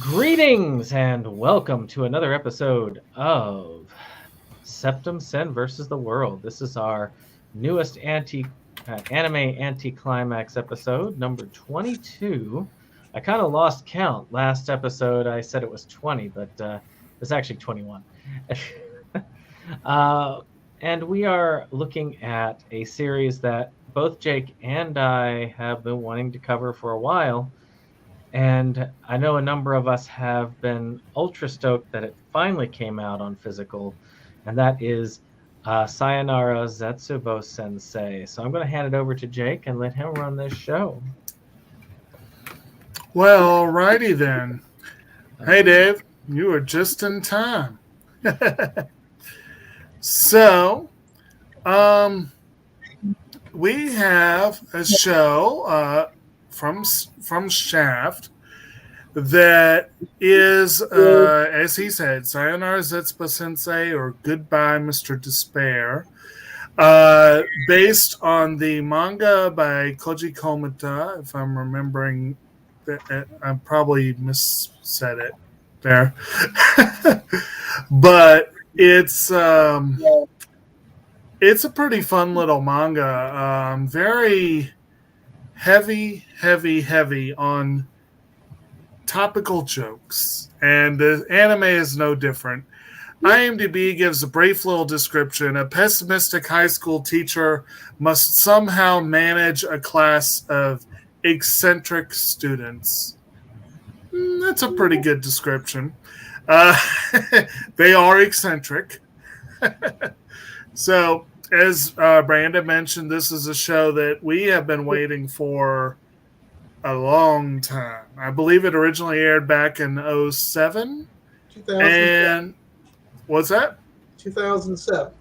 Greetings and welcome to another episode of SeptumSin versus the World. This is our newest anime Anticlimax episode, number 22. I kind of lost count. Last episode I said it was 20, but it's actually 21. uh, and we are looking at a series that both Jake and I have been wanting to cover for a while. And I know a number of us have been ultra stoked that it finally came out on physical, and that is Sayonara Zetsubou-Sensei. So I'm going to hand it over to Jake and let him run this show. Well, alrighty then. Hey, Dave, you were just in time. So, we have a show from Shaft that is, as he said, Sayonara Zetsubou-Sensei or Goodbye, Mr. Despair, based on the manga by Koji Komata, if I'm remembering. I probably missaid it there, but it's a pretty fun little manga. Very heavy on topical jokes, and the anime is no different. IMDb gives a brief little description. A pessimistic high school teacher must somehow manage a class of eccentric students. That's a pretty good description. They are eccentric. So, as Brandon mentioned, this is a show that we have been waiting for a long time. I believe it originally aired back in 2007. 2007. And what's that? 2007.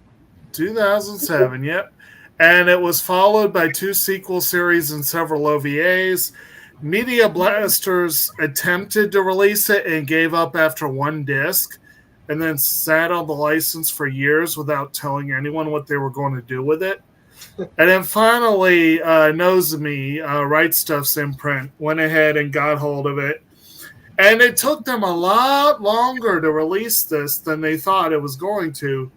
2007, yep. And it was followed by 2 sequel series and several OVAs. Media Blasters attempted to release it and gave up after 1 disc, and then sat on the license for years without telling anyone what they were going to do with it. And then finally, Nozomi, Right Stuff's imprint, went ahead and got hold of it. And it took them a lot longer to release this than they thought it was going to,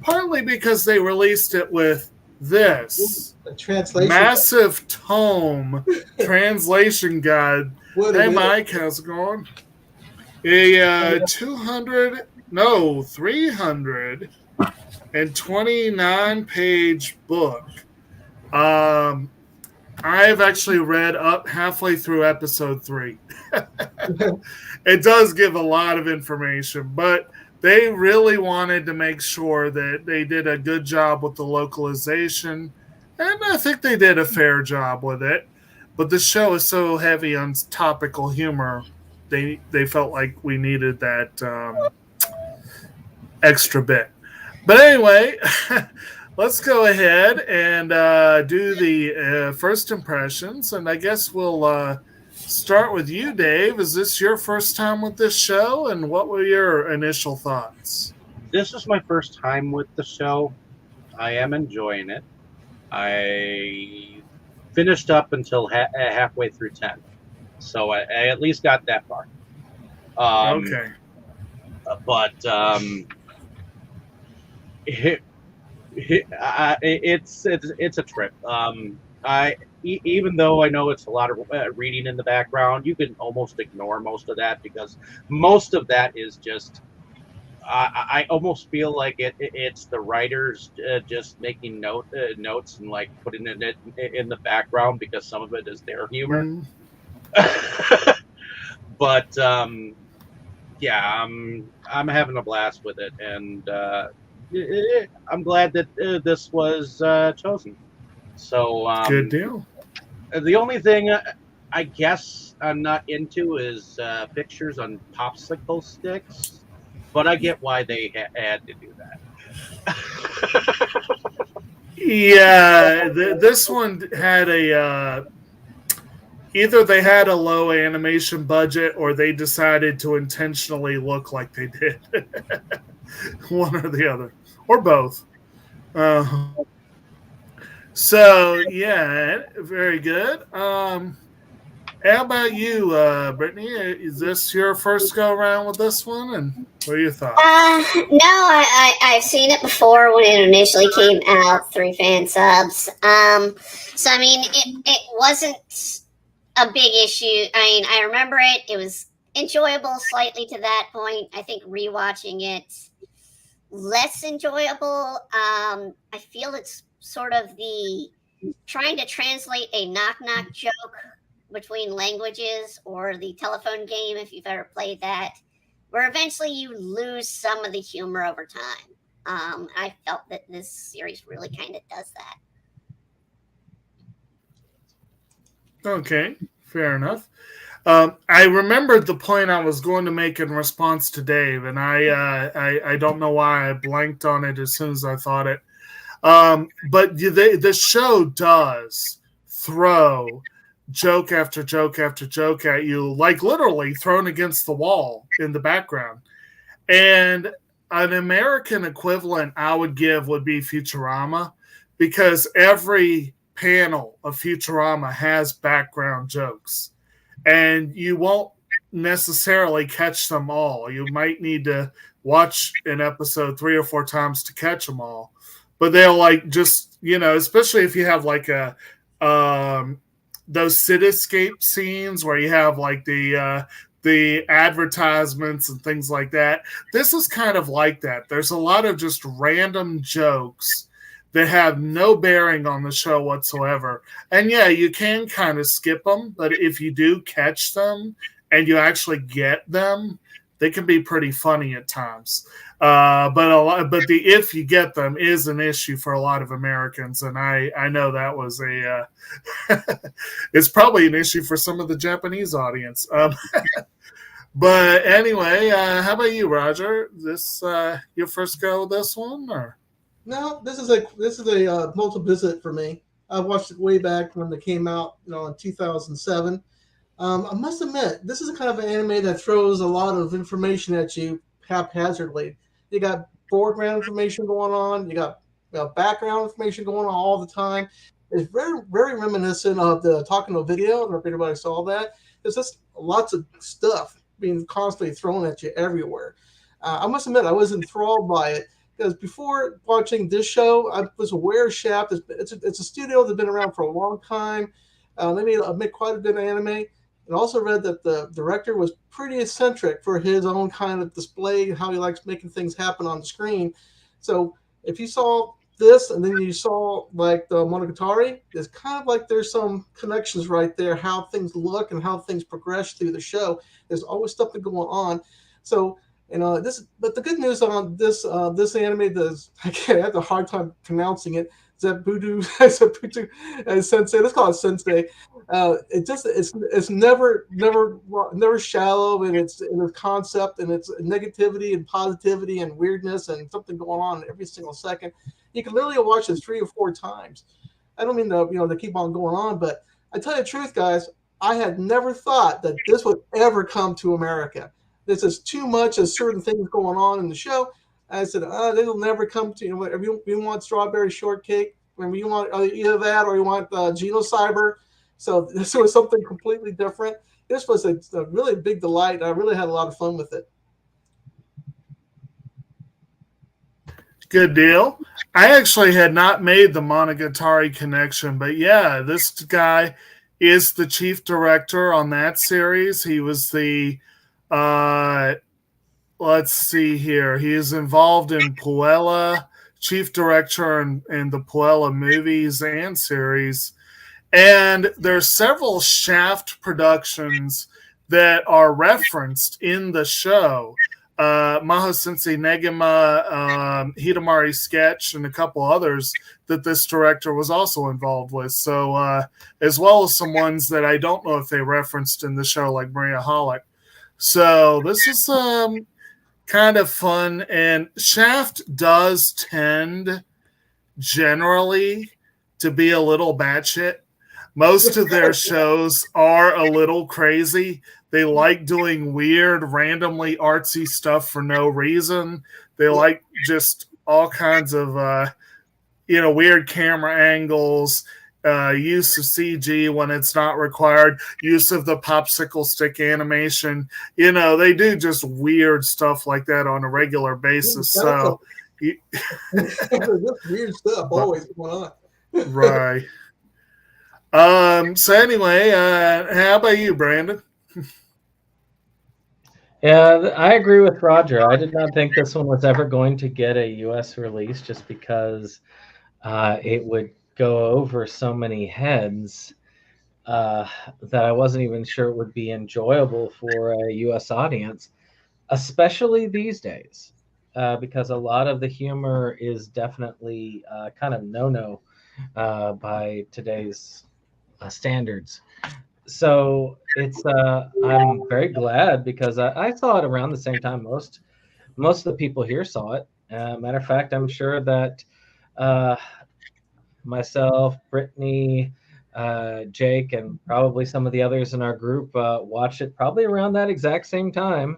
partly because they released it with this massive tome translation guide. Hey, Mike, how's it going? A 329-page book. I've actually read up halfway through episode 3. It does give a lot of information, but they really wanted to make sure that they did a good job with the localization, and I think they did a fair job with it. But the show is so heavy on topical humor, they felt like we needed that extra bit. But anyway, let's go ahead and do the first impressions, and I guess we'll start with you, Dave. Is this your first time with this show, and what were your initial thoughts? This is my first time with the show. I am enjoying it. I finished up until halfway through 10, so I at least got that far. Okay. But it's a trip. Even though I know it's a lot of reading in the background, you can almost ignore most of that because most of that is just. I almost feel like it's the writers just making notes and like putting it in the background because some of it is their humor. But yeah, I'm having a blast with it, and I'm glad that this was chosen. So good deal. The only thing I guess I'm not into is pictures on popsicle sticks, but I get why they had to do that. Yeah, this one had a either they had a low animation budget or they decided to intentionally look like they did. One or the other, or both. So yeah, very good. How about you, Brittany? Is this your first go around with this one? And what are your thoughts? No, I've seen it before when it initially came out through fan subs. So I mean, it wasn't a big issue. I mean, I remember it. It was enjoyable slightly to that point. I think rewatching it less enjoyable. I feel it's sort of the trying to translate a knock knock joke between languages, or the telephone game, if you've ever played that, where eventually you lose some of the humor over time. I felt that this series really kind of does that. Okay, fair enough. I remembered the point I was going to make in response to Dave, and I don't know why I blanked on it as soon as I thought it. But the show does throw joke after joke after joke at you, like literally thrown against the wall in the background. And an American equivalent I would give would be Futurama, because every panel of Futurama has background jokes, and you won't necessarily catch them all. You might need to watch an episode 3 or 4 times to catch them all, but they'll like just, especially if you have like a those cityscape scenes where you have like the advertisements and things like that. This is kind of like that. There's a lot of just random jokes that have no bearing on the show whatsoever. And yeah, you can kind of skip them, but if you do catch them and you actually get them, they can be pretty funny at times. But the if you get them is an issue for a lot of Americans, and I know that was it's probably an issue for some of the Japanese audience. But anyway, how about you, Roger? This your first go with this one, or? No, this is a multiple visit for me. I watched it way back when it came out, in 2007. I must admit, this is a kind of an anime that throws a lot of information at you haphazardly. You got foreground information going on. You got background information going on all the time. It's very, very reminiscent of the Talking to Video. I don't know if anybody saw that. There's just lots of stuff being constantly thrown at you everywhere. I must admit, I was enthralled by it, because before watching this show, I was aware of Shaft. It's a studio that's been around for a long time. They made quite a bit of anime. And also read that the director was pretty eccentric for his own kind of display, how he likes making things happen on the screen. So if you saw this and then you saw like the Monogatari, it's kind of like there's some connections right there, how things look and how things progress through the show. There's always something going on. So, but the good news on this anime, I have a hard time pronouncing it. Zetsubou-Sensei. Let's call it Sensei. It's never shallow in its concept and its negativity and positivity and weirdness and something going on every single second. You can literally watch it 3 or 4 times. I don't mean to keep on going on, but I tell you the truth, guys, I had never thought that this would ever come to America. This is too much of certain things going on in the show. I said, it'll never come to if you want strawberry shortcake, when you want either that or you want Genocyber. So this was something completely different. This was a really big delight. I really had a lot of fun with it. Good deal. I actually had not made the Monogatari connection, but yeah, this guy is the chief director on that series. He was the let's see here. He is involved in Puella, chief director in the Puella movies and series. And there's several Shaft productions that are referenced in the show. Maho Sensei Negima, Hidamari Sketch, and a couple others that this director was also involved with. So, as well as some ones that I don't know if they referenced in the show, like Maria Hollick. So this is kind of fun, and Shaft does tend generally to be a little batshit. Most of their shows are a little crazy. They like doing weird, randomly artsy stuff for no reason. They like just all kinds of, weird camera angles. use of CG when it's not required, use of the popsicle stick animation. You know, they do just weird stuff like that on a regular basis. So, Just weird stuff always going on. right. So anyway, how about you, Brandon? Yeah, I agree with Roger. I did not think this one was ever going to get a U.S. release just because it would go over so many heads that I wasn't even sure it would be enjoyable for a U.S. audience, especially these days, because a lot of the humor is definitely kind of no-no by today's standards. So it's I'm very glad because I saw it around the same time most of the people here saw it. Matter of fact, I'm sure that uh, myself, Brittany, Jake, and probably some of the others in our group watched it probably around that exact same time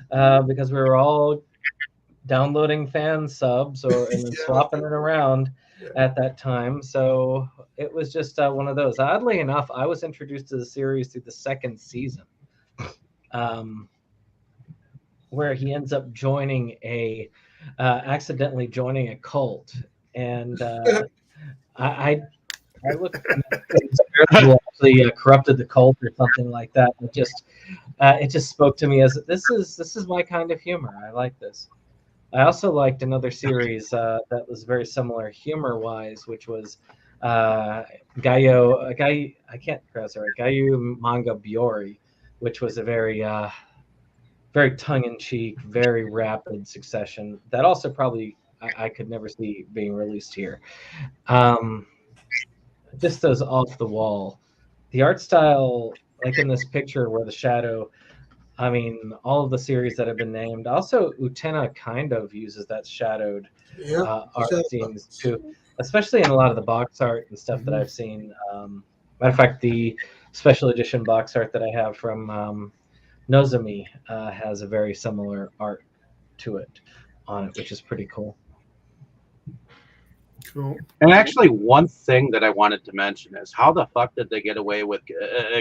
because we were all downloading fan subs and then swapping it around at that time. So it was just one of those. Oddly enough, I was introduced to the series through the second season, where he ends up joining accidentally joining a cult, and I looked actually corrupted the cult or something like that. It just spoke to me as this is my kind of humor. I like this. I also liked another series that was very similar humor-wise, which was I can't pronounce it right, Gayu Manga Biori, which was a very very tongue-in-cheek, very rapid succession. That also probably I could never see being released here. Just those off the wall. The art style, like in this picture where the shadow, I mean, all of the series that have been named. Also, Utena kind of uses that shadowed art scenes too, especially in a lot of the box art and stuff that I've seen. Matter of fact, the special edition box art that I have from Nozomi has a very similar art to it on it, which is pretty cool. Cool. And actually, one thing that I wanted to mention is how the fuck did they get away with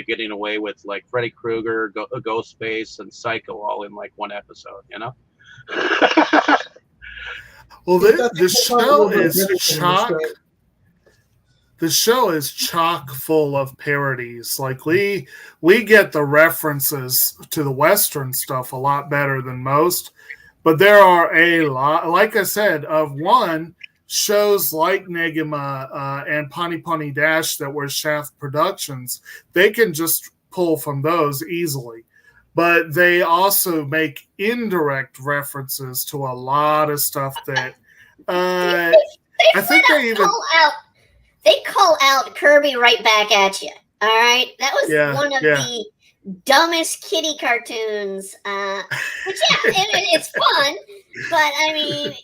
getting away with like Freddy Krueger, Ghostface, and Psycho all in like one episode? You know. Well, the show is chock. The show is chock full of parodies. Like we get the references to the Western stuff a lot better than most, but there are a lot. Like I said, of one. Shows like Negima and Pony Pony Dash that were Shaft Productions, they can just pull from those easily. But they also make indirect references to a lot of stuff that I think they call out Kirby right back at you. All right, that was one of the dumbest kitty cartoons. Which it's fun, but I mean,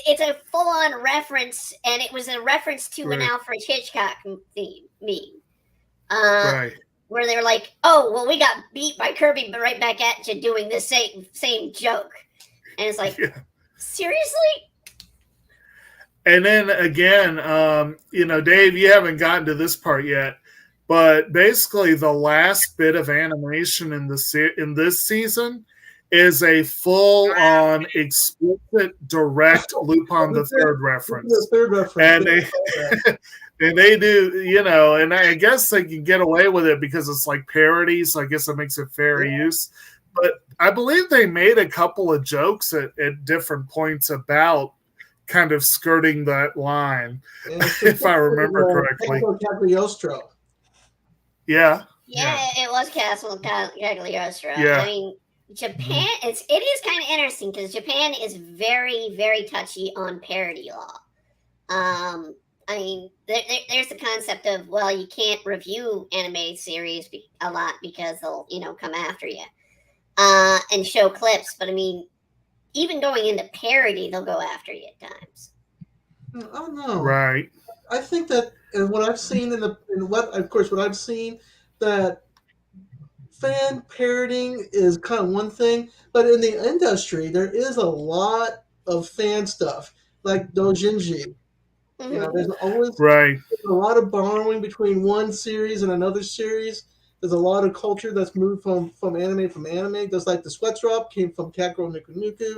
it's a full-on reference, and it was a reference to an Alfred Hitchcock meme. Where they're like, "Oh, well, we got beat by Kirby, but right back at you doing the same joke," and it's like, seriously. And then again, Dave, you haven't gotten to this part yet. But basically, the last bit of animation in this season is a full-on explicit, direct Lupin the Third reference. And they do, and I guess they can get away with it because it's like parody, so I guess it makes it fair use. But I believe they made a couple of jokes at different points about kind of skirting that line, if I remember correctly. Yeah, it was Castle Cagliostro. Yeah. I mean, Japan. It is kind of interesting because Japan is very, very touchy on parody law. I mean, there's the concept of you can't review anime series a lot because they'll come after you and show clips. But I mean, even going into parody, they'll go after you at times. Oh no! Right. I think that, and what I've seen what I've seen, that fan parodying is kind of one thing, but in the industry there is a lot of fan stuff like doujinshi, You know, there's always Right. a lot of borrowing between one series and another series. There's a lot of culture that's moved from anime. Just like the sweat drop came from Cat Girl Nuku Nuku,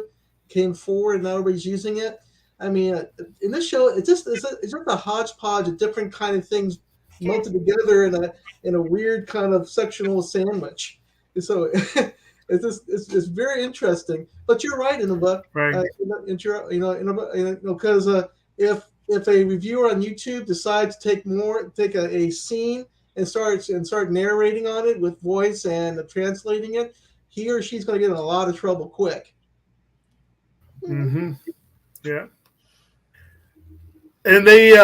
came forward, and now everybody's using it. I mean, in this show, it's just a hodgepodge of different kind of things melted together in a weird kind of sectional sandwich. So it's very interesting. But you're right, Innova. Right. Because if a reviewer on YouTube decides to take a scene and start narrating on it with voice and translating it, he or she's going to get in a lot of trouble quick. Mm-hmm. Yeah. And they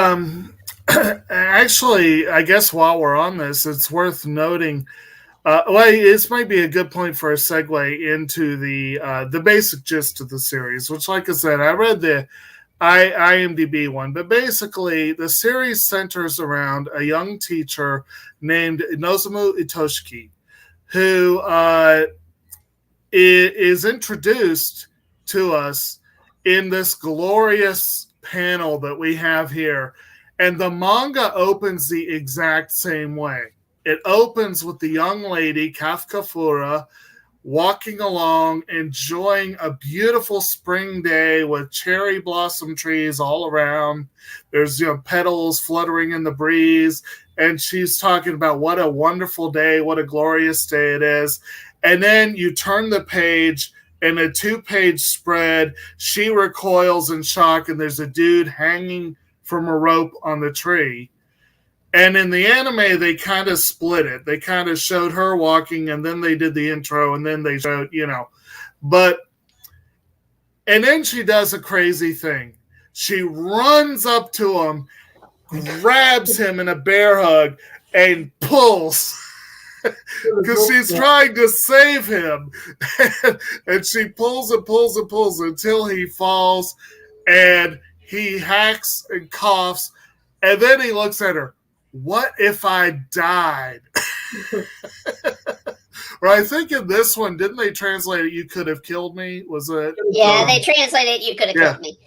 actually, I guess while we're on this, it's worth noting. This might be a good point for a segue into the basic gist of the series, which, like I said, I read the IMDb one, but basically the series centers around a young teacher named Nozomu Itoshiki, who is introduced to us in this glorious panel that we have here. And the manga opens the exact same way. It opens with the young lady, Kafka Fura, walking along, enjoying a beautiful spring day with cherry blossom trees all around. There's, petals fluttering in the breeze. And she's talking about what a wonderful day, what a glorious day it is. And then you turn the page, in a 2-page spread, she recoils in shock, and there's a dude hanging from a rope on the tree. And in the anime, they kind of split it. They kind of showed her walking, and then they did the intro, and then they showed, and then she does a crazy thing. She runs up to him, grabs him in a bear hug, and pulls. Because she's trying to save him. And she pulls and pulls and pulls until he falls, and he hacks and coughs, and then he looks at her. What if I died? Or I think in this one, didn't they translate it, you could have killed me? Was it? Yeah, they translated you could have killed me.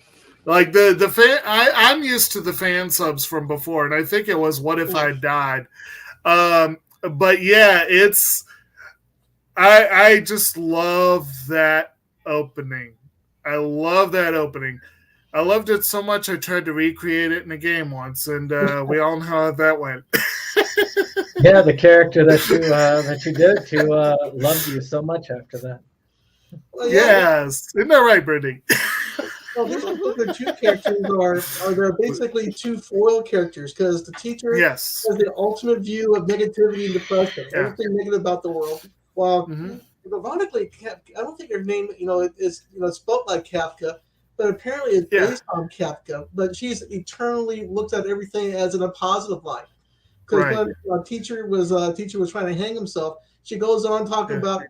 Like the fan, I'm used to the fan subs from before, and I think it was what if I died? But yeah, it's I just love that opening. I love that opening. I loved it so much I tried to recreate it in a game once, and we all know how that went. Yeah, the character that you did to loved you so much after that. Well, yes, isn't that right, Brittany? Well, the two characters they're basically two foil characters, because the teacher has the ultimate view of negativity and depression, everything negative about the world. While ironically, I don't think her name, is spelled like Kafka, but apparently it's based on Kafka. But she's eternally looks at everything as in a positive light. Because when a teacher was trying to hang himself, she goes on talking about,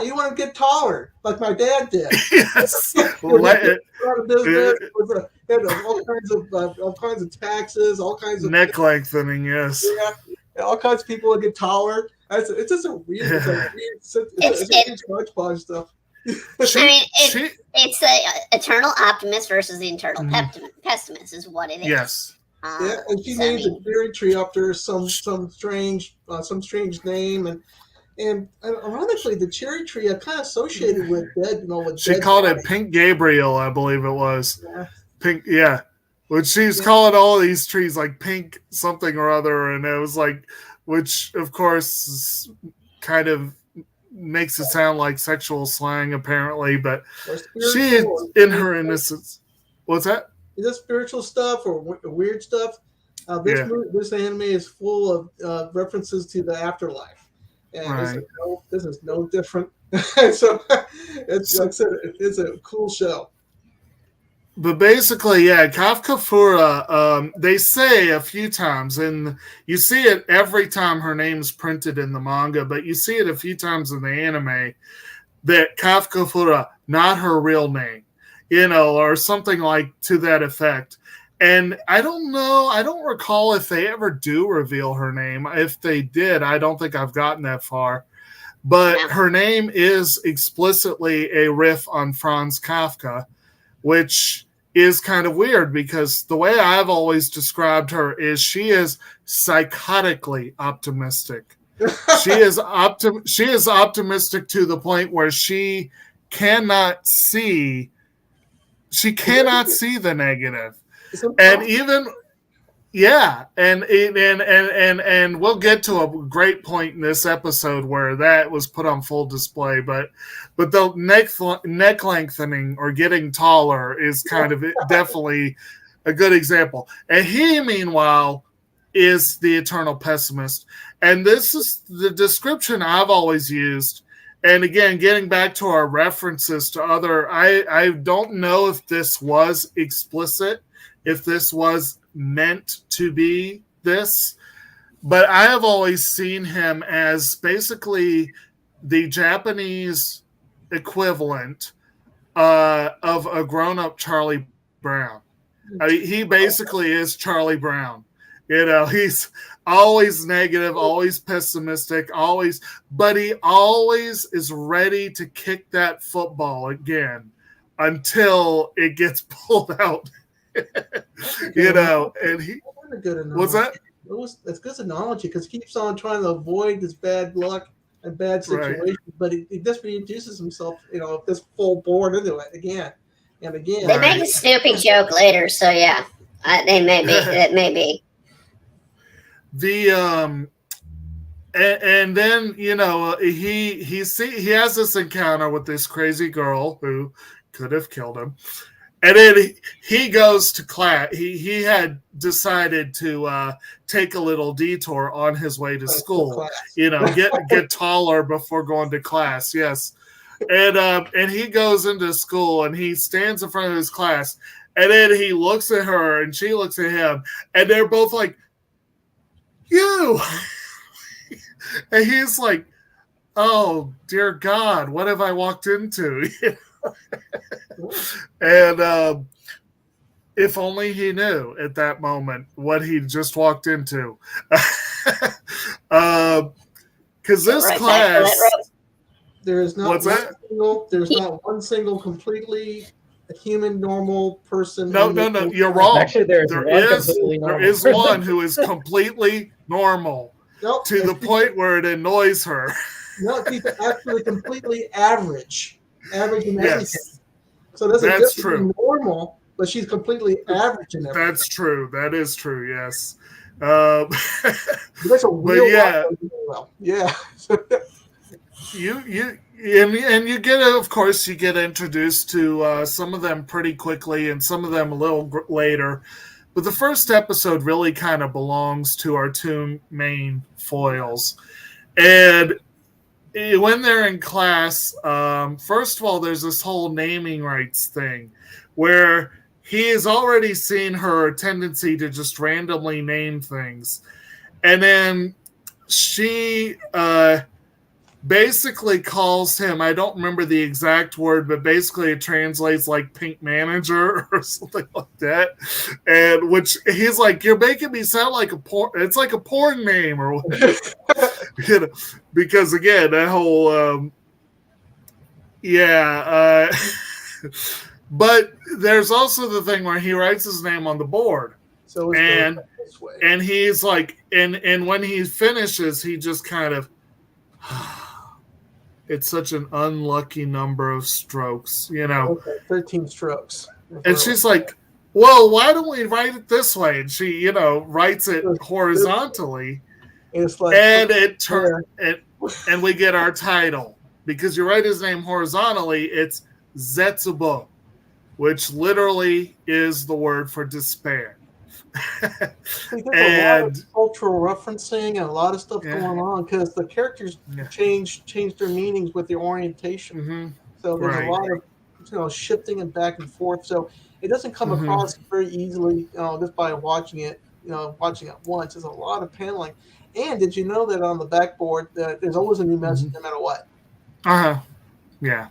you want to get taller, like my dad did. Yes. All kinds of taxes, all kinds of neck lengthening. Yes. Yeah, all kinds of people would get taller. It's just a weird, it's hodgepodge stuff. It's the eternal optimist versus the eternal pessimist, is what it is. Yes. And she names a berry tree after some strange name, and ironically, the cherry tree I kind of associated with dead. She called it Pink Gabriel, I believe it was. Yeah. Pink, yeah. Which she's calling all these trees like pink something or other, and it was like, which of course kind of makes it sound like sexual slang apparently, but she, in her innocence, what's that? Is that spiritual stuff or weird stuff? This anime is full of references to the afterlife. And this is no different. So it's like I said, it's a cool show. But basically, Kafka Fura, they say a few times, and you see it every time her name's printed in the manga, but you see it a few times in the anime, that Kafka Fura, not her real name, or something like to that effect. And I don't know, I don't recall if they ever do reveal her name. If they did, I don't think I've gotten that far. But her name is explicitly a riff on Franz Kafka, which is kind of weird because the way I've always described her is she is psychotically optimistic. She is optimistic to the point where she cannot see the negative. And even and we'll get to a great point in this episode where that was put on full display, but the neck lengthening or getting taller is kind of definitely a good example. And he, meanwhile, is the eternal pessimist. And this is the description I've always used. And again, getting back to our references to other, I don't know if this was explicit, if this was meant to be this, but I have always seen him as basically the Japanese equivalent of a grown-up Charlie Brown. I mean, he basically is Charlie Brown. He's always negative, always pessimistic, but he always is ready to kick that football again until it gets pulled out. And he what's that? That's good analogy because he keeps on trying to avoid this bad luck and bad situation, but he just reintroduces himself, this full board into it again and again. They make a Snoopy joke later, so yeah, it may be. And then he has this encounter with this crazy girl who could have killed him. And then he goes to class. He had decided to take a little detour on his way to school. Get taller before going to class. Yes, and he goes into school and he stands in front of his class. And then he looks at her and she looks at him, and they're both like, "You," and he's like, "Oh dear God, what have I walked into?" And if only he knew at that moment what he just walked into. Because this class, there is not what's that? There's not one single completely human normal person. No, you're wrong. Actually, there is one who is completely normal to the point where it annoys her. No, she's actually completely average in everything. Yes. So that's true. Normal, but she's completely average in everything. That's true. That is true. Yes. That's a real yeah. you get, of course, you get introduced to some of them pretty quickly and some of them a little later. But the first episode really kind of belongs to our two main foils. And when they're in class, first of all, there's this whole naming rights thing where he has already seen her tendency to just randomly name things. And then she basically calls him, I don't remember the exact word, but basically it translates like pink manager or something like that. And which he's like, "You're making me sound like a porn, it's like a porn name or whatever." Because again, that whole but there's also the thing where he writes his name on the board. So and he's like, and when he finishes, he just kind of it's such an unlucky number of strokes, 13 strokes. And she's like, "Well, why don't we write it this way?" And she, writes it horizontally. It's like, and and we get our title. Because you write his name horizontally, it's Zetsubou, which literally is the word for despair. There's a lot of cultural referencing and a lot of stuff going on because the characters change their meanings with their orientation. Mm-hmm. So there's a lot of shifting and back and forth. So it doesn't come across very easily just by watching it. Watching it once. There's a lot of paneling. And did you know that on the backboard there's always a new message no matter what? Yeah.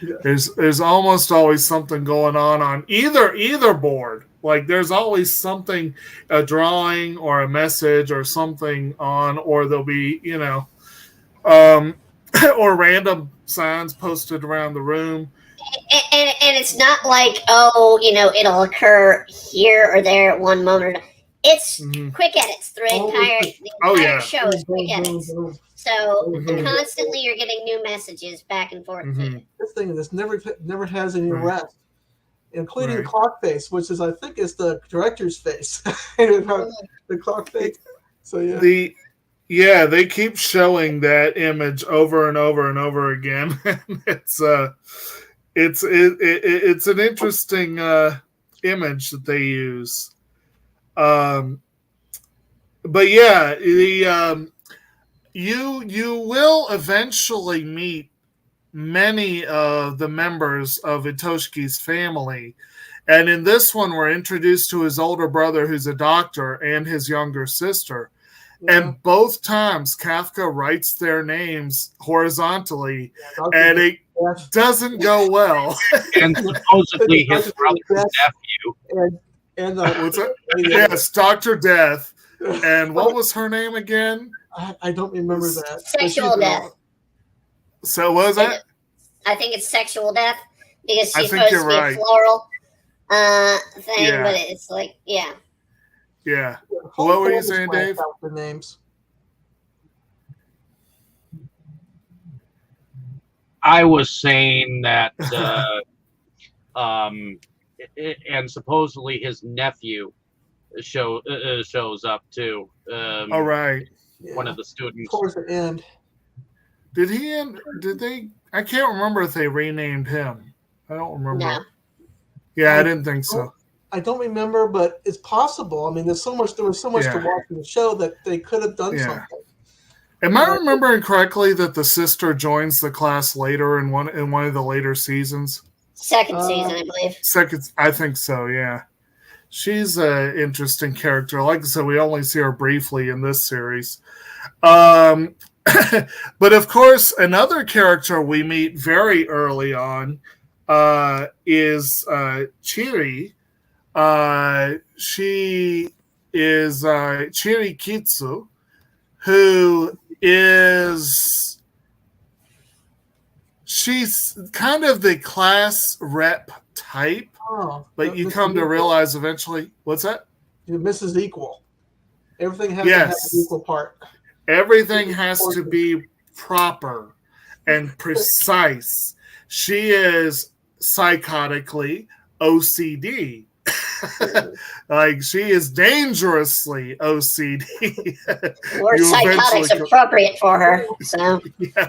There's almost always something going on either board. Like there's always something, a drawing or a message or something on, or there'll be, or random signs posted around the room. And it's not like, it'll occur here or there at one moment. It's quick edits. The entire show is quick edits. So constantly you're getting new messages back and forth. This thing this never has any rest, including the clock face, which is I think is the director's face. The clock face. So yeah. They keep showing that image over and over and over again. It's an interesting image that they use. But yeah, you will eventually meet many of the members of Itoshiki's family. And in this one, we're introduced to his older brother, who's a doctor, and his younger sister. Yeah. And both times, Kafka writes their names horizontally, and it doesn't go well. And supposedly his brother's nephew. What's that? Yes, Dr. Death. And what was her name again? I don't remember that. Sexual death. So what was that? I think it's sexual death because she's supposed to be a floral thing, but it's like, yeah. Yeah. What were you saying, Dave? The names. I was saying that, and supposedly his nephew shows up too. All right. One of the students. Towards the end. Did he end? Did they? I can't remember if they renamed him. I don't remember. No. Yeah, I didn't think so. I don't remember, but it's possible. I mean, there was so much to watch in the show that they could have done something. Am I remembering correctly that the sister joins the class later in one of the later seasons? Second season, I believe. Second, I think so. Yeah, she's an interesting character. Like I said, we only see her briefly in this series. But of course, another character we meet very early on is Chiri. She is Chiri Kitsu, who is she's kind of the class rep type, but you come to realize eventually. What's that? Mrs. Equal. Everything has to have an equal part. Everything has to be proper and precise. She is psychotically OCD. Like she is dangerously OCD. Or psychotic's appropriate for her. So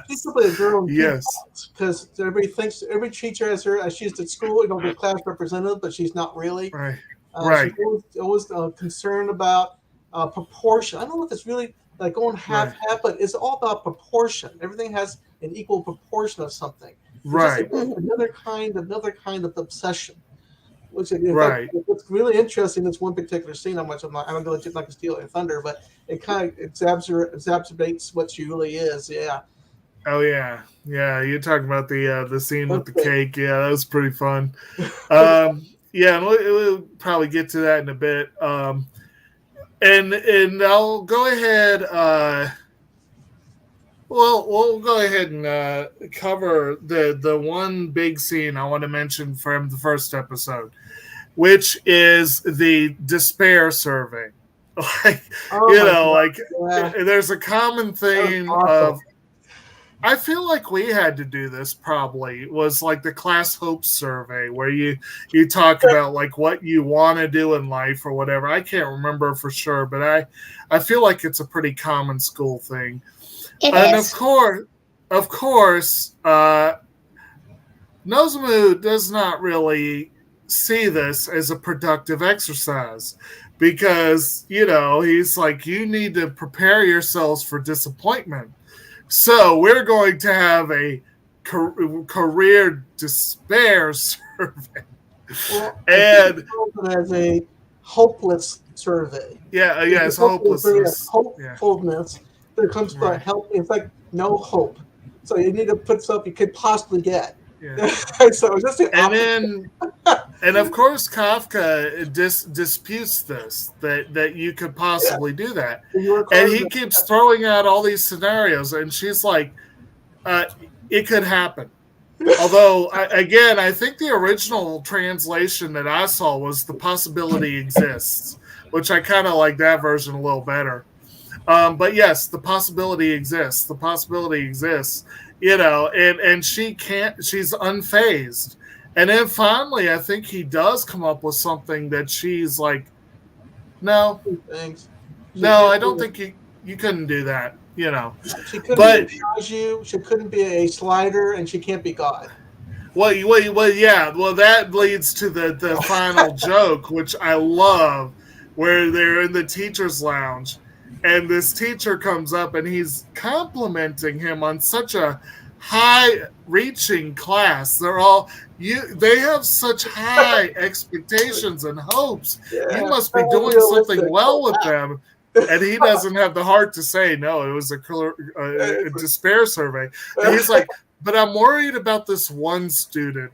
she's probably a girl. Because every teacher has her. She's at school, the class representative, but she's not really. Right. She's always concerned about proportion. I don't know if it's really like going half, but it's all about proportion. Everything has an equal proportion of something. Right. Another kind of obsession. Which what's really interesting in this one particular scene, I'm not going to steal your thunder, but it kind of exacerbates what she really is. Yeah. Oh yeah. You're talking about the scene with the cake. Yeah, that was pretty fun. Yeah, we'll probably get to that in a bit. And I'll go ahead. We'll go ahead and cover the one big scene I want to mention from the first episode, which is the despair survey. There's a common theme of. I feel like we had to do this probably. It was like the class hopes survey where you talk about like what you want to do in life or whatever. I can't remember for sure, but I feel like it's a pretty common school thing. Of course, Nozomu does not really see this as a productive exercise because, he's like, you need to prepare yourselves for disappointment. So we're going to have a career despair survey. And as a hopeless survey. Yeah, it's hopelessness. Hopefulness. There comes by help. In fact, no hope. So you need to put stuff you could possibly get. Yeah. So just and of course Kafka disputes this that you could possibly do that, and he keeps throwing out all these scenarios, and she's like, it could happen. Although, I think the original translation that I saw was "the possibility exists," which I kind of like that version a little better. But yes, the possibility exists. The possibility exists. And she can't. She's unfazed. And then finally, I think he does come up with something that she's like, "No, Thanks. no, I don't think you couldn't do that." She couldn't But be a Kaiju, she couldn't be a slider, and she can't be God. well, yeah. Well, that leads to the final joke, which I love, where they're in the teacher's lounge, and this teacher comes up and he's complimenting him on such a high-reaching class. They have such high expectations and hopes. Yeah, You must be doing something well with them. And he doesn't have the heart to say, no, it was a despair survey. And he's like, but I'm worried about this one student.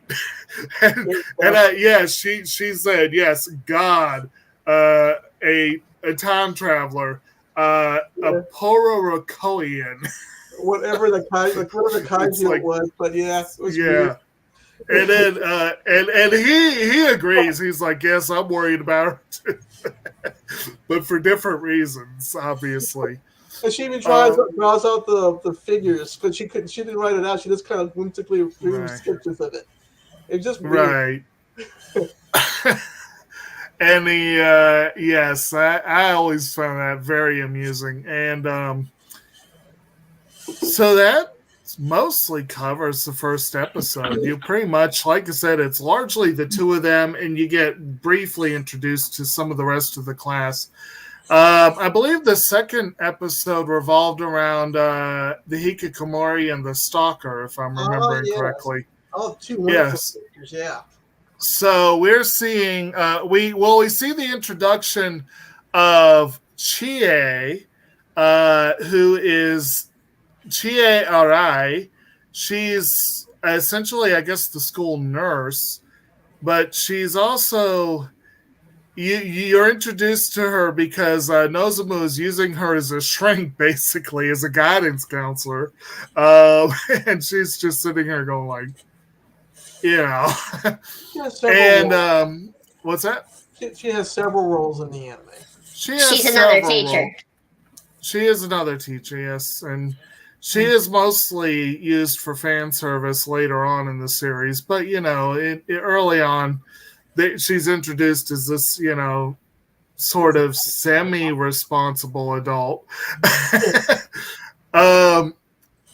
She said, yes, God, a time traveler, a Pororokoian. Whatever the kaiju was, but yeah, it was weird. And then and he agrees. He's like, yes, I'm worried about her too. But for different reasons, obviously. And she even draws out the figures, but she didn't write it out. She just kind of whimsically drew sketches of it. It's just weird. Right. And yes, I always found that very amusing. And so that mostly covers the first episode. You pretty much, like I said, it's largely the two of them, and you get briefly introduced to some of the rest of the class. I believe the second episode revolved around the Hikikomori and the Stalker, if I'm remembering correctly. Oh, two wonderful characters, yeah. So we're seeing we see the introduction of Chie, who is Chie Arai. She's essentially, I guess, the school nurse, but she's also you're introduced to her because Nozomu is using her as a shrink, basically, as a guidance counselor, and she's just sitting here going like, and what's that? She has several roles in the anime. She's another teacher. She is another teacher, yes, and she is mostly used for fan service later on in the series, but early on, she's introduced as this, sort of semi-responsible adult.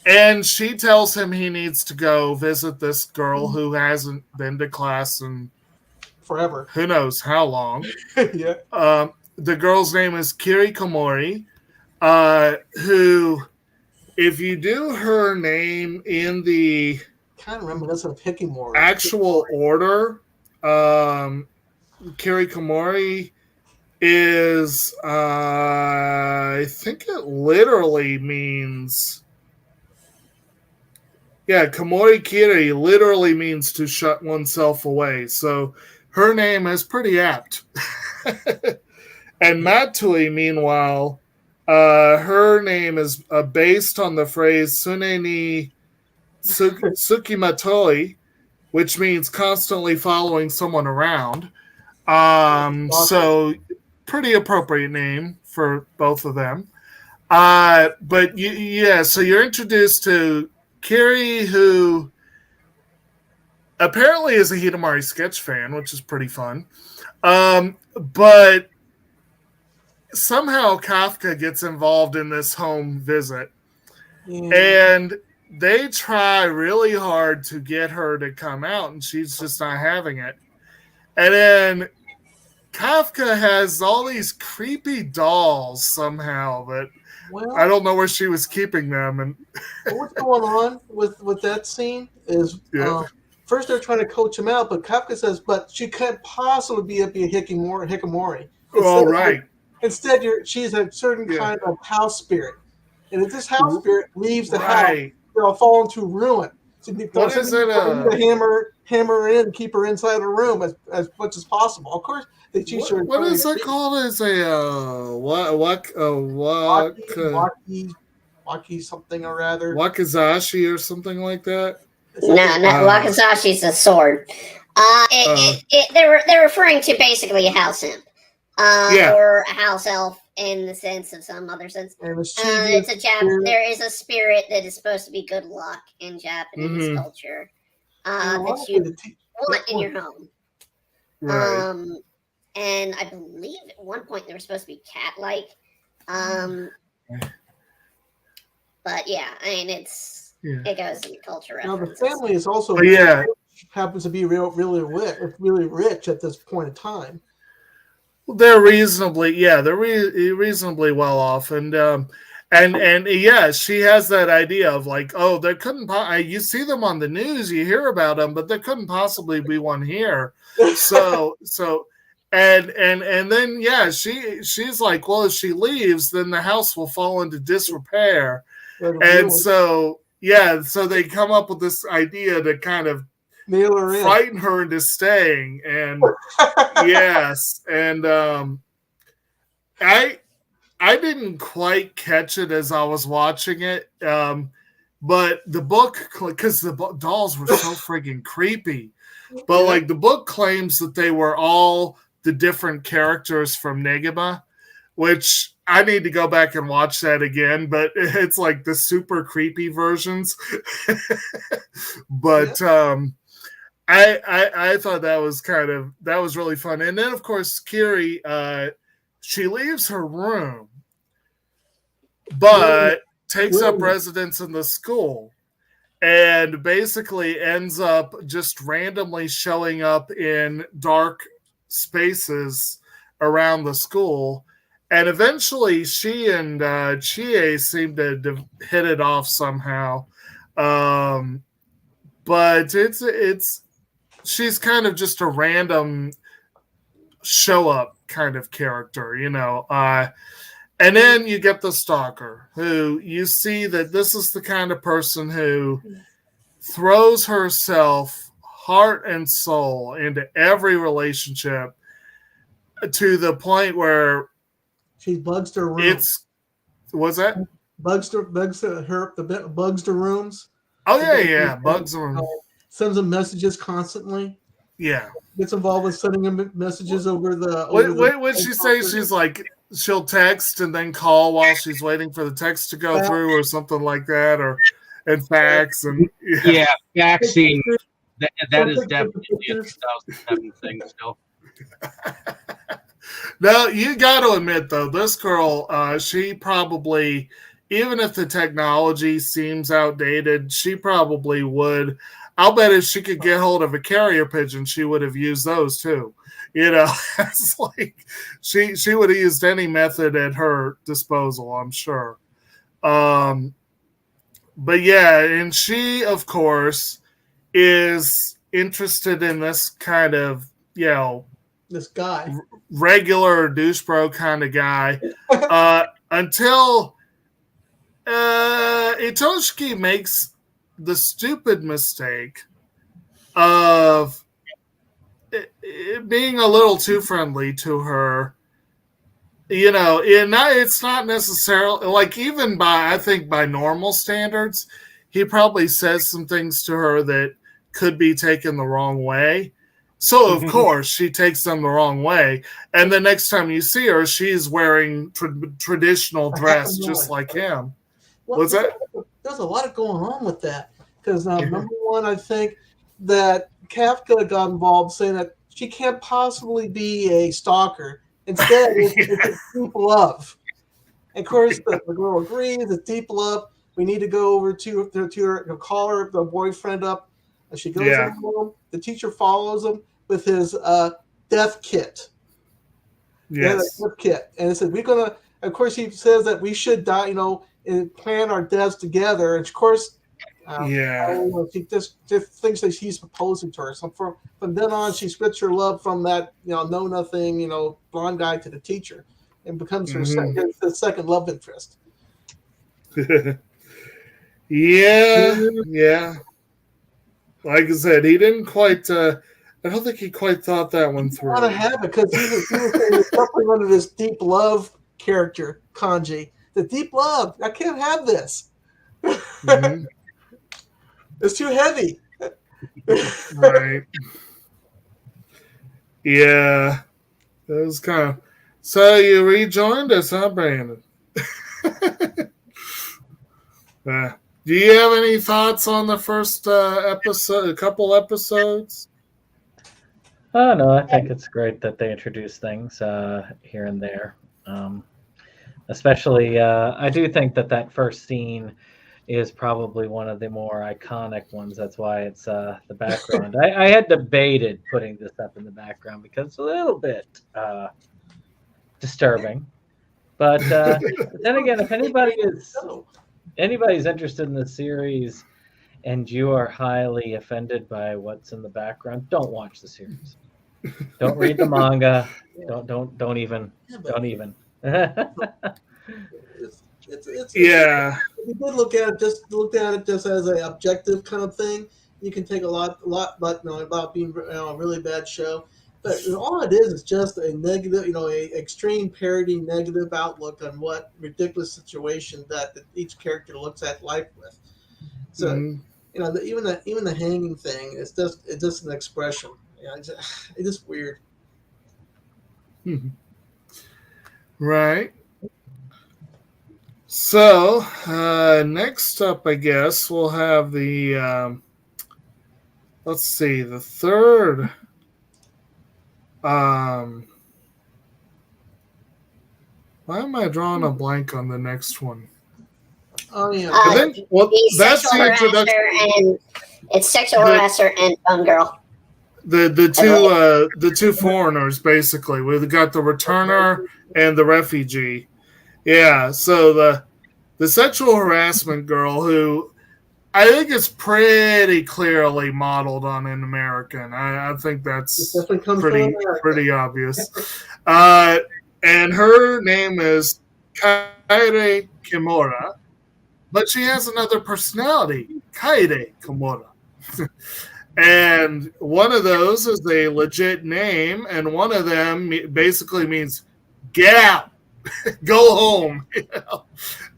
And she tells him he needs to go visit this girl who hasn't been to class in forever. Who knows how long. Yeah. The girl's name is Kirikomori, who, if you do her name in the kind of reminiscent of Hikimori actual order, Kirikomori is, I think it literally means, Komori Kiri literally means to shut oneself away. So her name is pretty apt. And Matsui, meanwhile, her name is based on the phrase Sune ni Tsukimatoi, which means constantly following someone around. So pretty appropriate name for both of them. So you're introduced to Kiri, who apparently is a Hidamari sketch fan, which is pretty fun. But somehow Kafka gets involved in this home visit. And they try really hard to get her to come out, and she's just not having it. And then Kafka has all these creepy dolls somehow that I don't know where she was keeping them. And what's going on with that scene is first they're trying to coach him out, but Kafka says, but she can't possibly be a Hikikomori. Instead, she's a certain kind of house spirit. And if this house spirit leaves the house, they'll fall into ruin. So what is it? Hammer in, keep her inside the room as much as possible. Of course, they teach her. What is it called? Is a Waki something or rather. Wakizashi or something like that. No, Wakazashi's a sword. They're referring to basically a house imp, or a house elf in the sense of some other sense. And It's a There is a spirit that is supposed to be good luck in Japanese culture. That you want in your home. Right. And I believe at one point they were supposed to be cat-like. But yeah, I mean it goes into culture references. Now the family is also happens to be really rich at this point in time. They're reasonably reasonably well off, and she has that idea of like, oh, there couldn't you see them on the news, you hear about them, but there couldn't possibly be one here. So and then she's like, well, if she leaves, then the house will fall into disrepair, and so they come up with this idea to kind of frighten her into staying, and yes, and I didn't quite catch it as I was watching it, but the book, because the dolls were so friggin' creepy, but like the book claims that they were all the different characters from Negima, which I need to go back and watch that again, but it's like the super creepy versions. But I thought that was really fun. And then of course Kiri, she leaves her room, but takes up residence in the school, and basically ends up just randomly showing up in dark spaces around the school. And eventually she and Chie seem to hit it off somehow. But she's kind of just a random show up kind of character, and then you get the stalker, who you see that this is the kind of person who throws herself heart and soul into every relationship to the point where she bugs their room. What's that? Bugs the rooms. Oh yeah, bugs the room. Sends them messages constantly. Yeah. Gets involved with sending them messages over the. What she say? She's like, she'll text and then call while she's waiting for the text to go through, or something like that, and fax and faxing. That is definitely a 2007 thing still. No, you got to admit though, this girl, she probably, even if the technology seems outdated, she probably would. I'll bet if she could get hold of a carrier pigeon, she would have used those too. It's like she would have used any method at her disposal, I'm sure. But yeah, and she, of course, is interested in this kind of, this guy, regular douche bro kind of guy, until Itoshiki makes the stupid mistake of being a little too friendly to her. It's not necessarily like, even by normal standards, he probably says some things to her that could be taken the wrong way. So, of course, she takes them the wrong way. And the next time you see her, she's wearing traditional dress just like him. What's that? There's a lot going on with that. Because number one, I think that Kafka got involved saying that she can't possibly be a stalker. Instead, it's a deep love. And of course, the girl agrees, it's deep love. We need to go over to her, call her the boyfriend up. And she goes home. The teacher follows him with his death kit. Yes. Death kit. And it said, we're going to, of course, he says that we should die, and plan our deaths together. And of course, she just thinks that he's proposing to her. So from then on, she switched her love from that, know nothing, blonde guy to the teacher, and becomes her second love interest. Yeah. Like I said, he didn't quite. I don't think he quite thought that one through. I have it because he was suffering under this deep love character, Kanji. The deep love. I can't have this. Mhm. It's too heavy. Right. Yeah. That was kind of. So you rejoined us, huh, Brandon? Do you have any thoughts on the first episode, a couple episodes? Oh no, I think it's great that they introduce things here and there. Especially, I do think that first scene is probably one of the more iconic ones. That's why it's the background. I had debated putting this up in the background because it's a little bit disturbing. But then again, if anybody's interested in the series and you are highly offended by what's in the background, don't watch the series. Don't read the manga. Don't even. It's Yeah. if you did look at it just as an objective kind of thing, you can take a lot, but about being a really bad show. But all it is just a negative, a extreme parody, negative outlook on what ridiculous situation that each character looks at life with. So, Mhm. even the hanging thing, it's just an expression. It's just weird. Right. So next up, I guess we'll have the let's see, the third. Why am I drawing a blank on the next one? Oh yeah. I think, well, He's that's sexual the introduction. harasser and it's sexual harasser and bum girl. The two foreigners basically. We've got the returner and the refugee. Yeah, so the sexual harassment girl, who I think is pretty clearly modeled on an American. I think that's pretty obvious. And her name is Kaire Kimura, but she has another personality, Kaire Kimura. And one of those is a legit name, and one of them basically means get out, go home.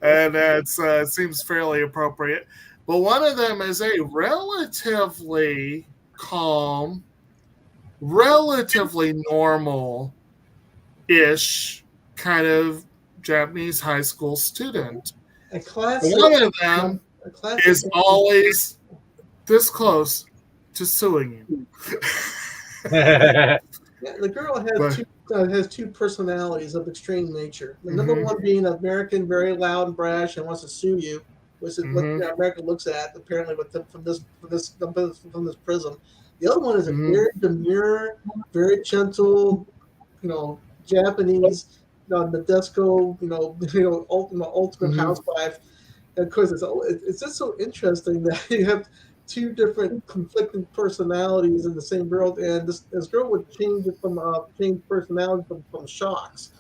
And it seems fairly appropriate. But one of them is a relatively calm, relatively normal-ish kind of Japanese high school student. One of them is always this close to suing you. Yeah, the girl has two personalities of extreme nature. The number one being American, very loud and brash, and wants to sue you, which is what America looks at apparently from this prism. The other one is a very demure, very gentle, Japanese, Nadesco, ultimate housewife. And of course, it's just so interesting that you have two different conflicting personalities in the same girl, and this girl would change personality from shocks.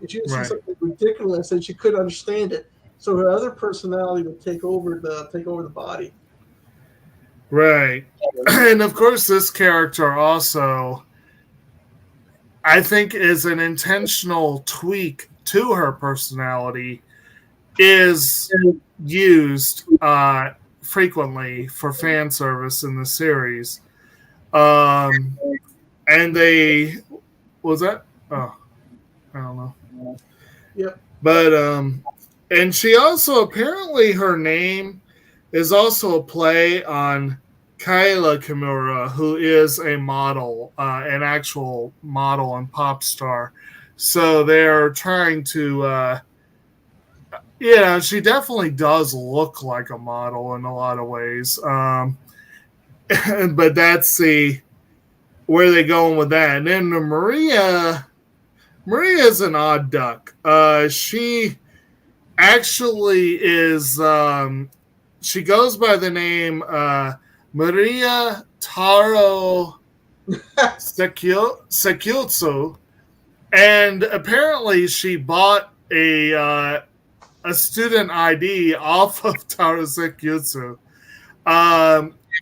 If she would see something ridiculous and she couldn't understand it, so her other personality would take over the body. Right, and of course, this character also, I think, is an intentional tweak to her personality, is used frequently for fan service in the series. And they was that I don't know. Yep. But and she also, apparently her name is also a play on Kaila Kimura, who is a model, an actual model and pop star. So they're trying to she definitely does look like a model in a lot of ways. But that's where they going with that. And then Maria is an odd duck. She actually is, she goes by the name Maria Taro Sekyutsu, and apparently she bought a student ID off of Taro Sekyutsu.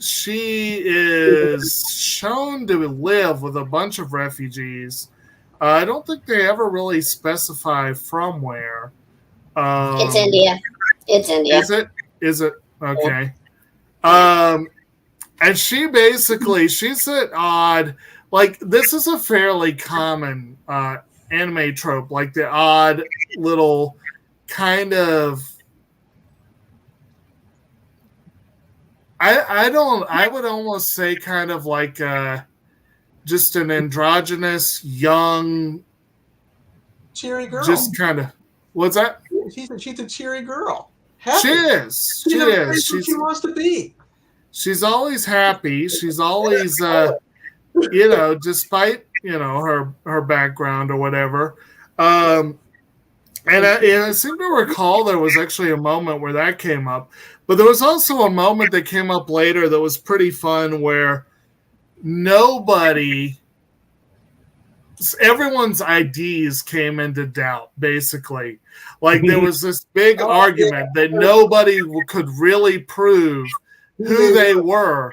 She is shown to live with a bunch of refugees. I don't think they ever really specify from where. It's India. It's India. Is it? Is it? Okay. And she's an odd, like, this is a fairly common anime trope, like the odd little kind of, I would almost say kind of like just an androgynous, young, cheery girl. just kind of, what's that? She's a cheery girl. Happy. She is. She is. She wants to be. She's always happy. She's always, despite, her background or whatever. And I seem to recall there was actually a moment where that came up. But there was also a moment that came up later that was pretty fun where everyone's IDs came into doubt, basically. Like, there was this big argument that nobody could really prove who they were,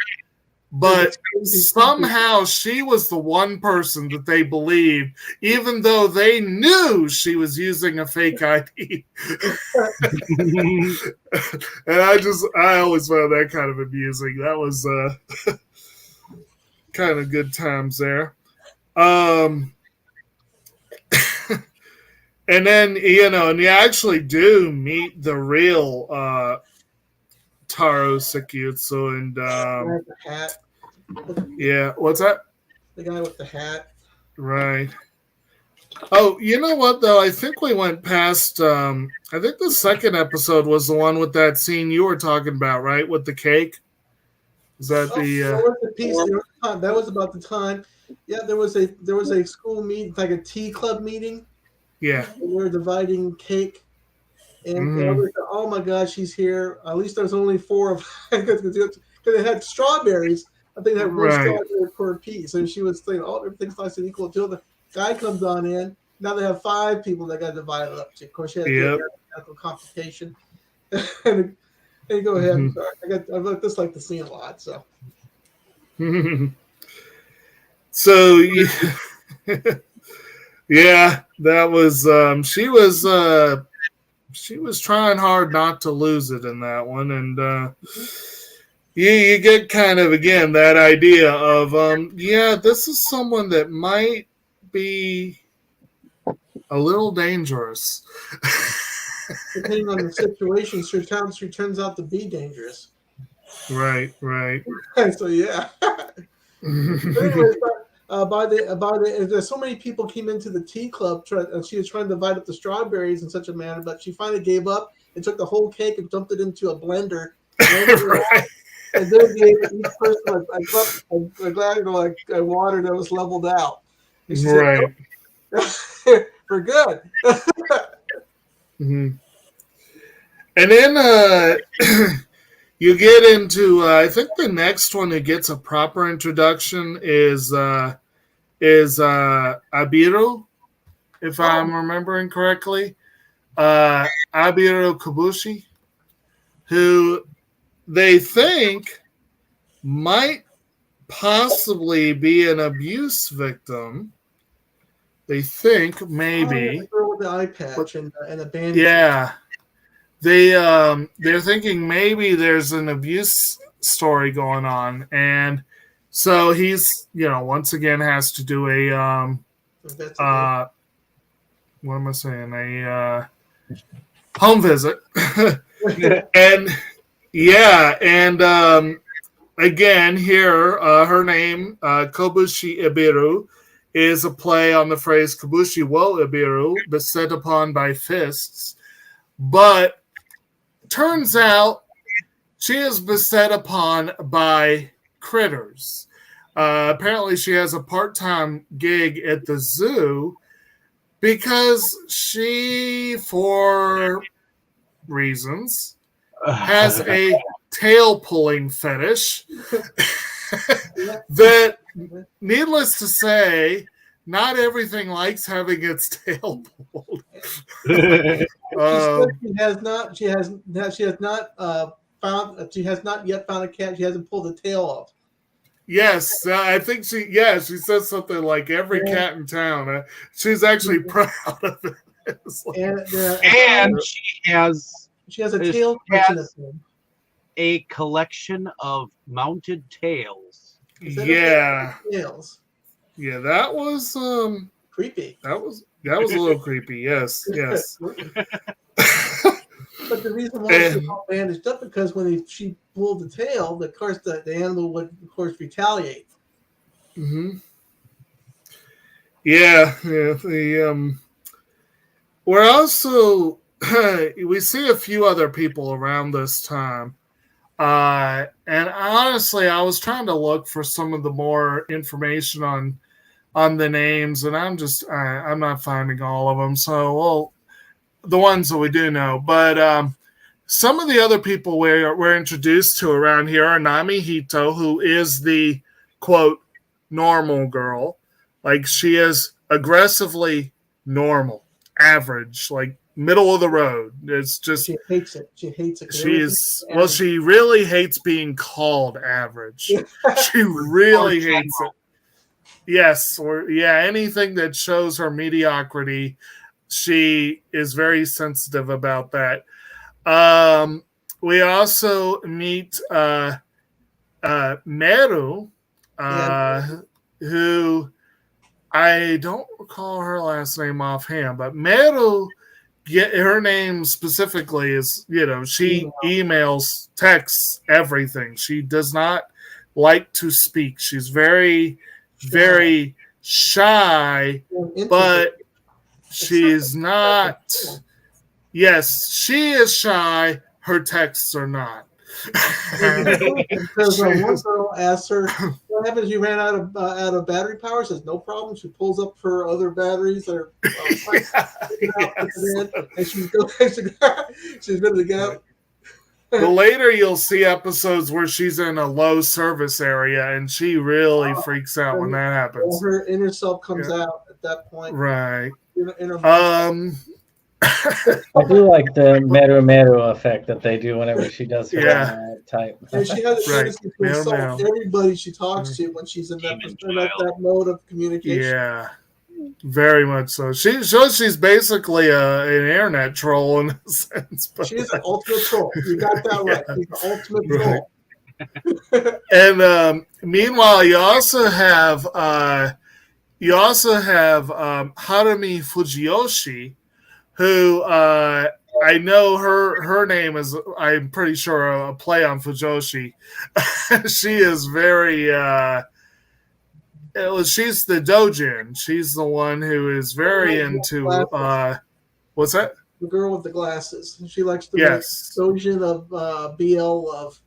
but somehow she was the one person that they believed, even though they knew she was using a fake ID. And I always found that kind of amusing. That was kind of good times there. And then, and you actually do meet the real Taro Sekiyutsu and The hat. yeah, what's that? The guy with the hat. Right. Oh, you know what though? I think we went past I think the second episode was the one with that scene you were talking about, right? With the cake. Is that That was the piece. That was about the time. Yeah, there was a school meeting, like a tea club meeting. Yeah. We were dividing cake. And everybody said, oh my God, she's here. At least there's only 4 of because it had strawberries. I think it had one strawberry per piece. And she was thinking, oh, everything's nice and equal until the guy comes on in. Now they have 5 people that got divided up. Of course, she had a medical complication. And go ahead. I'm sorry. I just like the scene a lot. So. So yeah, that was she was trying hard not to lose it in that one, and you get kind of again that idea of this is someone that might be a little dangerous. Depending on the situation, she turns out to be dangerous. Right. So yeah. Anyways, there's so many people came into the tea club, and she was trying to divide up the strawberries in such a manner, but she finally gave up and took the whole cake and dumped it into a blender. Right. And then gave each person a glass of water that was leveled out. And she said, oh, we're good. Mm-hmm. And then you get into I think the next one that gets a proper introduction is Abiru, if I'm remembering correctly. Abiru Kabushi, who they think might possibly be an abuse victim. They think maybe. The girl with the eye patch and the bandage. Yeah. They're thinking maybe there's an abuse story going on, and so he's once again has to do a what am I saying, a home visit. And again here her name Kobushi Ibiru is a play on the phrase Kabushi wo Ibiru, beset upon by fists, but turns out she is beset upon by critters. Apparently she has a part-time gig at the zoo because she, for reasons, has a tail-pulling fetish that, needless to say, not everything likes having its tail pulled. She has not yet found a cat she hasn't pulled the tail of. Yes, I think she said something like every cat in town. She's actually proud of it. It's like- And she has a tail collection of them. a collection of mounted tails. yeah, Tails. yeah, that was Creepy. that was a little creepy. Yes, yes. But the reason why she's all bandaged up because when she pulled the tail, of course the animal would of course retaliate. Mm-hmm. Yeah, yeah. We're also we see a few other people around this time, and honestly, I was trying to look for some of the more information on the names, and I'm not finding all of them. So, well, the ones that we do know, but some of the other people we're introduced to around here are Nami Hito, who is the quote normal girl, like she is aggressively normal, average, like middle of the road. It's just she hates it. She hates it. She really hates being called average. She really hates it. Yes, anything that shows her mediocrity, she is very sensitive about that. We also meet Meru, who I don't recall her last name offhand, but Meru, her name specifically is, she emails, texts, everything. She does not like to speak. She's very, very shy, but she's not. Yes, she is shy. Her texts are not. Because one girl asked her, "What happens? You ran out of battery power?" She says, "No problem." She pulls up her other batteries that are and she's ready to go. But later you'll see episodes where she's in a low service area, and she really freaks out when that happens. Her inner self comes out at that point. Right. I do like the Meru effect that they do whenever she does her type. And she has a tendency to insult everybody she talks to when she's in that mode of communication. Yeah, very much so. She's basically an internet troll in a sense. But she's an ultimate troll. You got that right. She's the ultimate troll. And meanwhile, you also have Harumi Fujiyoshi, who I know her name is, I'm pretty sure, a play on Fujoshi. She is very she's the dojin. She's the one who is very into what's that? The girl with the glasses. She likes the dojin of BL of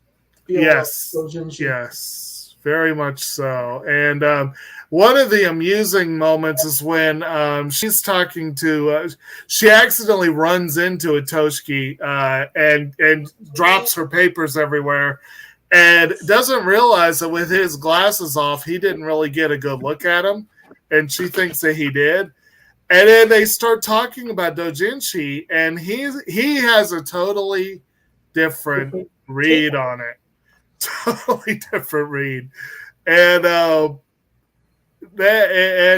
dojinshi. Yes, very much so. And one of the amusing moments is when she's talking to, she accidentally runs into Itoshiki and drops her papers everywhere, and doesn't realize that with his glasses off, he didn't really get a good look at him, and she thinks that he did. And then they start talking about dojinshi, and he has a totally different read on it. Totally different read. And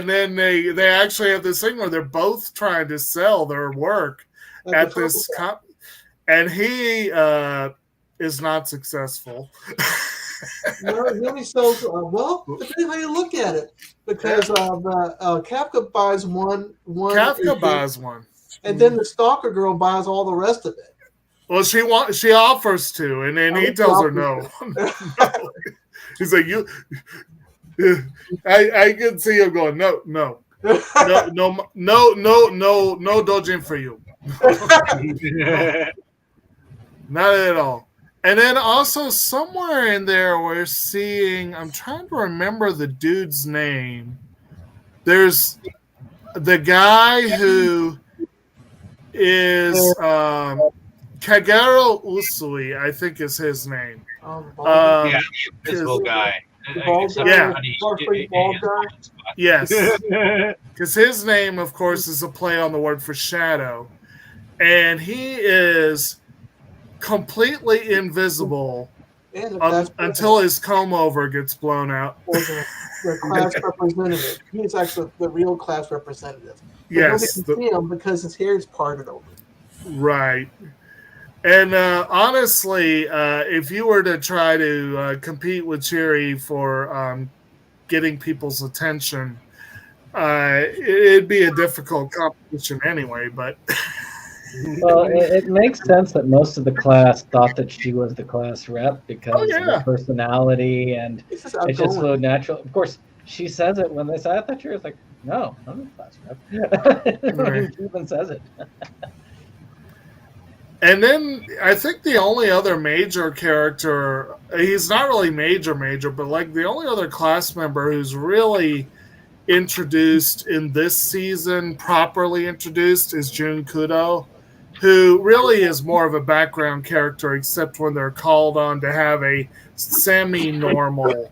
then they actually have this thing where they're both trying to sell their work at this and he is not successful. No, he only sells depending how you look at it, because Kafka buys one. Kafka buys one, and then the stalker girl buys all the rest of it. Well, she offers to, and then he tells her no. He's like, you. I can see him going, no dojin for you. Not at all. And then also somewhere in there we're seeing, I'm trying to remember the dude's name. There's the guy who is Kagero Usui, I think is his name. The invisible guy. Yes. Because his name, of course, is a play on the word for shadow. And he is completely invisible And the class until his comb over gets blown out. or the class representative. He is actually the real class representative. But Yes, nobody can see him because his hair is parted over. right. And honestly, if you were to try to compete with Cherry for getting people's attention, it'd be a difficult competition anyway. But Well, it makes sense that most of the class thought that she was the class rep because of yeah. her personality, and It's just it's just so outgoing. natural. Of course, she says it when they say, "I thought you were like, no, I'm the class rep." Right. She even says it. And then I think the only other major character, he's not really major, but like the only other class member who's really introduced in this season, properly introduced, is Jun Kudo, who really is more of a background character, except when they're called on to have a semi-normal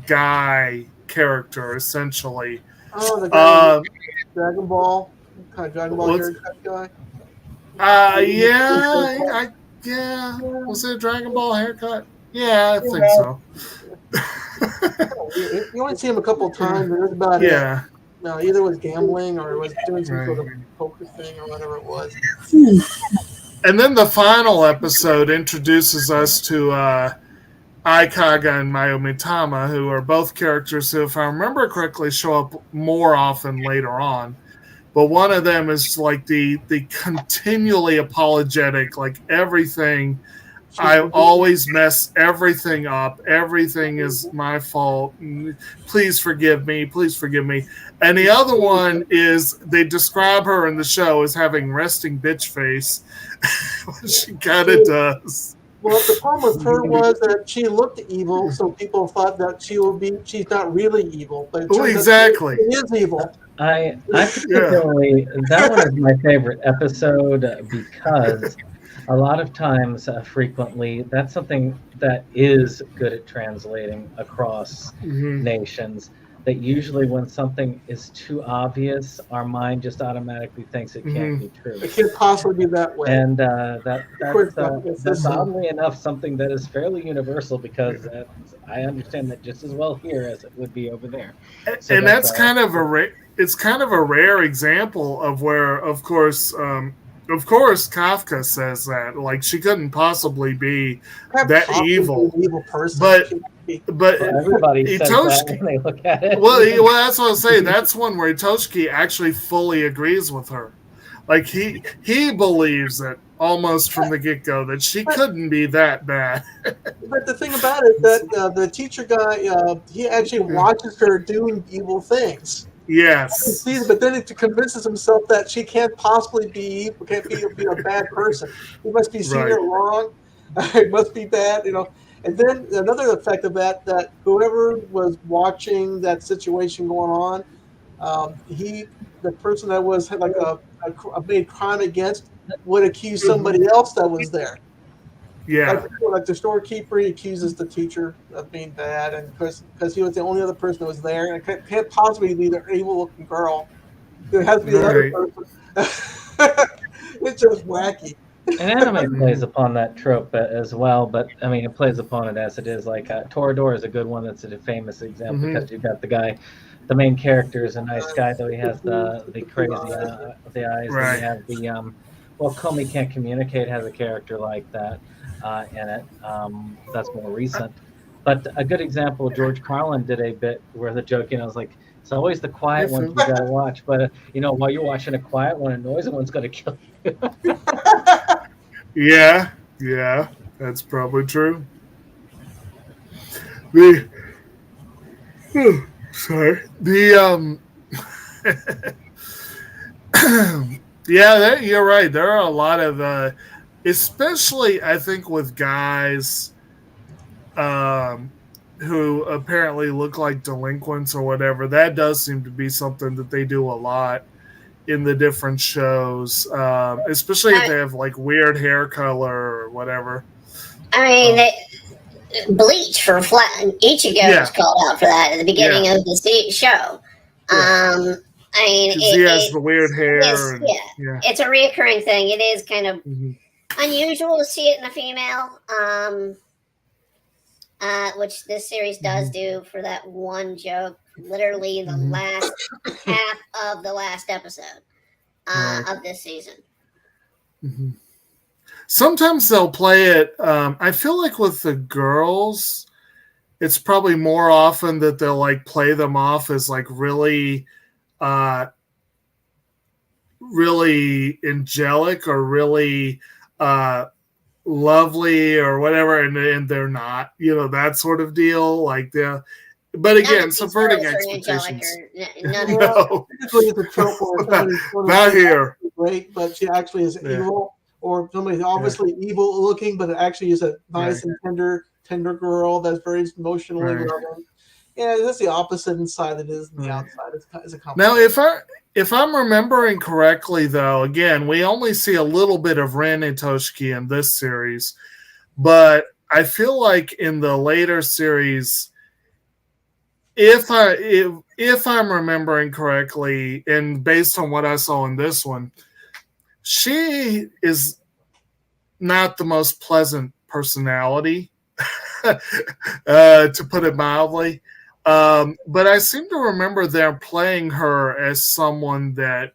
guy character, essentially. Oh, the guy with Dragon Ball, kind of Dragon Ball what's- haircut guy. Yeah. Was it a Dragon Ball haircut? Yeah, I think so. You only see him a couple of times, and that's about it. Yeah. No, either was gambling or was doing some sort of Right. poker thing or whatever it was. And then the final episode introduces us to Aikaga and Mayomitama, who are both characters who, if I remember correctly, show up more often later on. But one of them is like the continually apologetic, like everything. I always mess everything up. Everything is my fault. Please forgive me. Please forgive me. And the other one is they describe her in the show as having resting bitch face. She kind of does. Well, the problem with her was that she looked evil, so people thought that she's not really evil. But it turns out Exactly. she is evil. I particularly, that one is my favorite episode because a lot of times, frequently, that's something that is good at translating across nations. That usually when something is too obvious, our mind just automatically thinks it can't be true. It can't possibly be that way. And that's oddly enough something that is fairly universal because I understand that just as well here as it would be over there. So And that's kind of it's kind of a rare example of where, of course, Kafka says that, like, she couldn't possibly be that evil. An evil person. But everybody says that when they look at it. Well, that's what I'm saying. That's one where Itoshiki actually fully agrees with her. Like he believes that almost from the get-go that she couldn't be that bad. But the thing about it, that the teacher guy, he actually watches her doing evil things. Yes. But then he convinces himself that she can't possibly be a bad person. He must be seeing her wrong. It must be bad, you know. And then another effect of that whoever was watching that situation going on, the person that was like a made crime against would accuse somebody else that was there. Yeah. Like the storekeeper, he accuses the teacher of being bad, and because he was the only other person that was there, and it can't possibly be the evil-looking girl. It has to be the other person. It's just wacky. And anime plays upon that trope as well, but I mean, it plays upon it as it is. Like Toradora is a good one. That's a famous example because you've got the guy, the main character is a nice guy, though he has the crazy the eyes. Right. And you have the Komi Can't Communicate has a character like that in it. That's more recent. But a good example, George Carlin did a bit where the joke, was like, it's always the quiet ones you gotta watch, but while you're watching a quiet one, a noisy one's gonna kill you. Yeah, that's probably true. You're right. There are a lot of, especially I think with guys, who apparently look like delinquents or whatever. That does seem to be something that they do a lot in the different shows, especially if they have like weird hair color or whatever. I mean, Bleach for Ichigo was called out for that at the beginning of the show. I mean, he has the weird hair. It's a reoccurring thing. It is kind of unusual to see it in a female. which this series does do for that one joke, literally the last half of the last episode of this season. Sometimes they'll play it. I feel like with the girls, it's probably more often that they'll like play them off as like really, really angelic or really lovely or whatever, and they're not, that sort of deal. Like but again, subverting expectations. No. Typically, it's a trope where somebody's sort of not here. Great, but she actually is evil, or somebody's obviously evil looking, but it actually is a nice and tender girl that's very emotionally loving. Yeah, that's the opposite inside it is on the outside. It's a compliment. Now, if I'm remembering correctly, though, again, we only see a little bit of Ren and Toshiki in this series, but I feel like in the later series, if I'm remembering correctly, and based on what I saw in this one, she is not the most pleasant personality, to put it mildly. But I seem to remember they're playing her as someone that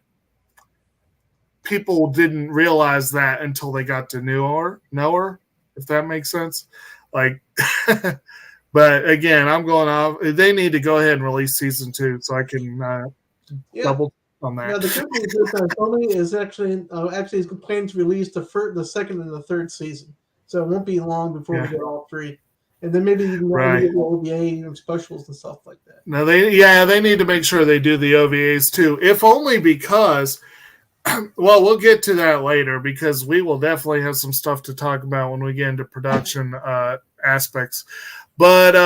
people didn't realize that until they got to know her, if that makes sense. Like, but again, I'm going off. They need to go ahead and release season 2 so I can double on that. Yeah, the good news is that Sony is actually planning to release the second and the third season, so it won't be long before we get all 3. And then maybe you can get the OVA specials and stuff like that. No, they need to make sure they do the OVAs too, if only because, well, we'll get to that later because we will definitely have some stuff to talk about when we get into production aspects. But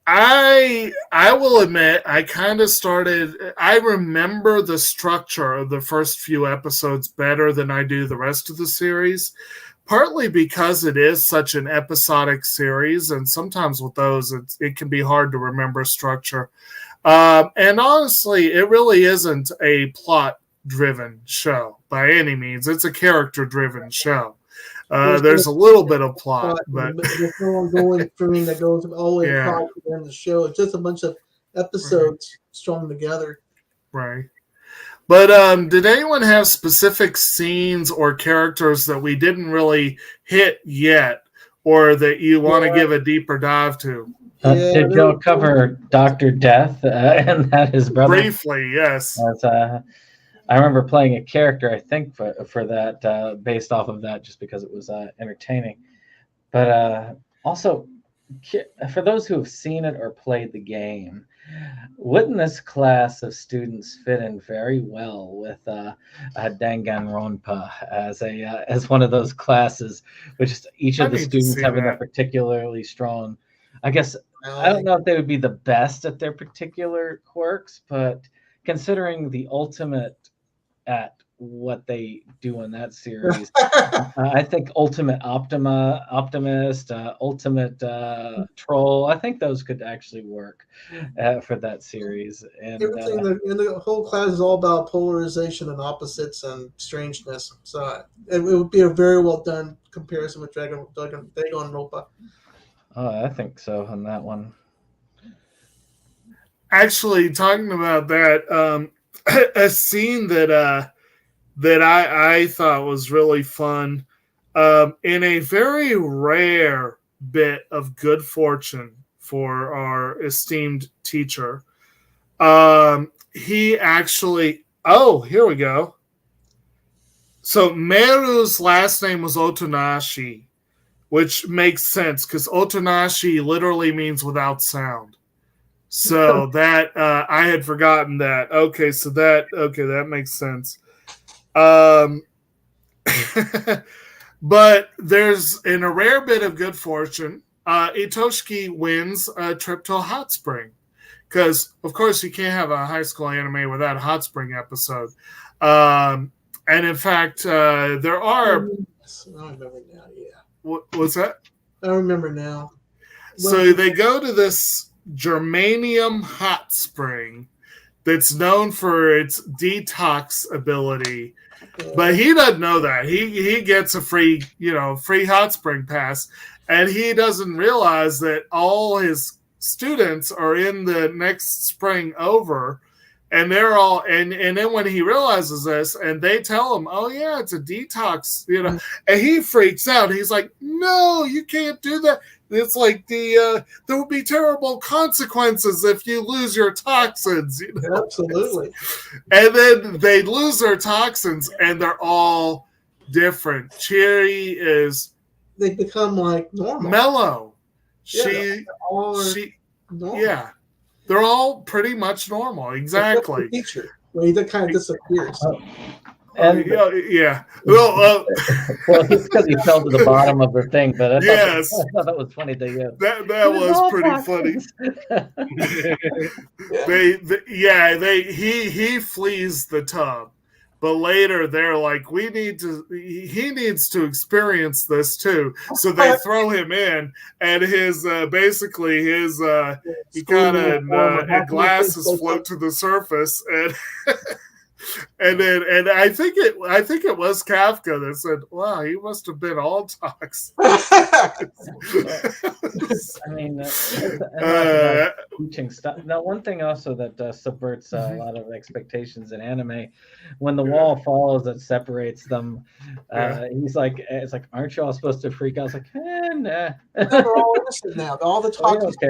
I will admit, I kind of started. I remember the structure of the first few episodes better than I do the rest of the series. Partly because it is such an episodic series, and sometimes with those, it can be hard to remember structure. And honestly, it really isn't a plot-driven show by any means. It's a character-driven show. There's a little bit of plot, but there's no ongoing stream that goes all the way across the show. It's just a bunch of episodes strung together. Right. But did anyone have specific scenes or characters that we didn't really hit yet, or that you want to give a deeper dive to? Did Joe cover Dr. Death and that his brother? Briefly, yes. I remember playing a character, I think, for that, based off of that, just because it was entertaining. But also, for those who have seen it or played the game, wouldn't this class of students fit in very well with Danganronpa as one of those classes, which is each of the students having a particularly strong, I guess, I don't know if they would be the best at their particular quirks, but considering the ultimate at what they do in that series, I think ultimate optimist, ultimate troll, I think those could actually work for that series. And everything in the whole class is all about polarization and opposites and strangeness, so it would be a very well done comparison with Danganronpa. Oh, I think so on that one. Actually, talking about that, a scene that I thought was really fun, in a very rare bit of good fortune for our esteemed teacher. He actually, here we go. So Meru's last name was Otonashi, which makes sense because Otonashi literally means without sound. So that I had forgotten that. Okay, so that makes sense. But there's, in a rare bit of good fortune, Itoshiki wins a trip to a hot spring. Because, of course, you can't have a high school anime without a hot spring episode. And, in fact, there are... I remember now, yeah. What's that? I remember now. So they go to this germanium hot spring that's known for its detox ability. But he doesn't know that. He gets a free hot spring pass. and he doesn't realize that all his students are in the next spring over, and they're all and then when he realizes this, and they tell him, "Oh yeah, it's a detox," and he freaks out. He's like, "No, you can't do that. It's like there will be terrible consequences if you lose your toxins." Absolutely. And then they lose their toxins, and they're all different. Cherry is They become like normal. mellow. Yeah, normal. Yeah, they're all pretty much normal. Exactly. The teacher, where he kind of disappears. And yeah. Well, well, it's because he fell to the bottom of the thing. But I thought that was funny. That was pretty funny. He flees the tub, but later they're like, he needs to experience this too. So they throw him in, and his glasses float to the surface, and and I think it was Kafka that said, "Wow, he must have been all tox." I mean, teaching stuff. Now, one thing also that subverts a lot of expectations in anime, when the wall falls that separates them, he's like, "It's like, aren't you all supposed to freak out?" I was like, nah. They're all innocent now. All the toxins They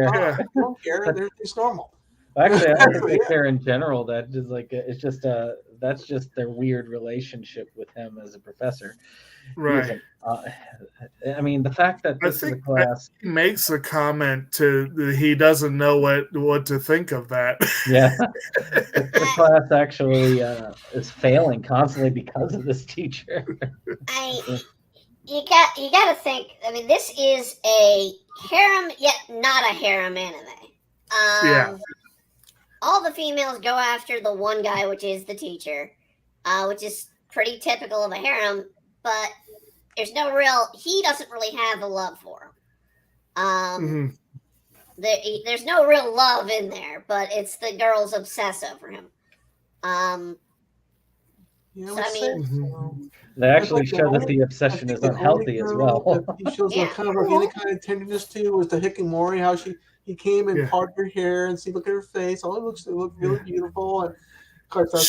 don't care. They're just normal. Actually, I think they care in general. That is like it's just that's just their weird relationship with him as a professor. Right. I mean, the fact that this is a class he makes a comment he doesn't know what to think of that. Yeah, the class actually is failing constantly because of this teacher. You got to think. I mean, this is a harem, yet not a harem anime. Yeah. All the females go after the one guy, which is the teacher, which is pretty typical of a harem, but he doesn't really have a love for him. There's no real love in there, but it's the girls obsess over him. They actually show that the obsession is unhealthy as well. He shows kind of any kind of tenderness to was the Hikikomori, how he came and parted her hair and look at her face. Oh, it looked really beautiful. And of course,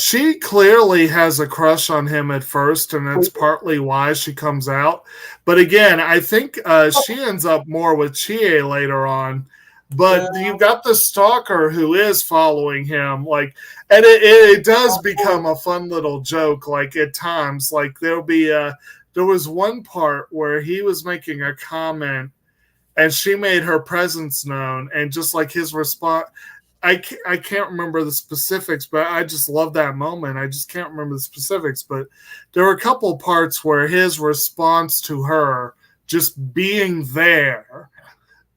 she clearly has a crush on him at first, and that's partly why she comes out. But again, I think she ends up more with Chie later on. But you've got the stalker who is following him, and it does become a fun little joke. Like at times, like there was one part where he was making a comment, and she made her presence known, and just like his response, I can't remember the specifics, but I just love that moment. I just can't remember the specifics, but there were a couple parts where his response to her just being there,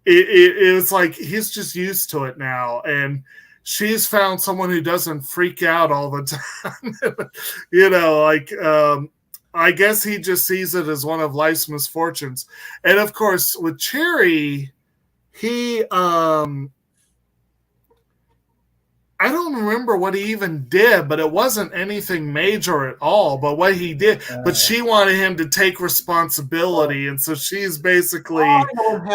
it's like he's just used to it now, and she's found someone who doesn't freak out all the time. I guess he just sees it as one of life's misfortunes. And of course, with Cherry, he I don't remember what he even did, but it wasn't anything major at all. But what he did, but she wanted him to take responsibility, and so she's basically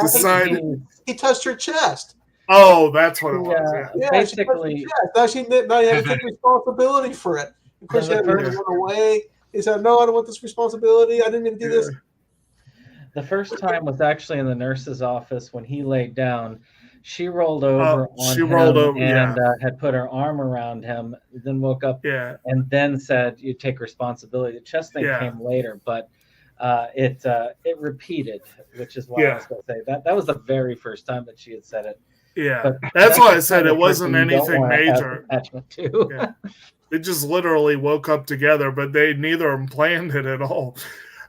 decided. He touched her chest. Oh, that's what it was. Yeah, basically. Now he had to take responsibility for it. Of course, she had to run away. He said, "No, I don't want this responsibility. I didn't even do this." The first time was actually in the nurse's office when he laid down. She rolled over and had put her arm around him, then woke up and then said, "You take responsibility." The chest thing came later, but it repeated, which is why I was going to say that was the very first time that she had said it. Yeah, but that's why I said it wasn't anything major. Attachment to. They just literally woke up together, but neither of them planned it at all.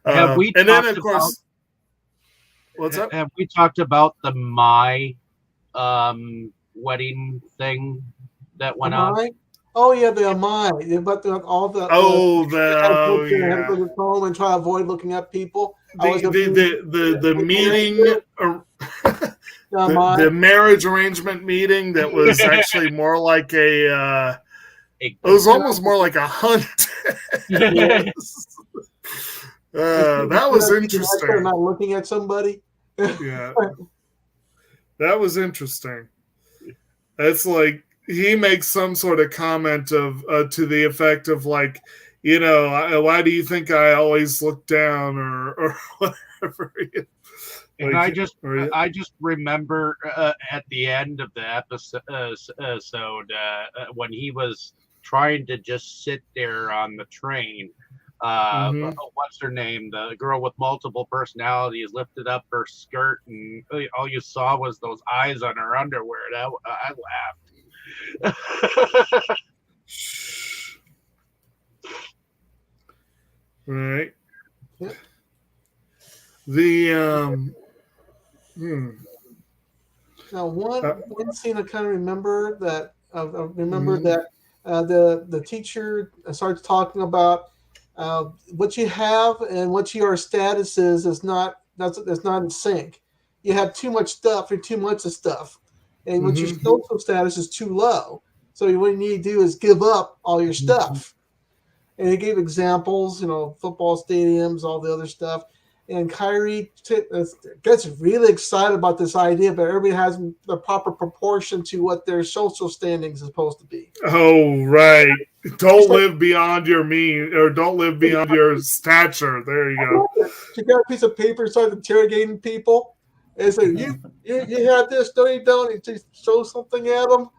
Have we and then, of course, what's up? Have we talked about the wedding thing that went on? Oh yeah, the Amai. But all the had to go home and try to avoid looking at people. The meeting. The marriage arrangement meeting that was actually more like it was almost more like a hunt. That was interesting. Not looking at somebody. Yeah. That was interesting. It's like he makes some sort of comment of to the effect of like, why do you think I always look down or whatever. And I just remember at the end of the episode when he was trying to just sit there on the train. What's her name? The girl with multiple personalities lifted up her skirt, and all you saw was those eyes on her underwear. I laughed. Right. Yep. The Now, one scene I kind of remember that the teacher starts talking about what you have and what your status is not in sync. You have too much stuff or too much of stuff, and what your social status is too low. So what you need to do is give up all your stuff. And he gave examples, football stadiums, all the other stuff. And Kyrie gets really excited about this idea, but everybody has the proper proportion to what their social standing is supposed to be. Oh, right. Don't live beyond your mean, or don't live beyond your stature. There you go. She got a piece of paper and started interrogating people. And said, you have this, no, you don't. He just shows something at them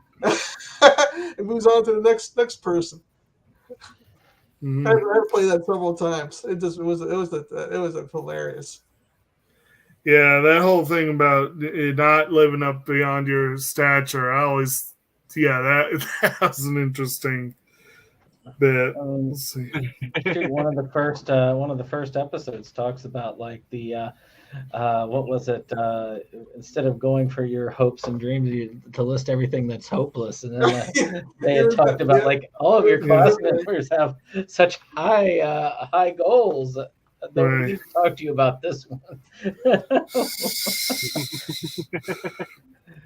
and moves on to the next person. I had to play that several times. It was hilarious. Yeah, that whole thing about not living up beyond your stature. That was an interesting bit. Let's see. One of the first episodes talks about like the what was it? Instead of going for your hopes and dreams, to list everything that's hopeless, and then they had talked about like all of your class members have such high goals. That we need to talk to you about this one.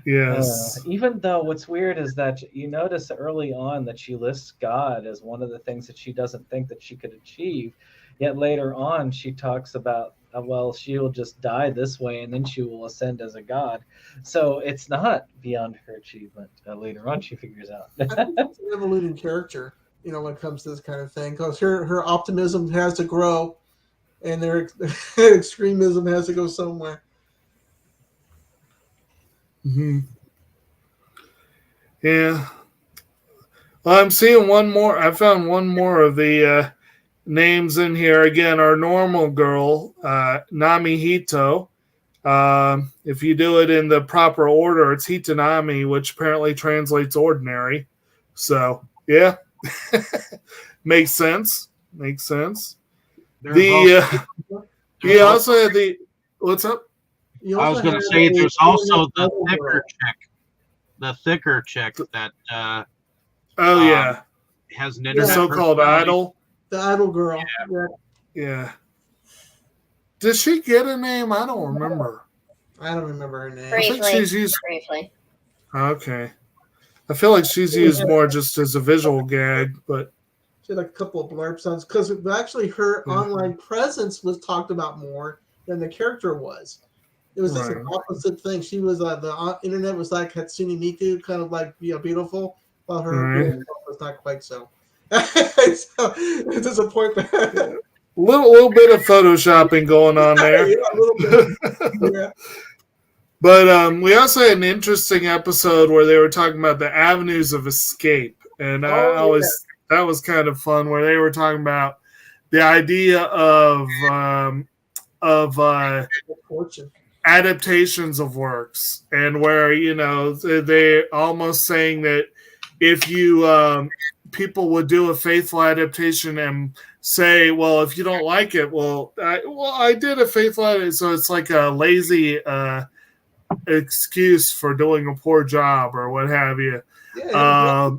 Yes. Even though what's weird is that you notice early on that she lists God as one of the things that she doesn't think that she could achieve. Yet later on, she talks about, she will just die this way and then she will ascend as a god. So it's not beyond her achievement. Later on, she figures out. I think it's an evolving character, when it comes to this kind of thing, because her optimism has to grow and their extremism has to go somewhere. Yeah. Well, I'm seeing one more. I found one more of the names in here. Again, our normal girl, Namihito. If you do it in the proper order, it's Hitanami, which apparently translates ordinary. So, yeah. Makes sense. He also had the. What's up? I was going to say there's also the thicker chick that. Has an internet. The so-called idol. The idol girl. Yeah. Did she get a name? I don't remember. I don't remember her name. Briefly. I think she's used. Briefly. Okay. I feel like she's used more just as a visual gag, but. She had a couple of blurb songs because actually her online presence was talked about more than the character was. It was just an opposite thing. She was the internet was like Hatsune Miku, kind of like beautiful, while her was not quite so. So it's disappointment. Little bit of photoshopping going on there. Yeah, a little bit. Yeah. But we also had an interesting episode where they were talking about the avenues of escape, and that was kind of fun, where they were talking about the idea of adaptations of works, and where they almost saying that if you people would do a faithful adaptation and say, well, if you don't like it, I did a faithful adaptation, so it's like a lazy excuse for doing a poor job or what have you. Yeah,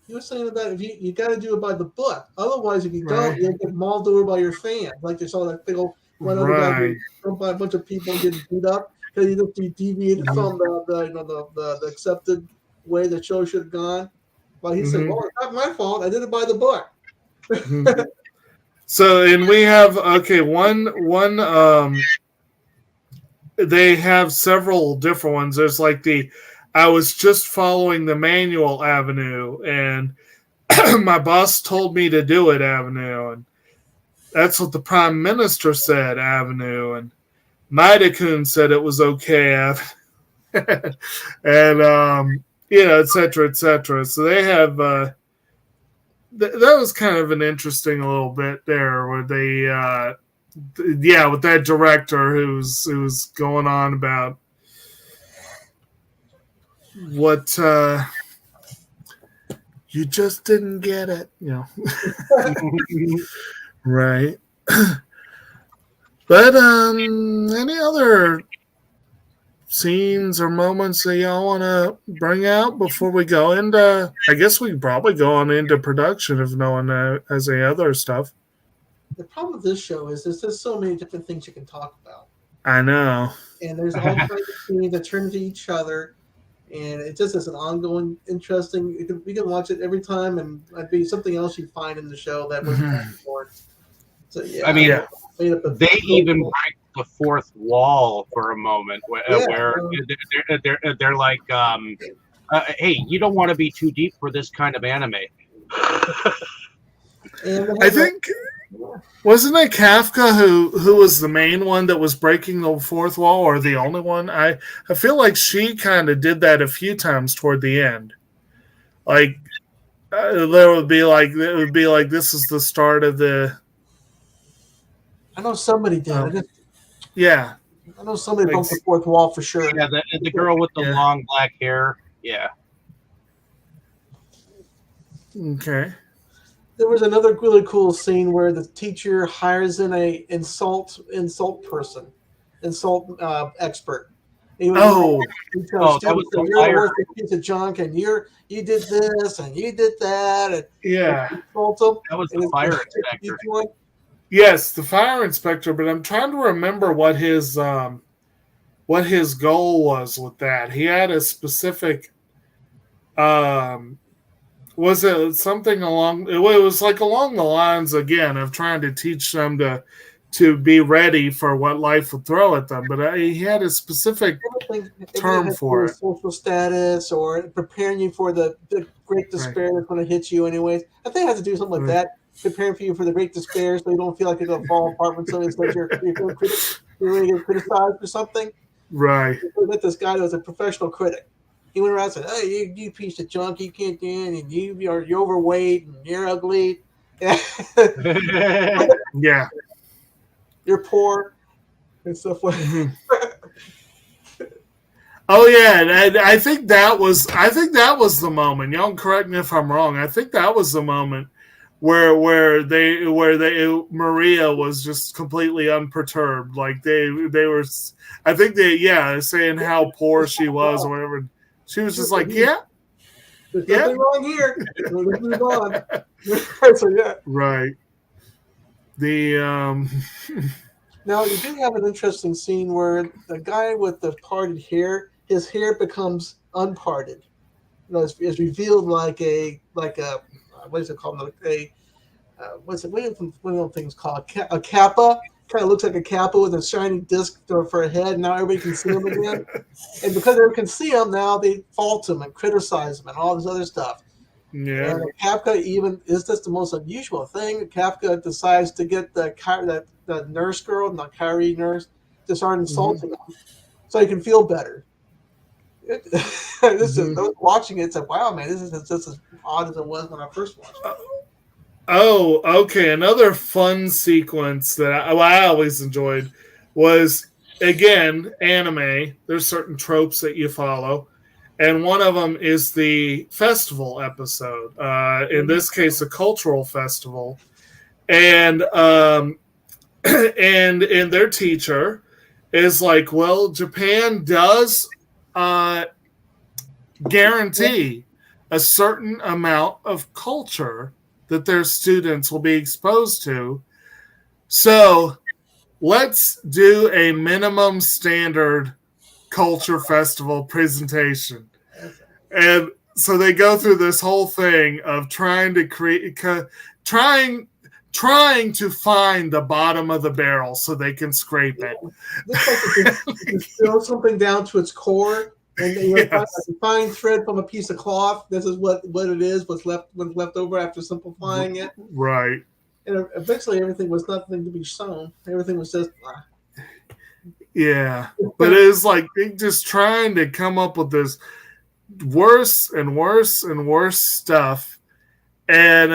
you were saying about if you got to do it by the book. Otherwise, if you don't, you get mauled over by your fans. Like you saw that big old one other guy by a bunch of people getting beat up because he deviated from the accepted way the show should have gone. But he said, "Well, it's not my fault. I did it by the book." So, and we have one they have several different ones. There's like I was just following the manual avenue, and my boss told me to do it avenue, and that's what the prime minister said avenue, and Maida-kun said it was okay avenue. And et cetera, et cetera. So they have that was kind of an interesting little bit there where they with that director who's going on about what you just didn't get it, right. But any other scenes or moments that y'all want to bring out before we go into, I guess we can probably go on into production if no one has any other stuff. The problem with this show is there's just so many different things you can talk about. I know. And there's all kinds of scenes that turn into each other. And it just is an ongoing, interesting. We can watch it every time, and it'd be something else you find in the show that was important. So yeah, I mean, they even break the fourth wall for a moment, where they're like, "Hey, you don't want to be too deep for this kind of anime." I think wasn't it Kafka who was the main one that was breaking the fourth wall, or the only one? I feel like she kind of did that a few times toward the end. Like it would be like this is the start of the. I know somebody did. Yeah, I know somebody broke the fourth wall for sure. Yeah, the girl with the long black hair. Yeah. Okay. There was another really cool scene where the teacher hires in a insult person, expert. That was the you're a piece of junk, and you did this and you did that, and insult them. That was the fire inspector. Yes, the fire inspector. But I'm trying to remember what his goal was with that. He had a specific. Was it something along? It was like along the lines again of trying to teach them to be ready for what life would throw at them. But he had a specific term for it. Social status, or preparing you for the great despair that's going to hit you anyways. I think it has to do something like that. Preparing for you for the great despair, so you don't feel like you're going to fall apart when somebody says you're going to get criticized for something. Right. We met this guy that was a professional critic. He went around and said, "Hey, you piece of junk, you can't do it, and you're overweight, and you're ugly." Yeah. You're poor, and stuff like that. Oh yeah, and I think that was the moment. Y'all correct me if I'm wrong. I think that was the moment where Maria was just completely unperturbed. Like they were, I think saying how poor she was or whatever. She was just like, there's nothing wrong here. Let's move on. So yeah, right. The Now you do have an interesting scene where the guy with the parted hair, his hair becomes unparted. It's revealed like a what is it called? What are those things called? A kappa. Kind of looks like a kappa with a shiny disc for a head. Now everybody can see him again, and because everyone can see him now, they fault him and criticize him and all this other stuff. Yeah. And Kafka is this the most unusual thing? Kafka decides to get the nurse girl, the Kyrie nurse, to start insulting him, so he can feel better. Watching it, it's like, wow, man, this is just as odd as it was when I first watched it. Oh, okay. Another fun sequence that I always enjoyed was, again, anime. There's certain tropes that you follow, and one of them is the festival episode. In this case, a cultural festival, and their teacher is like, well, Japan does guarantee a certain amount of culture that their students will be exposed to. So let's do a minimum standard culture festival presentation. And so they go through this whole thing of trying trying to find the bottom of the barrel so they can scrape it. This like you fill something down to its core, and you find a fine thread from a piece of cloth. This is what it is. What's left over after simplifying it. Right. And eventually, everything was nothing to be sewn. Everything was just. Yeah, but it was like just trying to come up with this worse and worse and worse stuff, and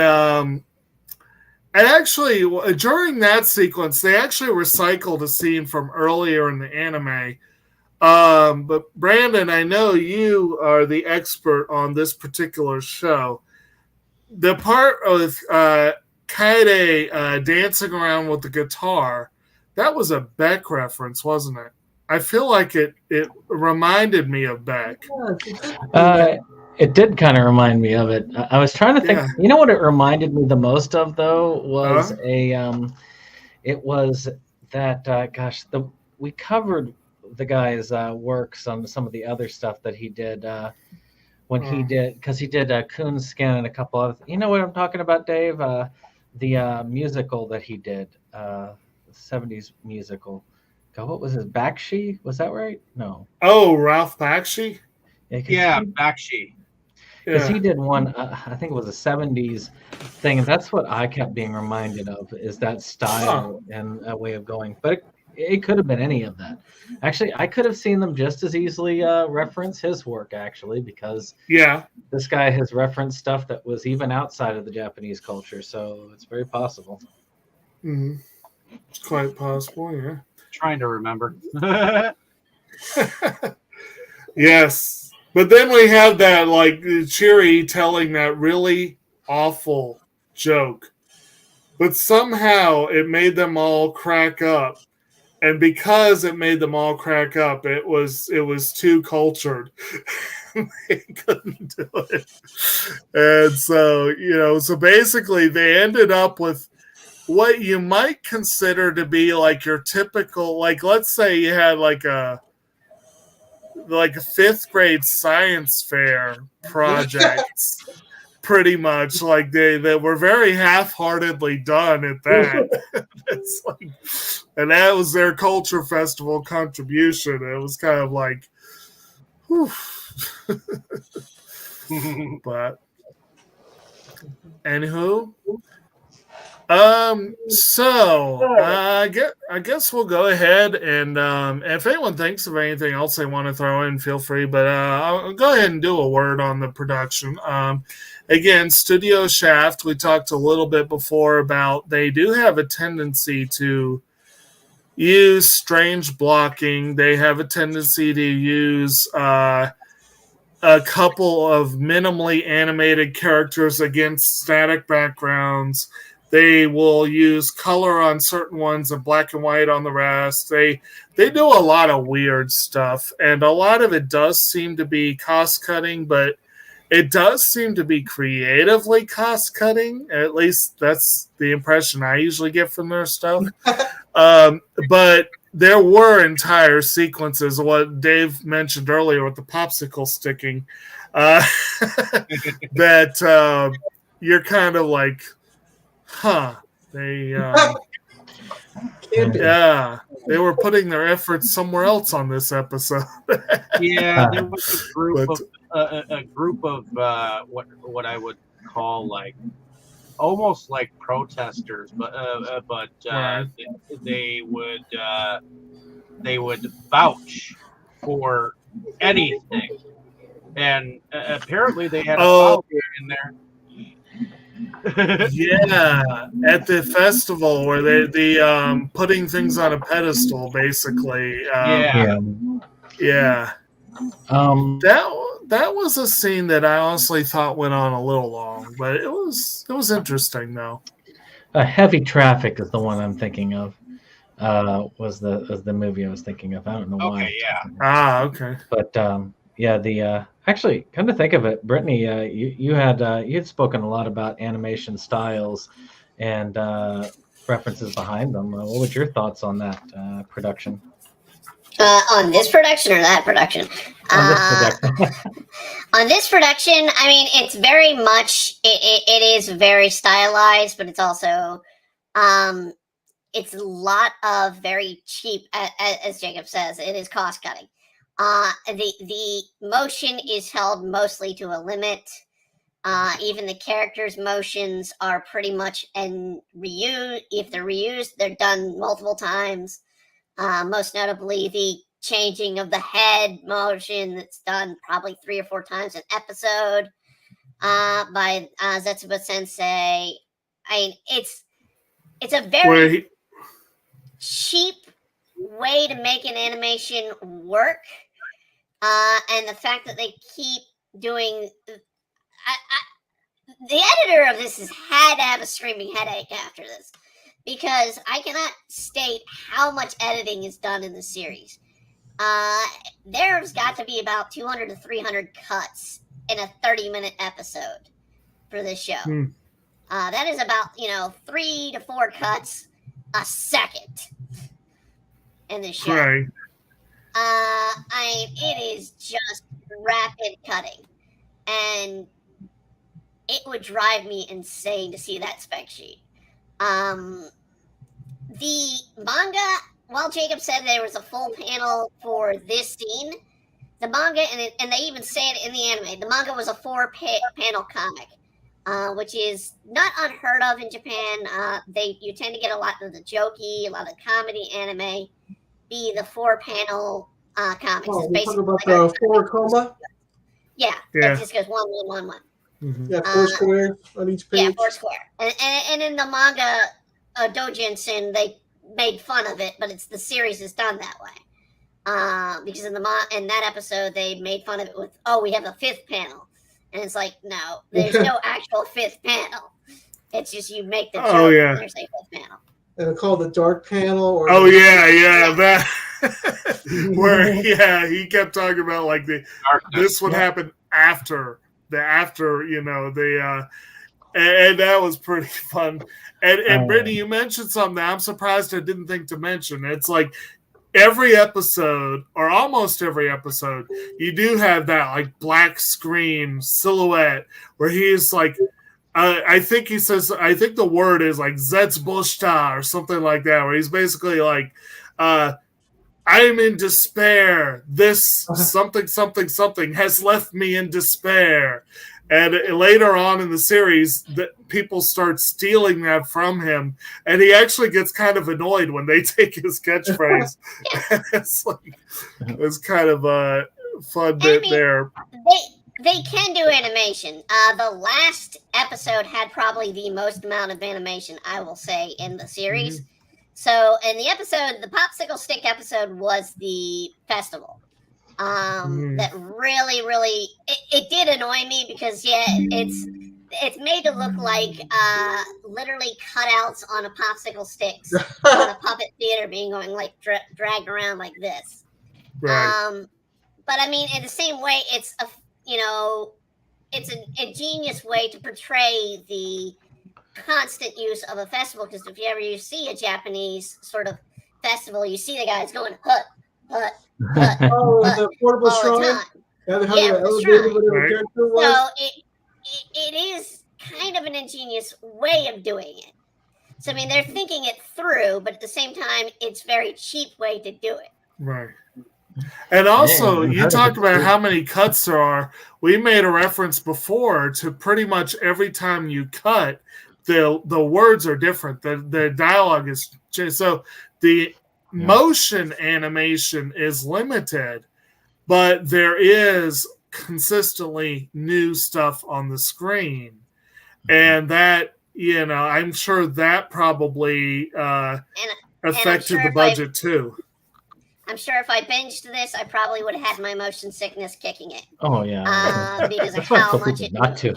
actually during that sequence, they actually recycled a scene from earlier in the anime. But Brandon, I know you are the expert on this particular show. The part of Kaede dancing around with the guitar, that was a Beck reference, wasn't it? I feel like it reminded me of Beck. It did kind of remind me of it. I was trying to think. Yeah. You know what it reminded me the most of, though, was it was that we covered the guy's works on some of the other stuff that he did when he did, because he did Coon's Skin and a couple of. You know what I'm talking about, Dave? The musical that he did, the '70s musical. God, what was his Bakshi? Was that right? No. Oh, Ralph Bakshi? Yeah, Bakshi. Because he did one, I think it was a '70s thing, and that's what I kept being reminded of, is that style and a way of going. But it could have been any of that. Actually, I could have seen them just as easily reference his work, actually, because this guy has referenced stuff that was even outside of the Japanese culture, so it's very possible. Mm-hmm. It's quite possible, yeah. Trying to remember. Yes. But then we have that, like, Chiri telling that really awful joke. But somehow it made them all crack up. And because it made them all crack up, it was too cultured. They couldn't do it. And so, so basically they ended up with what you might consider to be like your typical, like, let's say you had like a fifth grade science fair projects, pretty much. Like they were very half-heartedly done at that. It's like, and that was their culture festival contribution. It was kind of like, whew. But anywho. So I guess we'll go ahead and if anyone thinks of anything else they want to throw in, feel free. But I'll go ahead and do a word on the production. Again, Studio Shaft, we talked a little bit before about they do have a tendency to use strange blocking. They have a tendency to use a couple of minimally animated characters against static backgrounds. They will use color on certain ones and black and white on the rest. They do a lot of weird stuff, and a lot of it does seem to be cost-cutting, but it does seem to be creatively cost-cutting. At least that's the impression I usually get from their stuff. But there were entire sequences, what Dave mentioned earlier with the popsicle sticking, that you're kind of like, they they were putting their efforts somewhere else on this episode. Yeah, there was a group of what I would call like almost like protesters, but Right. they would vouch for anything, and apparently they had a foul in there. Yeah, at the festival where they putting things on a pedestal, basically. Yeah. That was a scene that I honestly thought went on a little long, but it was interesting though. Heavy Traffic is the one I'm thinking of. Was the movie I was thinking of. I don't know why. Okay, yeah. Okay. But the actually, come to think of it, Brittany, you had spoken a lot about animation styles and references behind them. What were your thoughts on that production? On this production or that production? On this production, I mean, it's very much, it is very stylized, but it's also It's a lot of very cheap, as Jacob says, it is cost cutting. The motion is held mostly to a limit. Even the characters' motions are pretty much reused. If they're reused, they're done multiple times. Most notably, the changing of the head motion that's done probably 3 or 4 times an episode by Zetsubou-Sensei. I mean, it's a very cheap way to make an animation work, and the fact that they keep doing. The editor of this has had to have a screaming headache after this, because I cannot state how much editing is done in the series. There's got to be about 200 to 300 cuts in a 30-minute episode for this show. That is about 3 to 4 cuts a second in this show. Right. It is just rapid cutting, and it would drive me insane to see that spec sheet. The manga, while Jacob said there was a full panel for this scene, the manga, and they even say it in the anime, the manga was a 4-panel comic, which is not unheard of in Japan. You tend to get a lot of the jokey, a lot of comedy anime, be the 4-panel comics. Oh, It's you're talking basically about the 4 coma? Yeah, it just goes 1, 1, 1, 1. Mm-hmm. Yeah, 4 squares on each page. Yeah, 4 square. And in the manga, Dojinsin, they made fun of it, but the series is done that way. Because in that episode, they made fun of it with, we have a 5th panel. And it's like, no, there's no actual 5th panel. It's just you make the joke and there's a 5th panel. And it's called the dark panel. Or that. Where, he kept talking about, like, this would happen after. And that was pretty fun. And Brittany, you mentioned something that I'm surprised I didn't think to mention. It's like every episode, or almost every episode, you do have that like black screen silhouette where he's like, I think the word is like Zetsubou-Sensei or something like that, where he's basically like, I'm in despair. This something has left me in despair. And later on in the series, people start stealing that from him, and he actually gets kind of annoyed when they take his catchphrase. It's kind of a fun bit there. They can do animation. The last episode had probably the most amount of animation, I will say, in the series. Mm-hmm. So in the episode, the popsicle stick episode was the festival. That really, really, it did annoy me because it's made to look like literally cutouts on a popsicle sticks on a puppet theater being going like dragged around like this. Right. But I mean, in the same way, it's a genius way to portray the constant use of a festival, because if you see a Japanese sort of festival, you see the guys going hut. The portable shrine. So it is kind of an ingenious way of doing it. So I mean, they're thinking it through, but at the same time, it's a very cheap way to do it. Right. And also, you talked about how many cuts there are. We made a reference before to pretty much every time you cut, the words are different. The dialogue is changed. So the motion animation is limited, but there is consistently new stuff on the screen. And that, I'm sure that probably affected the budget too. I'm sure if I binged this, I probably would have had my motion sickness kicking it. Oh yeah, because of how much it not to.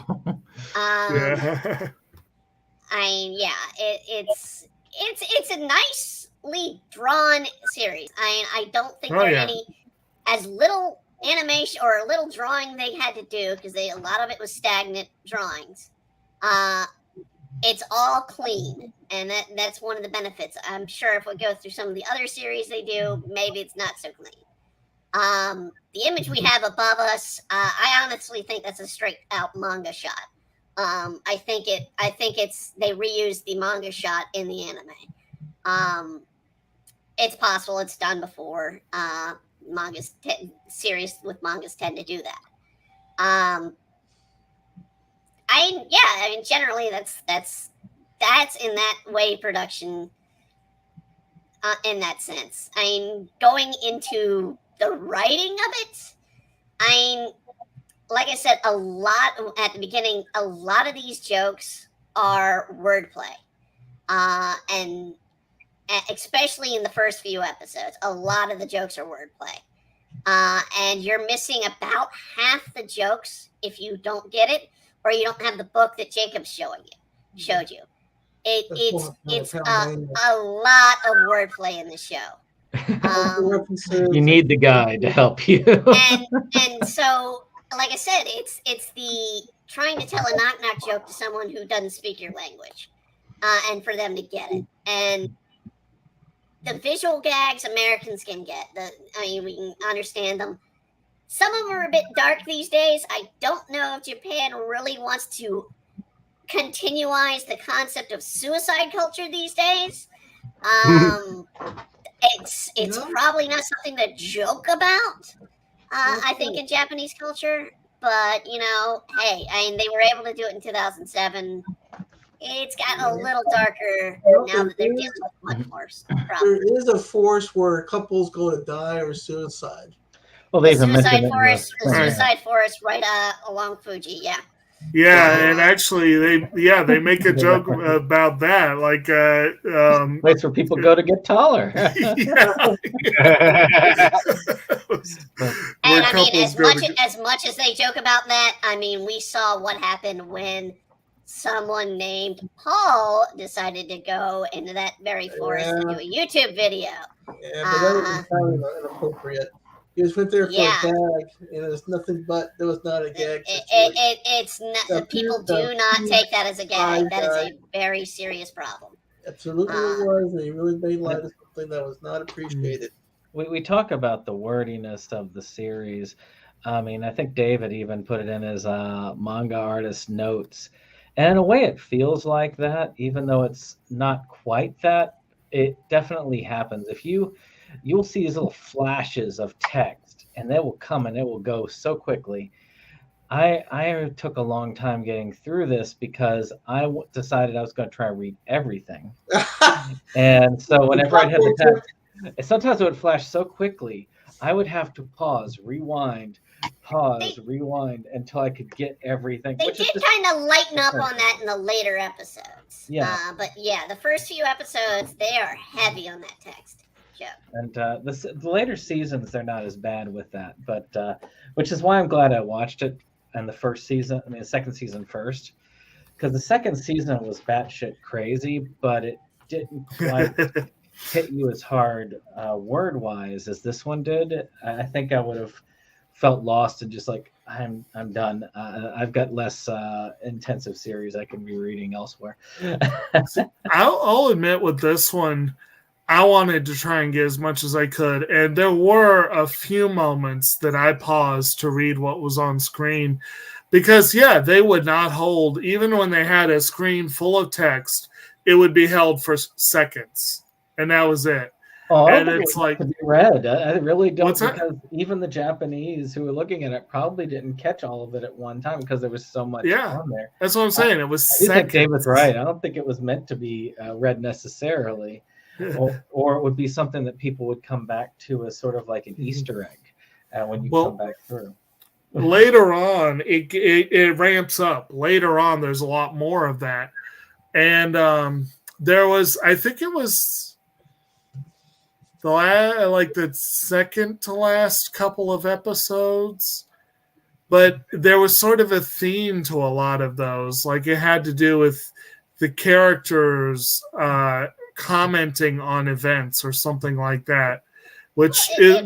It's a nicely drawn series. I don't think there are any as little animation or a little drawing they had to do, because a lot of it was stagnant drawings. It's all clean, and that's one of the benefits. I'm sure if we go through some of the other series they do, maybe it's not so clean. The image we have above us, I honestly think that's a straight out manga shot I think it's they reused the manga shot in the anime. It's possible it's done before. Series with mangas tend to do that. I mean, generally that's in that way production. In that sense, I mean, going into the writing of it, I mean, like I said, a lot at the beginning, a lot of these jokes are wordplay, and especially in the first few episodes, a lot of the jokes are wordplay, and you're missing about half the jokes if you don't get it or you don't have the book that Jacob's showed you. It's a lot of wordplay in the show. You need the guy to help you. and so, like I said, it's the trying to tell a knock-knock joke to someone who doesn't speak your language, and for them to get it. And the visual gags Americans can get. I mean, we can understand them. Some of them are a bit dark these days. I don't know if Japan really wants to continuize the concept of suicide culture these days. It's probably not something to joke about. I think in Japanese culture, but hey, I mean, they were able to do it in 2007. It's got a little darker now that they're dealing with much worse problems. There is a forest where couples go to die or suicide. Well, the suicide forest right along Fuji, yeah. Yeah, and actually, they make a joke about that, like place where people go to get taller. And I mean, as much as they joke about that, I mean, we saw what happened when someone named Paul decided to go into that very forest to do a YouTube video. Yeah, but that was entirely inappropriate. He just went there for a gag, and it was nothing but. There was not a gag. It's not. People do not take that as a gag. That is a very serious problem. Absolutely, it was. They really made light of something that was not appreciated. We talk about the wordiness of the series. I mean, I think David even put it in his manga artist notes, and in a way, it feels like that, even though it's not quite that. It definitely happens. You'll see these little flashes of text, and they will come and it will go so quickly. I took a long time getting through this because I decided I was going to try to read everything. And so whenever I'd have the text, sometimes it would flash so quickly, I would have to pause, rewind until I could get everything. They did kind of lighten up on that in the later episodes. Yeah. But yeah, the first few episodes, they are heavy on that text. And the later seasons, they're not as bad with that, but which is why I'm glad I watched it. And the second season first, because the second season was batshit crazy, but it didn't quite hit you as hard word wise as this one did. I think I would have felt lost and just like I'm done. I've got less intensive series I can be reading elsewhere. I'll admit with this one, I wanted to try and get as much as I could, and there were a few moments that I paused to read what was on screen because, they would not hold, even when they had a screen full of text, it would be held for seconds, and that was it. Oh, and it's like to be read. I really don't, because even the Japanese who were looking at it probably didn't catch all of it at one time because there was so much on there. That's what I'm saying. It was seconds. I think David's right. I don't think it was meant to be read necessarily. Or it would be something that people would come back to as sort of like an Easter egg when you come back through. Later on, it ramps up. Later on, there's a lot more of that. And there was, I think it was the second to last couple of episodes, but there was sort of a theme to a lot of those. Like it had to do with the characters commenting on events or something like that, which it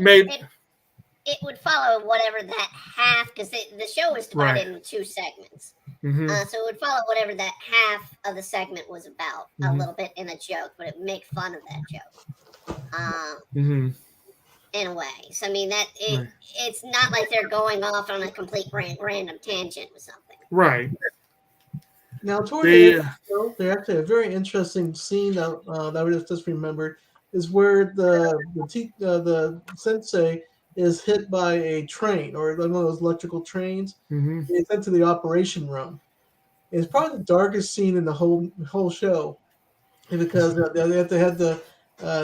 would follow whatever that half, because the show was divided into two segments. Mm-hmm. So it would follow whatever that half of the segment was about, a little bit in a joke, but it would make fun of that joke. In a way. So I mean it's not like they're going off on a complete random tangent or something. Right. Now, toward the end, they actually a very interesting scene that I just remembered is where the sensei is hit by a train or one of those electrical trains. Mm-hmm. It's sent to the operation room. It's probably the darkest scene in the whole show because they had the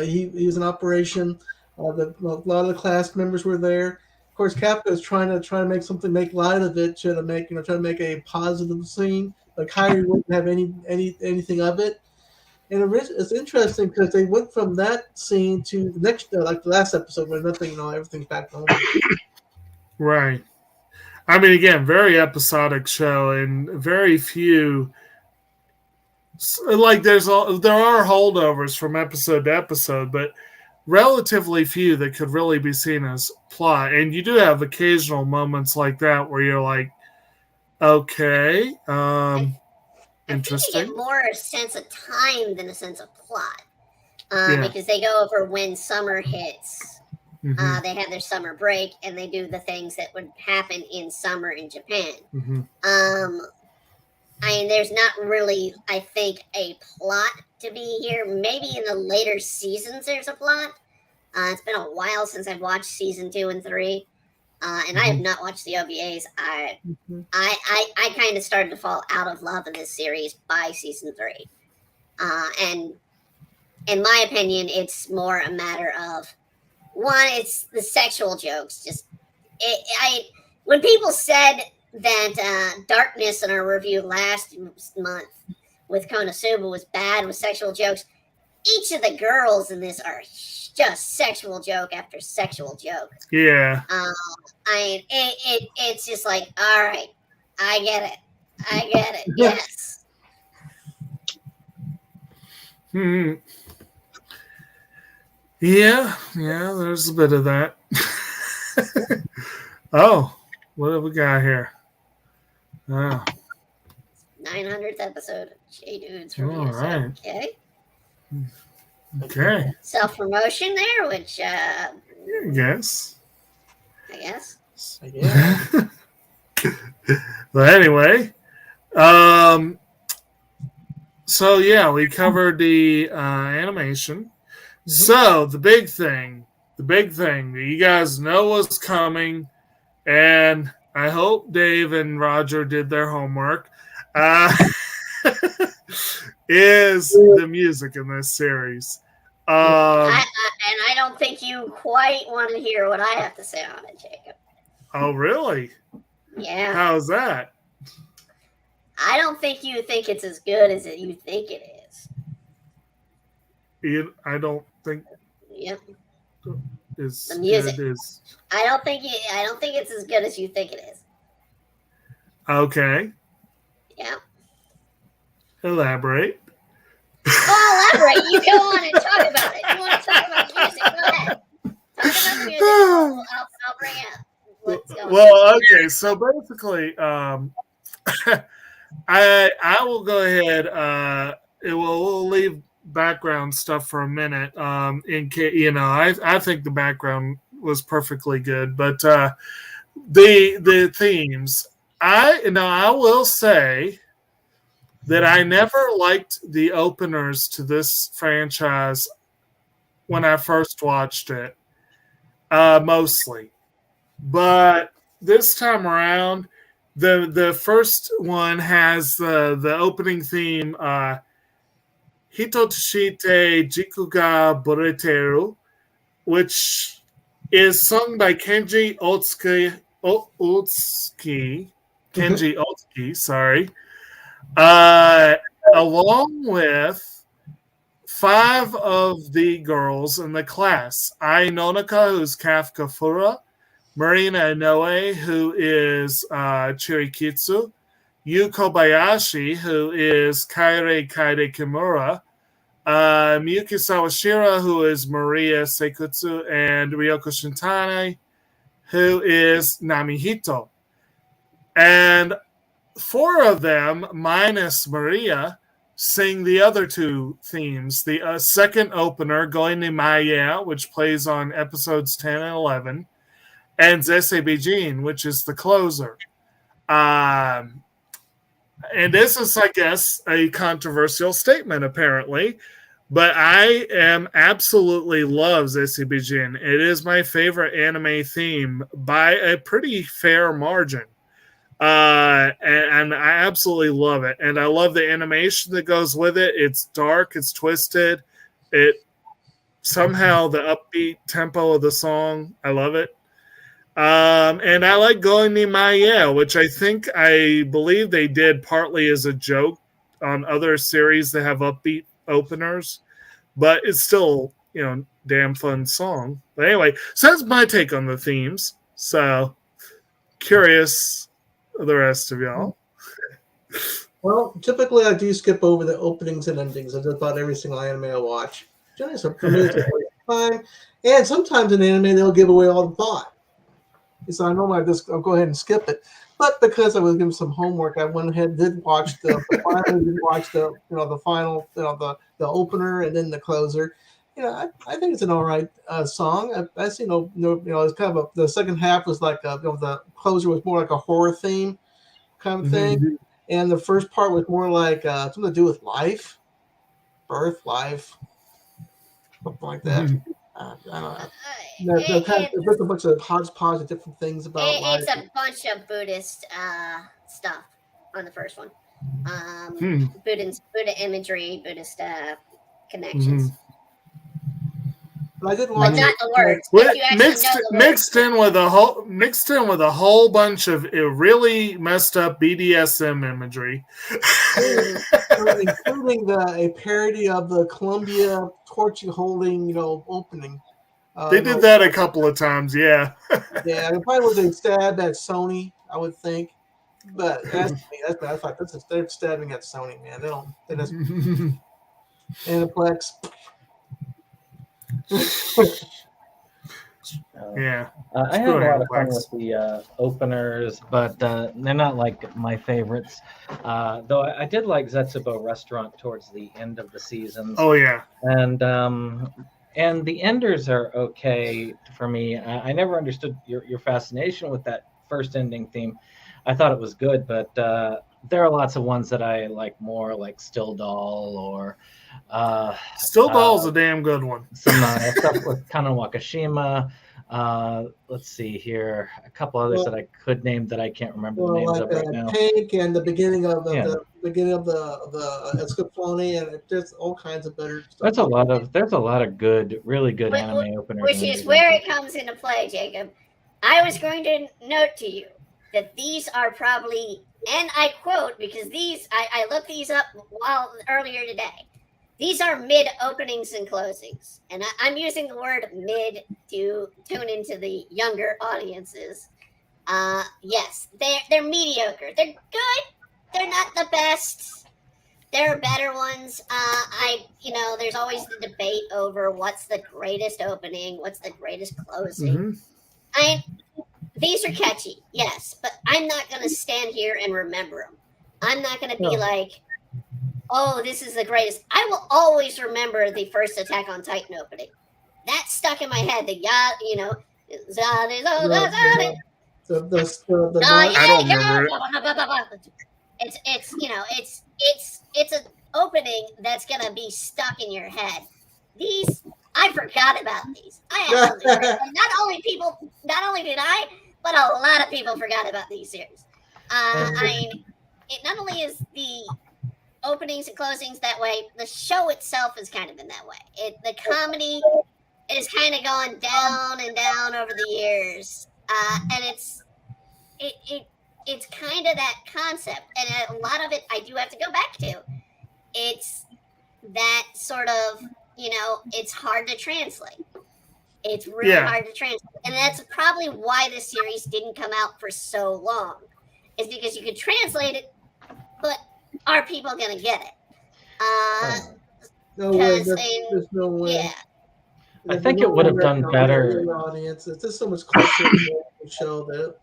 he was in operation. A lot of the class members were there. Of course, Kappa is trying to make light of it, try to make a positive scene. Like Kyrie wouldn't have anything of it, and it's interesting because they went from that scene to the next, like the last episode, where nothing, everything's back to normal. Right. I mean, again, very episodic show, and very few. Like there are holdovers from episode to episode, but relatively few that could really be seen as plot. And you do have occasional moments like that where you're like, okay, interesting. I think you get more a sense of time than a sense of plot, Yeah. because they go over when summer hits. Mhm. They have their summer break, and they do the things that would happen in summer in Japan. Mhm. I mean, there's not really, I think, a plot to be here. Maybe in the later seasons there's a plot. It's been a while since I've watched season 2 and 3, and I have not watched the OVAs. I kind of started to fall out of love in this series by season 3, and in my opinion, it's more a matter of one. It's the sexual jokes. When people said that Darkness in our review last month with Konosuba was bad with sexual jokes, each of the girls in this are just sexual joke after sexual joke. Yeah. It's just like, all right, I get it. Yes. Hmm. Yeah, there's a bit of that. Oh, what have we got here? Oh. 900th episode of J-Dudes All review. right. Okay. Okay. Self-promotion there, which Yes. I guess. But anyway, so yeah, we covered the animation. Mm-hmm. So the big thing that you guys know was coming, and I hope Dave and Roger did their homework, is the music in this series. And I don't think you quite want to hear what I have to say on it, Jacob. Oh, really? Yeah. How's that? I don't think you think it's as good as you think it is. I don't think. Yep. Is the music. Is. I don't think it's as good as you think it is. Okay. Yeah. Elaborate. Elaborate. You go on and talk about it. You want to talk about the music? Go ahead. Talk about the music. I'll bring it up. What's going on. Well, okay. So basically, I will go ahead. We'll leave background stuff for a minute. In case I think the background was perfectly good, but the themes. I will say that I never liked the openers to this franchise when I first watched it, mostly. But this time around, the first one has the opening theme, Hitotoshite Jiku ga Boreteru, which is sung by Kenji Otsuki, sorry. Along with 5 of the girls in the class. Ai Nonaka, who's Kafka Fura, Marina Inoue, who is Chirikitsu, Yu Kobayashi, who is Kaire Kimura, Miyuki Sawashira, who is Maria Seikutsu, and Ryoko Shintane, who is Namihito. And 4 of them, minus Maria, sing the other 2 themes. The second opener, Going ni Maya, which plays on episodes 10 and 11, and Zetsubou-Sensei, which is the closer. and this is, I guess, a controversial statement, apparently, but I am absolutely love Zetsubou-Jin. It is my favorite anime theme by a pretty fair margin. And I absolutely love it. And I love the animation that goes with it. It's dark, it's twisted. It somehow the upbeat tempo of the song, I love it. And I like Going Ni Maya, which I believe they did partly as a joke on other series that have upbeat openers, but it's still, damn fun song. But anyway, so that's my take on the themes. So curious the rest of y'all. Well, typically I do skip over the openings and endings of just about every single anime I watch. So for me, it's a waste of time. And sometimes in anime, they'll give away all the plot. So I normally I'll go ahead and skip it. But because I was doing some homework, I went ahead and did watch the final, the opener and then the closer. I think it's an all right song. I see it's kind of the second half was like the closer was more like a horror theme kind of thing, and the first part was more like something to do with life, birth, life, something like that. I don't know. There's a bunch of hodgepodge of different things about life. It's a bunch of Buddhist stuff on the first one. Buddha imagery, Buddhist connections. But I did watch not the words. Mixed in with a whole bunch of really messed up BDSM imagery, including a parody of the Columbia torch holding, opening. They did that a couple of times, yeah. Yeah, it probably was a stab at Sony, I would think. But that's me. That's like they're stabbing at Sony, man. They just Aniplex. Yeah, I have a lot of fun with the openers, but they're not like my favorites. Though I did like Zetsubou Restaurant towards the end of the seasons. Oh yeah, and the enders are okay for me. I never understood your fascination with that first ending theme. I thought it was good, but there are lots of ones that I like more, like Still Doll or. Still Doll's a damn good one. Some stuff with Kanon Wakashima. Let's see here. A couple others that I could name that I can't remember the names of right now. Pink and the beginning of the Escaflowne, and there's all kinds of better stuff. There's a lot of good, really good anime openers. Which is where it comes into play, Jacob. I was going to note to you that these are probably, and I quote because these I looked these up earlier today. These are mid openings and closings. And I'm using the word mid to tune into the younger audiences. Yes, they're mediocre. They're good. They're not the best. There are better ones. There's always the debate over what's the greatest opening, what's the greatest closing. These are catchy, yes, but I'm not going to stand here and remember them. I'm not going to be like, oh, this is the greatest. I will always remember the first Attack on Titan opening. That stuck in my head. I don't remember it. It's an opening that's gonna be stuck in your head. These I forgot about these. Not only did I, but a lot of people forgot about these series. It not only is the openings and closings that way, the show itself has kind of been that way. The comedy is kind of gone down and down over the years, and it's kind of that concept, and a lot of it I do have to go back to. It's that sort of, it's hard to translate. It's really hard to translate, and that's probably why this series didn't come out for so long. Is because you could translate it, but are people going to get it? No way. There's no way. Yeah. I think it would have done better. Audience. There's so much culture in the show that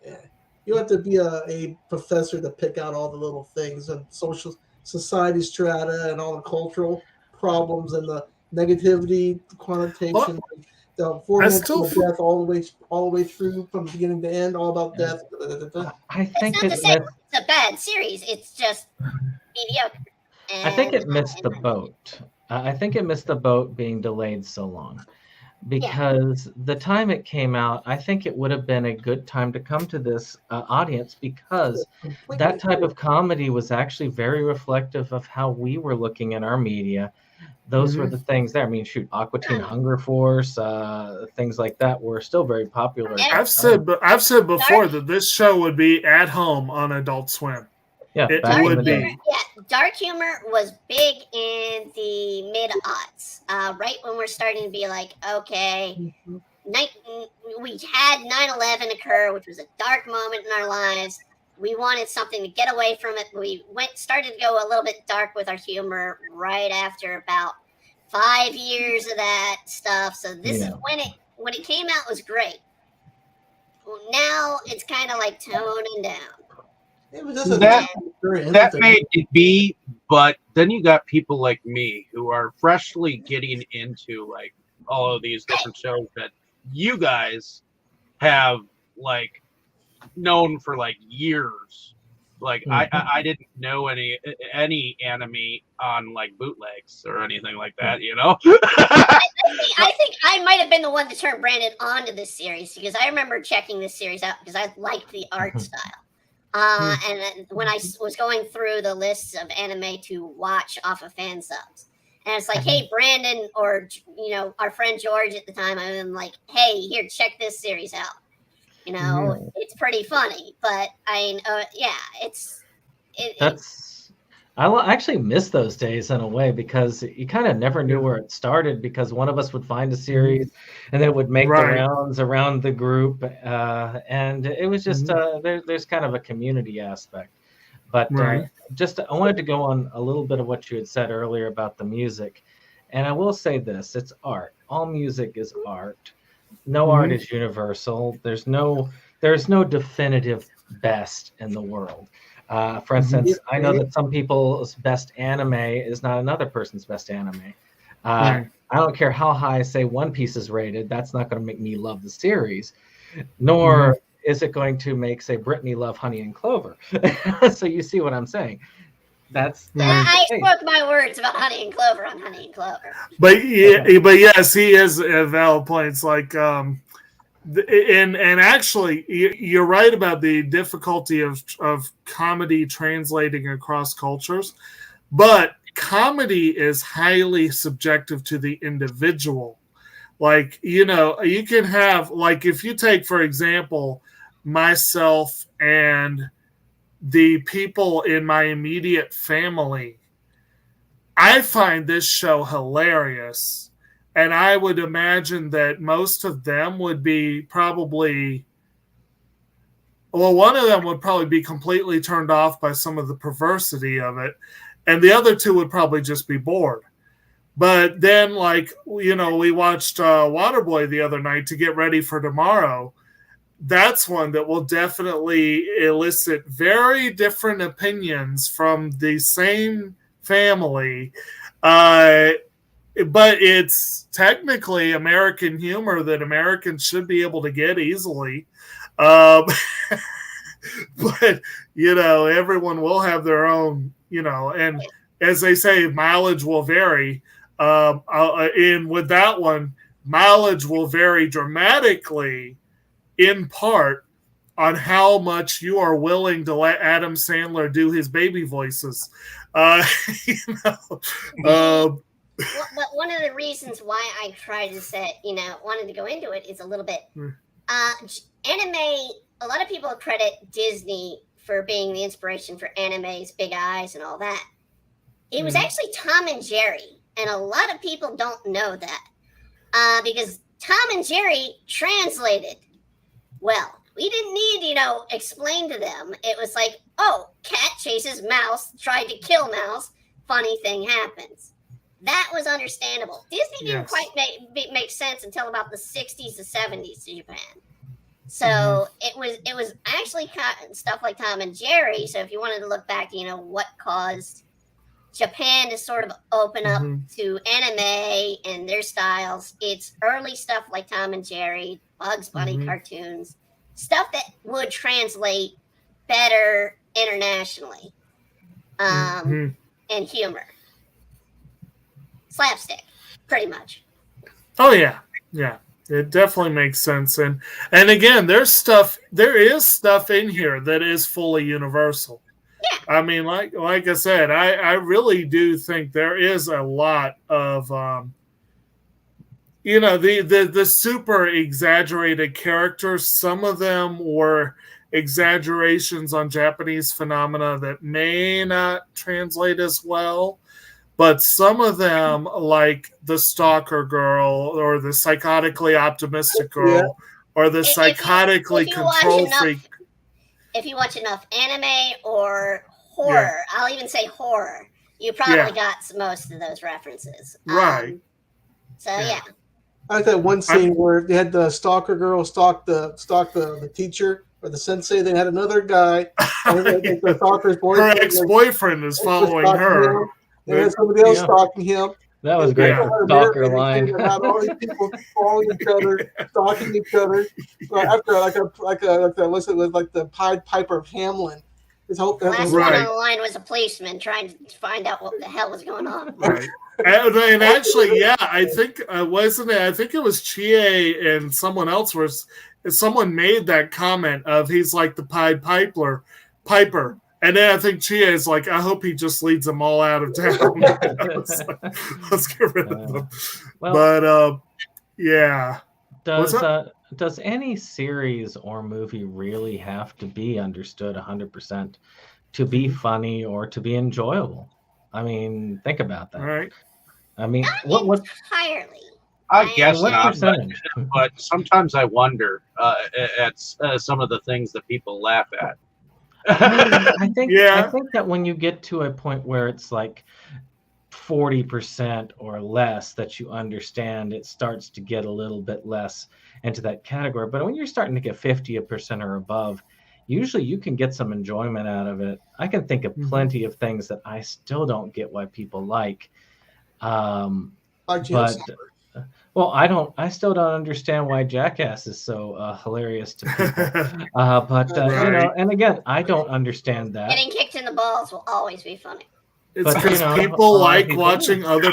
you have to be a professor to pick out all the little things and social society strata and all the cultural problems and the negativity, the connotation. The 4 I minutes still of death all the way through from beginning to end, all about death. I It's think not it to say missed, it's a bad series. It's just mediocre. I think And it missed the boat. I think it missed the boat being delayed so long. Because the time it came out, I think it would have been a good time to come to this audience because that type of comedy was actually very reflective of how we were looking at our media. Those were the things there. I mean, shoot, Aqua Teen Hunger Force, things like that were still very popular. At I've said before that this show would be at home on Adult Swim. Yeah, It back in would the be. day. Yeah, dark humor was big in the mid-aughts, right when we're starting to be like, okay, we had 9/11 occur, which was a dark moment in our lives. We wanted something to get away from it. We started to go a little bit dark with our humor right after about 5 years of that stuff. So this is when it came out was great. Well, now it's kind of like toning down. It was just That may be, but then you got people like me who are freshly getting into like all of these different shows that you guys have like known for like years. Like I didn't know any anime on like bootlegs or anything like that, you know. I think I might have been the one to turn Brandon onto this series because I remember checking this series out because I liked the art style. And then when I was going through the lists of anime to watch off of fan subs, and it's like, hey, Brandon, or our friend George at the time, I'm like, hey, here, check this series out. It's pretty funny, but I actually miss those days in a way because you kind of never knew where it started because one of us would find a series and then it would make the rounds around the group. And it was just, there's kind of a community aspect. But I wanted to go on a little bit of what you had said earlier about the music. And I will say this, it's art. All music is art. No art is universal. There's no definitive best in the world. For instance, I know that some people's best anime is not another person's best anime. I don't care how high, say, One Piece is rated. That's not going to make me love the series, nor is it going to make, say, Brittany love Honey and Clover. So you see what I'm saying. I spoke my words about Honey and Clover on Honey and Clover. But yes, he has valid points. Like, and actually, you're right about the difficulty of comedy translating across cultures. But comedy is highly subjective to the individual. Like, you can have, like, if you take, for example, myself and the people in my immediate family, I find this show hilarious. And I would imagine that most of them would be probably, well, one of them would probably be completely turned off by some of the perversity of it. And the other two would probably just be bored. But then, like, we watched Waterboy the other night to get ready for tomorrow. That's one that will definitely elicit very different opinions from the same family. But it's technically American humor that Americans should be able to get easily. But, everyone will have their own, and as they say, mileage will vary. And with that one, mileage will vary dramatically in part on how much you are willing to let Adam Sandler do his baby voices. But one of the reasons why I tried to wanted to go into it is a little bit anime. A lot of people credit Disney for being the inspiration for anime's Big Eyes and all that. It was actually Tom and Jerry, and a lot of people don't know that because Tom and Jerry translated well. We didn't need, explain to them. It was like, oh, cat chases mouse, tried to kill mouse, funny thing happens. That was understandable. Disney didn't quite make sense until about the 60s to 70s to Japan. So it was actually stuff like Tom and Jerry. So if you wanted to look back, what caused Japan is sort of open up Mhm. to anime and their styles. It's early stuff like Tom and Jerry, Bugs Bunny Mhm. cartoons, stuff that would translate better internationally, Mhm. and humor. Slapstick, pretty much. Oh yeah, yeah. It definitely makes sense, and again, there is stuff in here that is fully universal. Yeah. I mean, like I said, I really do think there is a lot of the super exaggerated characters. Some of them were exaggerations on Japanese phenomena that may not translate as well. But some of them, like the stalker girl or the psychotically optimistic girl or the psychotically control freak. If you watch enough anime or horror, I'll even say horror, you probably got most of those references. Right. Yeah. I like that one scene where they had the stalker girl stalk the teacher or the sensei. They had another guy. The stalker's boyfriend. Her ex-boyfriend is following her. They had somebody else stalking him. That was great. The stalker line. About all these people following each other, stalking each other. After like the Pied Piper of Hamelin. Last one on the line was a policeman trying to find out what the hell was going on. Right. And actually, I think wasn't it? I think it was Chie and someone else someone made that comment of he's like the Pied Piper, and then I think Chie is like, I hope he just leads them all out of town. Let's get rid of them. But yeah. Does any series or movie really have to be understood 100% to be funny or to be enjoyable? I mean, think about that. Right. I mean, not entirely. I guess what not, percentage? but sometimes I wonder at some of the things that people laugh at. I think that when you get to a point where it's like 40% or less that you understand, it starts to get a little bit less into that category. But when you're starting to get 50% or above, usually you can get some enjoyment out of it. I can think of plenty of things that I still don't get why people like. I still don't understand why Jackass is so hilarious to people. Right. and again, I don't understand that. Getting kicked in the balls will always be funny. It's because people like watching other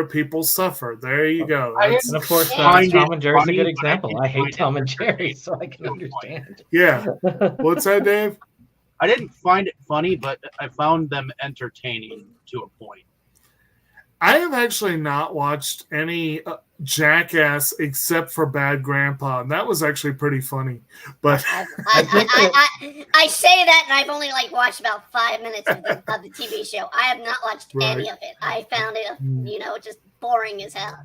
people suffer. There you go. And of course, Tom and Jerry's a good example. I hate Tom and Jerry, so I can understand. Yeah. What's that, Dave? I didn't find it funny, but I found them entertaining to a point. I have actually not watched any Jackass except for Bad Grandpa, and that was actually pretty funny. But I say that, and I've only watched about 5 minutes of the TV show. I have not watched any of it. I found it, just boring as hell.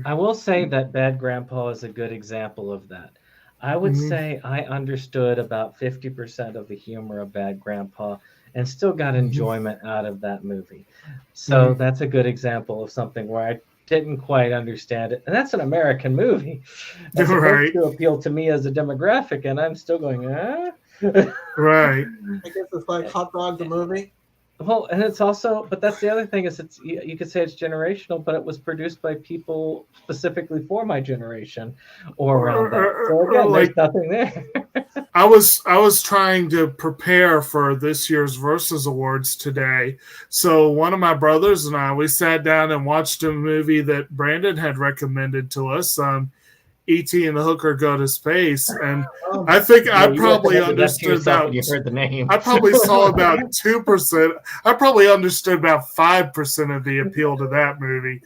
I will say that Bad Grandpa is a good example of that. I would say I understood about 50% of the humor of Bad Grandpa and still got enjoyment out of that movie. So that's a good example of something where I didn't quite understand it. And that's an American movie. That's supposed to appeal to me as a demographic, and I'm still going, Right. I guess it's like Hot Dog the movie. Well, and it's also, but that's the other thing is you could say it's generational, but it was produced by people specifically for my generation or around that. So again, there's nothing there. I was trying to prepare for this year's Versus Awards today. So one of my brothers and I, we sat down and watched a movie that Brandon had recommended to us, E.T. and the Hooker Go to Space, and I think I probably understood about. You heard the name. I probably saw about 2%. I probably understood about 5% of the appeal to that movie.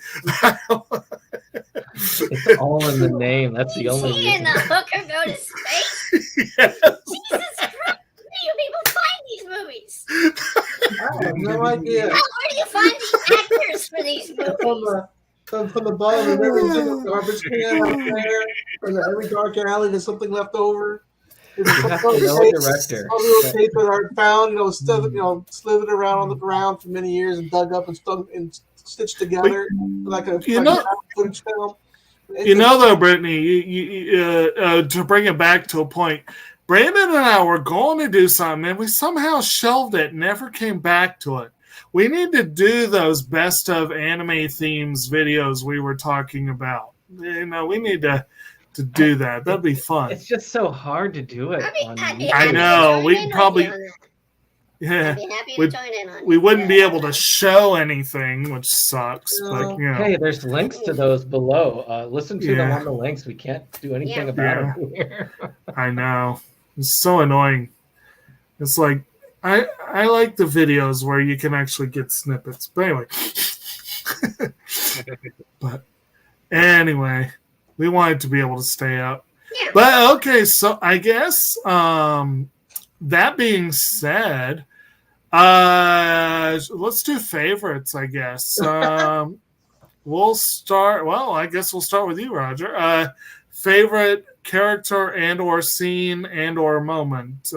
It's all in the name. That's the only reason. E.T. and the Hooker Go to Space. Yes. Jesus Christ! Where do you people find these movies? I have no idea. Where do you find the actors for these movies? From the bottom of every single garbage can out there, from every dark alley, there's something left over. Director. All the little tapes that aren't found, slithered around on the ground for many years and dug up and stuck and stitched together like a footage film. Though, Brittany, to bring it back to a point, Brandon and I were going to do something, and we somehow shelved it, never came back to it. We need to do those best of anime themes videos we were talking about. You know, we need to do that. That'd be fun. It's just so hard to do it. I know. We probably, I'd yeah, be happy to join in on we it. wouldn't be able to show anything, which sucks. But you know, Hey, there's links to those below. Listen to them on the links. We can't do anything about them here. I know. It's so annoying. It's like I like the videos where you can actually get snippets. But anyway, we wanted to be able to stay up. Yeah. But okay, so I guess that being said, let's do favorites, I guess. We'll start. Well, I guess we'll start with you, Roger. Favorite character and or scene and or moment.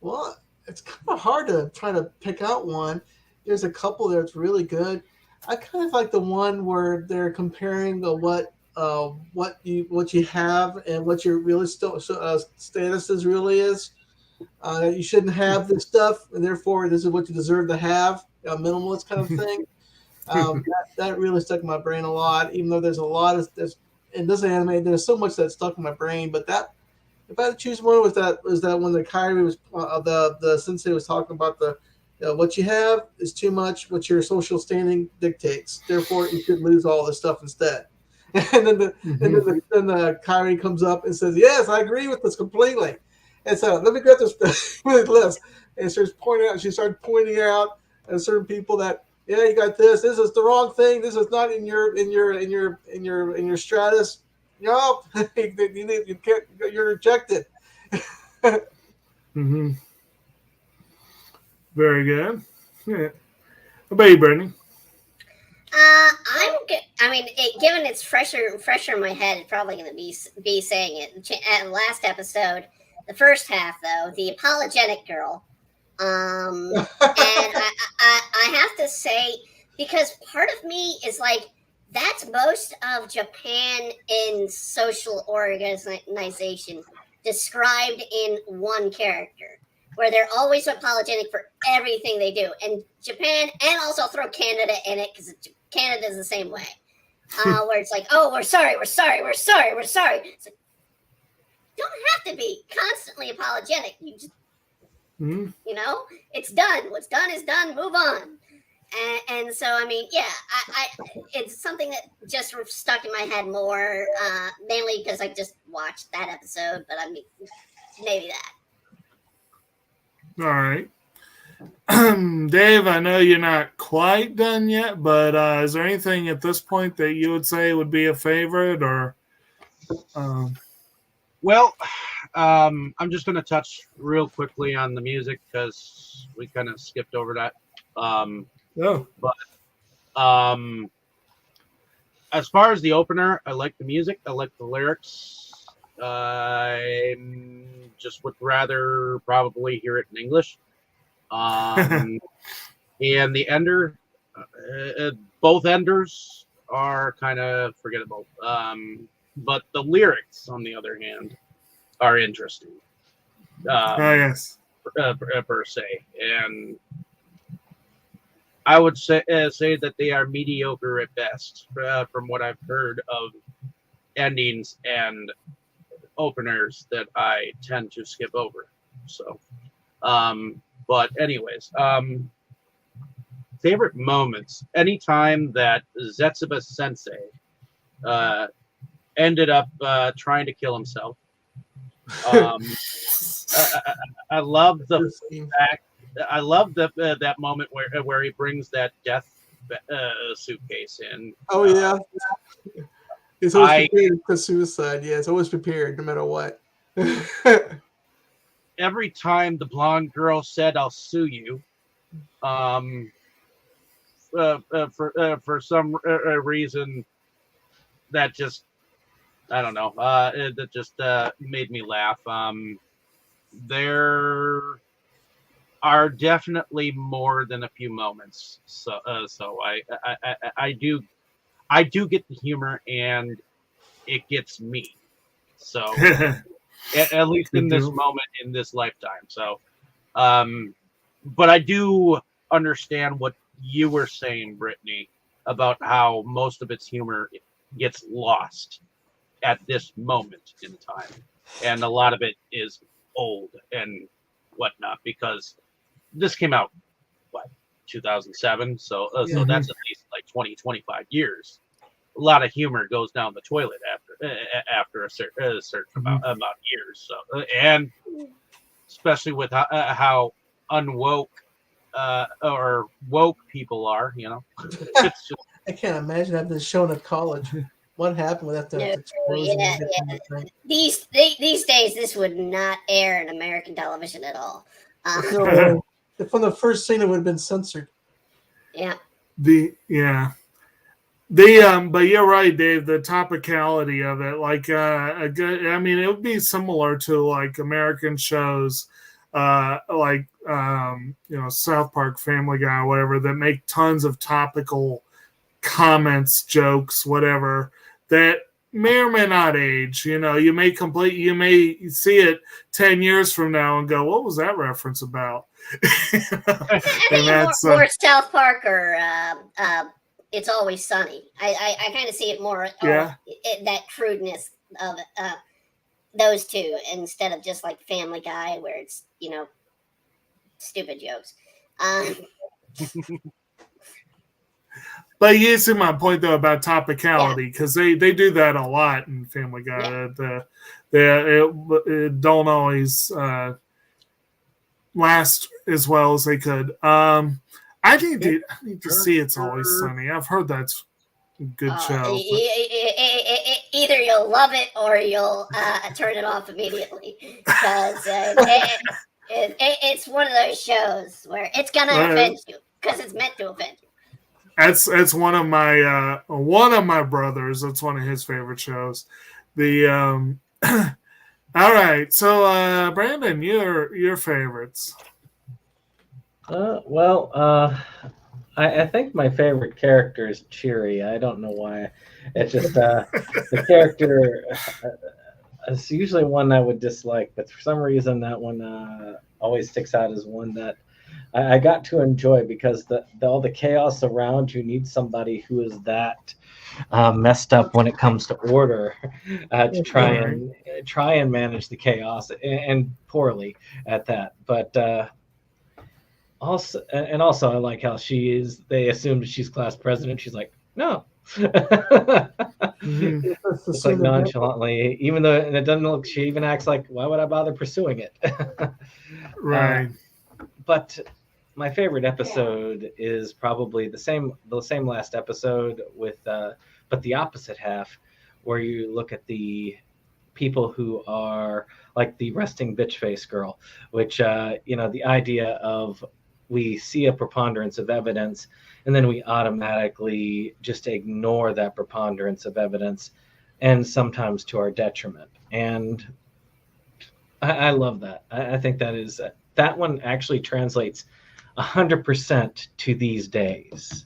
Well, it's kind of hard to try to pick out one. There's a couple that's really good. I kind of like the one where they're comparing what you have and what your really status is really is. You shouldn't have this stuff, and therefore this is what you deserve to have. A minimalist kind of thing. That really stuck in my brain a lot. Even though there's a lot of in this anime, there's so much that stuck in my brain. But that, if I had to choose one, was that when the Kyrie was the sensei was talking about the what you have is too much. What your social standing dictates. Therefore, you should lose all this stuff instead. And then the Kyrie comes up and says, "Yes, I agree with this completely." And so let me get this list. And she started pointing out certain people that, yeah, you got this. This is the wrong thing. This is not in your stratus. No, you can't. You're rejected. Mm-hmm. Very good. Yeah. How about you, Brittany? I'm good. I mean, given it's fresher in my head, it's probably going to be saying it. At last episode, the first half though, the apologetic girl. And I have to say, because part of me is like, that's most of Japan in social organization described in one character, where they're always apologetic for everything they do. And Japan, and also throw Canada in it, because Canada is the same way, where it's like, oh, we're sorry. It's like, you don't have to be constantly apologetic. You just, you know, it's done. What's done is done. Move on. And so, I mean, yeah, I it's something that just stuck in my head more, mainly because I just watched that episode. But I mean, maybe that. All right. Dave, I know you're not quite done yet, but is there anything at this point that you would say would be a favorite or? Well, I'm just going to touch real quickly on the music because we kind of skipped over that. But as far as the opener, I like the music. I like the lyrics. I just would rather probably hear it in English. And the ender, both enders are kind of forgettable. But the lyrics, on the other hand, are interesting. Yes. Per se. And I would say that they are mediocre at best, from what I've heard of endings and openers that I tend to skip over. So, but anyways, favorite moments. Anytime that Zetsubou-Sensei ended up trying to kill himself. I love the fact. I love that moment where he brings that death suitcase in. Oh yeah, it's always prepared for suicide. Yeah, it's always prepared, no matter what. Every time the blonde girl said, "I'll sue you," for some reason, that just, I don't know. That just made me laugh. There are definitely more than a few moments. So I do get the humor, and it gets me. So at least in this moment, in this lifetime. So, but I do understand what you were saying, Brittany, about how most of its humor gets lost at this moment in time, and a lot of it is old and whatnot, because this came out 2007, so so that's at least like 20-25 years. A lot of humor goes down the toilet after a certain amount of years. So, and especially with how unwoke or woke people are, it's just, I can't imagine having this shown at college. What happened with that explosion? These days, this would not air in American television at all. No, from the first scene, it would have been censored. Yeah. But you're right, Dave. The topicality of it, like it would be similar to like American shows, like South Park, Family Guy, or whatever, that make tons of topical comments, jokes, whatever, that may or may not age. You may see it 10 years from now and go, "What was that reference about?" I think more South Park or It's Always Sunny. I kind of see it more that crudeness of those two, instead of just like Family Guy, where it's stupid jokes. But you see my point though about topicality, because they do that a lot in Family Guy. It don't always last as well as they could. I need to see It's Always Sunny. I've heard that's a good show. Either you'll love it or you'll turn it off immediately, because it's one of those shows where it's gonna offend you because it's meant to offend you. That's one of my brothers. That's one of his favorite shows. All right, so Brandon, your favorites. I think my favorite character is Cheery. I don't know why. It's just the character is usually one I would dislike, but for some reason that one always sticks out as one that I got to enjoy, because all the chaos around you needs somebody who is that messed up when it comes to order to try and manage the chaos, and poorly at that. But also I like how they assumed she's class president. She's like, no. It's like nonchalantly, even though it doesn't look, she even acts like, why would I bother pursuing it? Right. But my favorite episode is probably the same last episode with but the opposite half, where you look at the people who are like the resting bitch face girl, which the idea of, we see a preponderance of evidence and then we automatically just ignore that preponderance of evidence, and sometimes to our detriment. And I love that. I think that one actually translates 100% to these days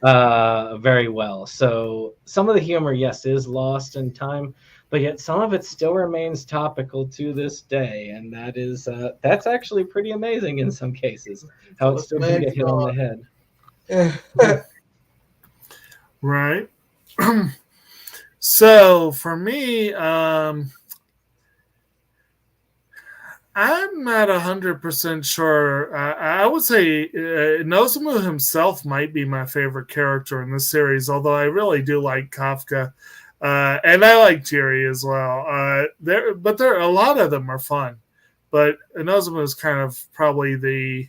very well. So some of the humor, yes, is lost in time, but yet some of it still remains topical to this day, and that's actually pretty amazing in some cases, how it still can get hit on the head. Right. So for me, I'm not 100% sure. I would say Nozomu himself might be my favorite character in this series, although I really do like Kafka. And I like Jerry as well. But a lot of them are fun. But Nozomu is kind of probably the...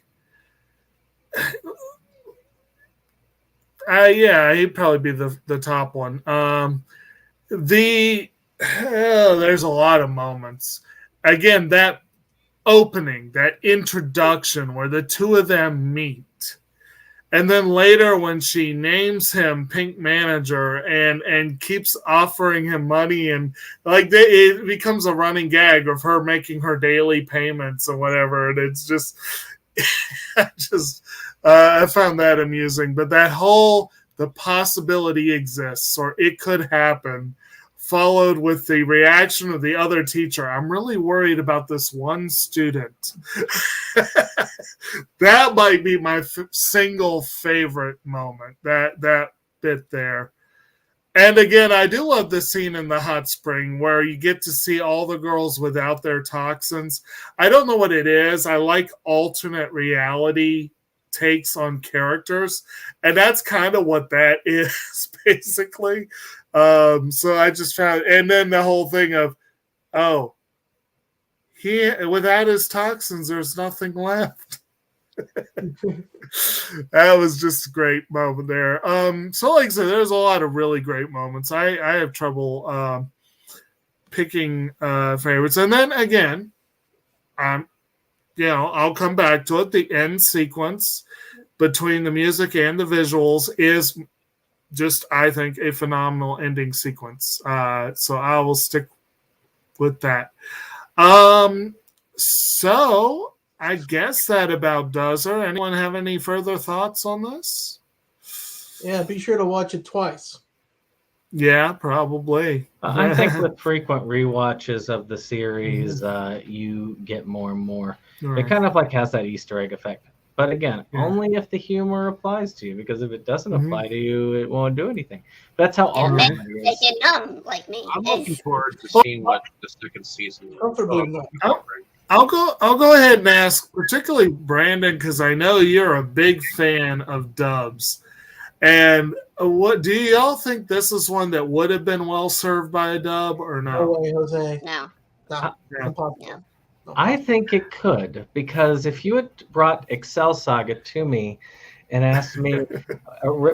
he'd probably be the top one. There's a lot of moments. Again, that opening, that introduction where the two of them meet, and then later when she names him Pink Manager and keeps offering him money, and like it becomes a running gag of her making her daily payments or whatever, and it's just I found that amusing. But that the possibility exists, or it could happen followed with the reaction of the other teacher. I'm really worried about this one student. That might be my single favorite moment, that bit there. And again, I do love the scene in the hot spring where you get to see all the girls without their toxins. I don't know what it is. I like alternate reality takes on characters, and that's kind of what that is, basically. So I just found, and then the whole thing of, oh, he without his toxins, there's nothing left. That was just a great moment there. So like I said, there's a lot of really great moments. I have trouble picking favorites, and then again, I'll come back to it. The end sequence between the music and the visuals is just, I think, a phenomenal ending sequence. So I will stick with that. So I guess that about does it. Anyone have any further thoughts on this? Yeah, be sure to watch it twice. Yeah, probably. I think with frequent rewatches of the series, you get more and more. Right. It kind of like has that Easter egg effect. But again, Yeah. only if the humor applies to you, because if it doesn't apply to you, it won't do anything. That's how all Make comedy make is. it numb like me. I'm looking forward to seeing what the second season. Comfortably of- numb. I'll go ahead and ask, particularly Brandon, because I know you're a big fan of dubs. And what do y'all think this is one that would have been well served by a dub or No no? way, Jose. No. No. Yeah. Impossible. Yeah. No. I think it could, because if you had brought Excel Saga to me and asked me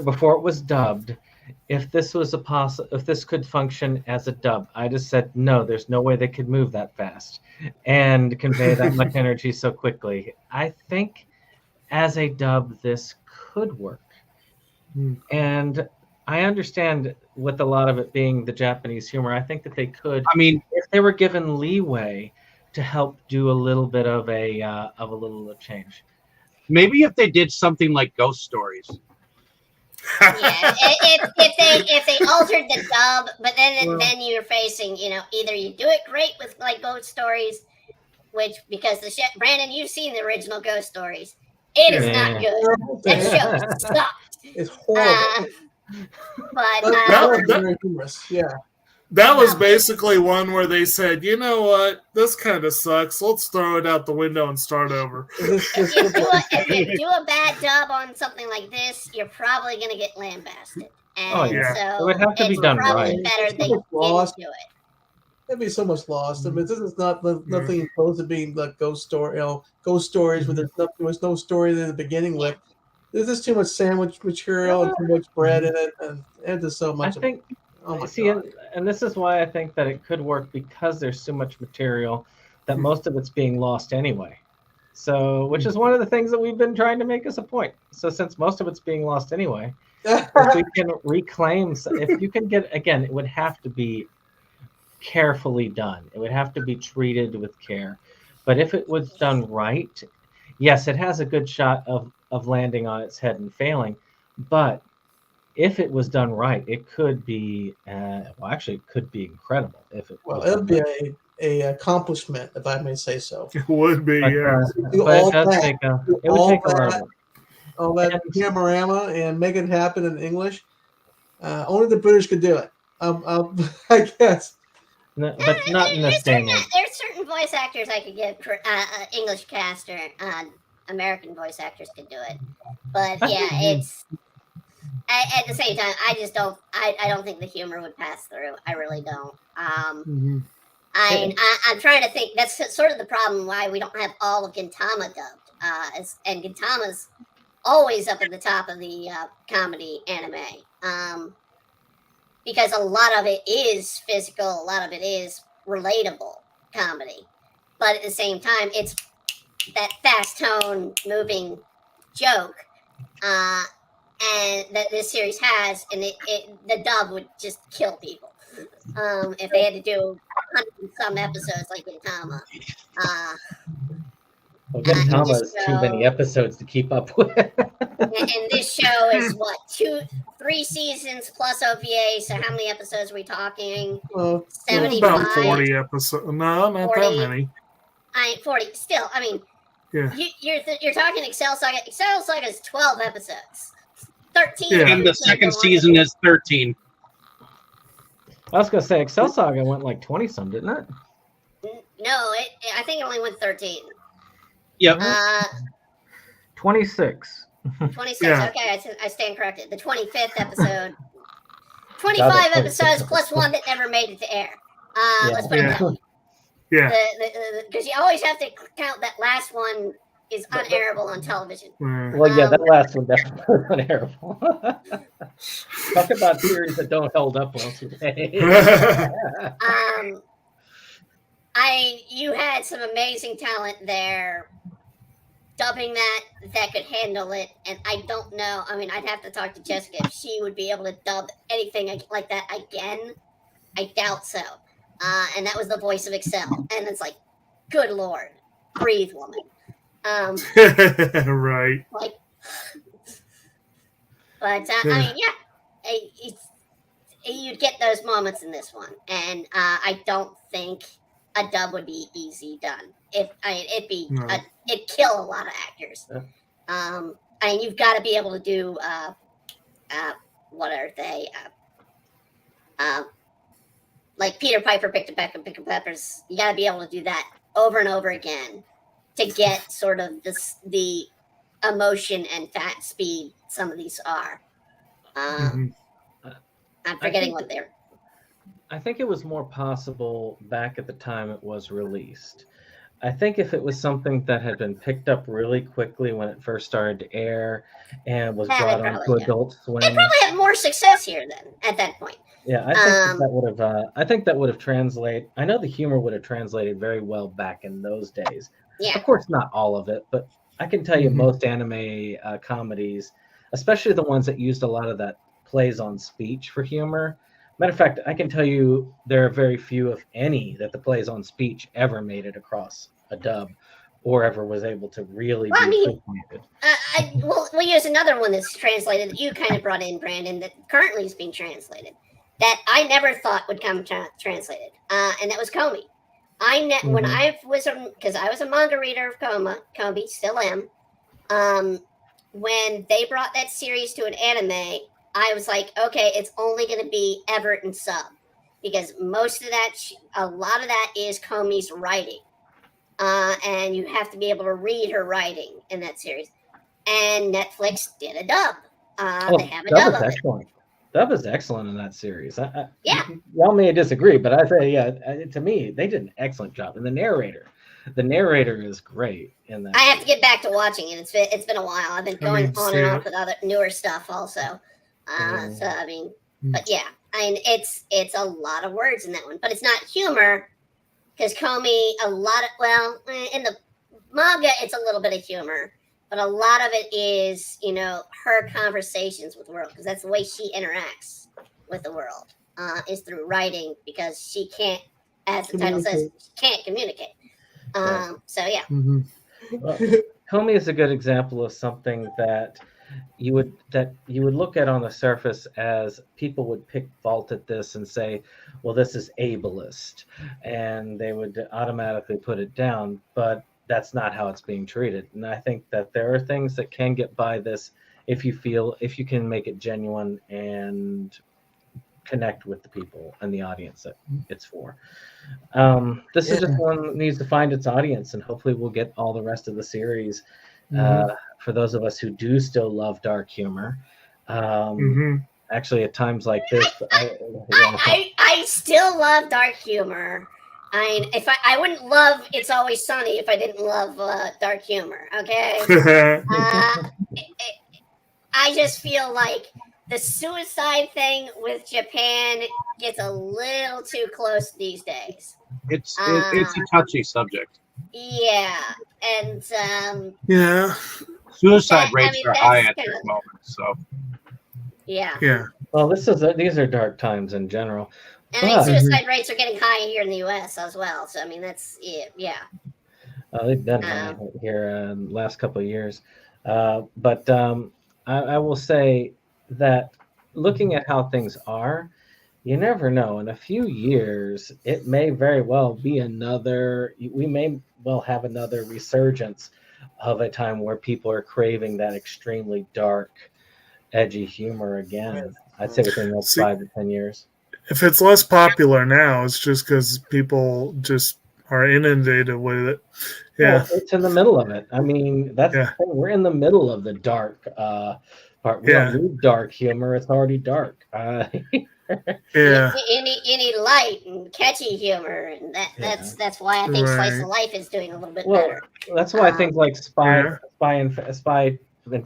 before it was dubbed if this was if this could function as a dub, I just said no. There's no way they could move that fast and convey that much energy so quickly. I think as a dub, this could work, and I understand with a lot of it being the Japanese humor. I think that they could, I mean, if they were given leeway to help do a little bit of a change. maybe if they did something like Ghost Stories. Yeah, if they altered the dub, but then you're facing, either you do it great with like Ghost Stories, which because Brandon, you've seen the original Ghost Stories, it is not good. That show sucked. It's horrible. But That was very humorous. Yeah. That was basically one where they said, you know what, this kind of sucks. Let's throw it out the window and start over. if you do a bad dub on something like this, you're probably going to get lambasted. And Yeah. so It would have to be it's done probably right. better they didn't Lost. do it. There'd be so much lost. I mean, this is not nothing close to being like Ghost Story, Ghost Stories where there was no story in the beginning with. There's just too much sandwich material and too much bread in it, and just so I much. think. Oh my See, god! and this is why I think that it could work, because there's so much material that most of it's being lost anyway. So, which is one of the things that we've been trying to make as a point. So, since most of it's being lost anyway, if we can reclaim, if you can get, again, it would have to be carefully done. It would have to be treated with care. But if it was done right, yes, it has a good shot of landing on its head and failing. But if it was done right, it could be, it could be incredible. If it Well, was it'd done be right. a accomplishment, if I may say so. It would be, But, yeah. Do but all it does that. take a, Do it would all take a lot of that. work. All that And- panorama and make it happen in English. Only the British could do it. I guess. No, but not in this day and age. There's certain voice actors I could give English cast or American voice actors could do it, but yeah, it's at the same time I just don't. I don't think the humor would pass through. I really don't. I'm trying to think. That's sort of the problem why we don't have all of Gintama dubbed. And Gintama's always up at the top of the comedy anime. Because a lot of it is physical, a lot of it is relatable comedy. But at the same time, it's that fast tone, moving joke and that this series has, and the dub would just kill people. If they had to do 100 and some episodes like Gintama. Well, Gintama is too many episodes to keep up with. And this show is what, 3 seasons plus OVA. So how many episodes are we talking? Well, 75. About 40 episodes. No, not 40. that many. 40. Still, I mean, Yeah. you're talking Excel Saga. Excel Saga is 12 episodes. 13. Yeah. And the second season is 13. I was gonna say Excel Saga went like 20 some, didn't it? No, I think it only went 13. Yep. 26. 26. Yeah. Okay, I stand corrected. The 25th episode. 25 episodes plus one that never made it to air. Let's put it that way. Yeah. Because you always have to count that last one is unairable on television. Well, yeah, that last one definitely was unbearable. Talk about series that don't hold up well today. You had some amazing talent there dubbing that could handle it, and I don't know. I mean, I'd have to talk to Jessica if she would be able to dub anything like that again. I doubt so. And that was the voice of Excel, and it's like, good Lord, breathe, woman. Right. Like, but I mean, yeah, you'd get those moments in this one, and I don't think a dub would be easy done. It'd kill a lot of actors. I mean, you've got to be able to do what are they? Like Peter Piper picked a peck of pickled peppers. You got to be able to do that over and over again to get sort of the emotion and fat speed some of these are. I'm forgetting what they're. I think it was more possible back at the time it was released. I think if it was something that had been picked up really quickly when it first started to air and was brought on to Adult Swim, they probably had more success here then at that point. Yeah, I think that would have. I think that would have translated. I know the humor would have translated very well back in those days. Yeah, of course, not all of it, but I can tell you most anime comedies, especially the ones that used a lot of that plays on speech for humor. Matter of fact, I can tell you there are very few, if any, that the plays on speech ever made it across a dub or ever was able to really be appreciated. We'll use another one that's translated that you kind of brought in, Brandon, that currently is being translated, that I never thought would come translated, and that was Komi. When I was, because I was a manga reader of Komi, still am, when they brought that series to an anime, I was like, okay, it's only going to be Everett and sub, because most of that, a lot of that is Komi's writing, and you have to be able to read her writing in that series. And Netflix did a dub. They have a dub of it. Dub is excellent in that series. Y'all may disagree, but I say, to me, they did an excellent job. And the narrator is great in that. I have to get back to watching it. It's been a while. I've been going on and off with other newer stuff also. So I mean, but yeah, I mean, it's a lot of words in that one, but it's not humor because Komi in the manga it's a little bit of humor, but a lot of it is her conversations with the world, because that's the way she interacts with the world is through writing, because she can't, as the title says, she can't communicate. So yeah. Well, Komi is a good example of something that you would look at on the surface as people would pick fault at this and say, well, this is ableist, and they would automatically put it down, but that's not how it's being treated. And I think that there are things that can get by this if you can make it genuine and connect with the people and the audience that it's for. This is just one that needs to find its audience, and hopefully we'll get all the rest of the series. For those of us who do still love dark humor, actually at times like this, I still love dark humor. I mean, I wouldn't love It's Always Sunny if I didn't love dark humor. Okay, I just feel like the suicide thing with Japan gets a little too close these days. It's a touchy subject. Yeah, and suicide rates are high at this moment. So yeah. Well, these are dark times in general. And I mean, suicide rates are getting high here in the U.S. as well. So I mean, that's yeah. They've been high here last couple of years, but I will say that looking at how things are, you never know. In a few years, it may very well be we may well have another resurgence of a time where people are craving that extremely dark, edgy humor again. I'd say within the next See, 5 to 10 years. if it's less popular now, it's just because people just are inundated with it. Yeah. Well, it's in the middle of it. I mean, that's Yeah. the thing. We're in the middle of the dark part. We Yeah. don't need dark humor. It's already dark. Yeah. Any light and catchy humor, and that's why I think Slice of Life is doing a little bit better. That's why I think like Spy and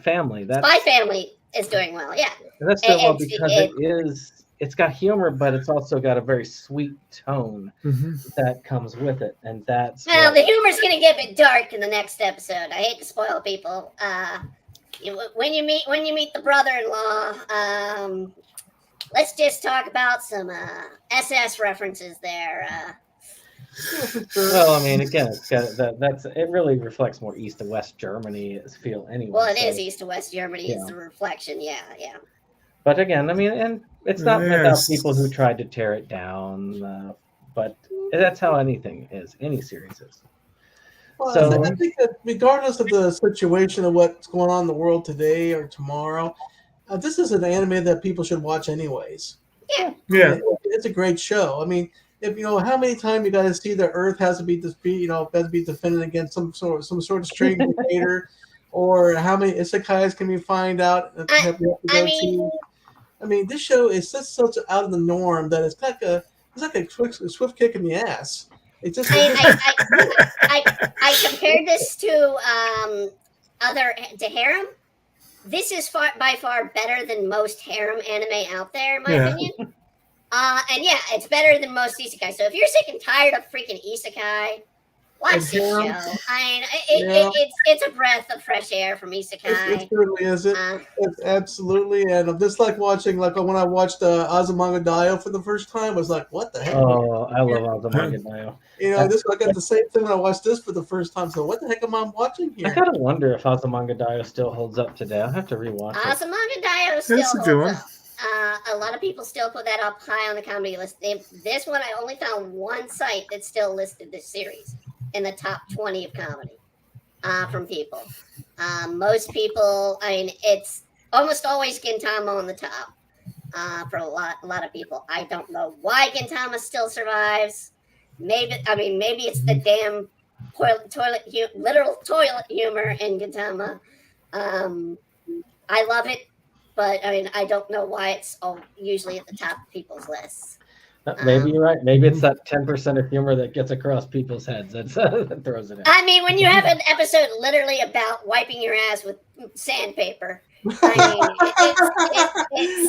Family. Spy Family is doing well. Yeah, that's doing well because it's got humor, but it's also got a very sweet tone that comes with it, and that's the humor's going to get a bit dark in the next episode. I hate to spoil people. When you meet the brother-in-law, let's just talk about some SS references there. Well, I mean, again, it's got it really reflects more East and West Germany feel anyway. Well, it is East and West Germany. It's the reflection. Yeah. But again, I mean, and it's not without people who tried to tear it down. But that's how anything is. Any series is. Well, so, I think that regardless of the situation of what's going on in the world today or tomorrow, this is an anime that people should watch anyways. Yeah. It's a great show. I mean, if how many times you guys see the Earth has to be defended against some sort of strange dictator, or how many isekais can we find out? I mean, this show is just such out of the norm that it's like a swift kick in the ass. It just. I compared this to harem. This is by far better than most harem anime out there, in my opinion. And it's better than most isekai. So if you're sick and tired of freaking isekai, watch this show. I mean, it's a breath of fresh air from isekai. It certainly is. It's absolutely, and just like watching, like when I watched Azumanga Daioh for the first time, I was like, "What the heck?" Oh, I love Azumanga Daioh. I got the same thing when I watched this for the first time. So what the heck am I watching here? I gotta wonder if Azumanga Daioh still holds up today. I'll have to rewatch it. Azumanga Daioh still holds up. A lot of people still put that up high on the comedy list. This one, I only found one site that still listed this series in the top 20 of comedy from people. Most people, I mean, it's almost always Gintama on the top for a lot of people. I don't know why Gintama still survives. Maybe it's the damn literal toilet humor in Gintama. I love it, but I mean, I don't know why it's usually at the top of people's lists. Maybe you're right. Maybe it's that 10% of humor that gets across people's heads that throws it in. I mean, when you have an episode literally about wiping your ass with sandpaper, I mean,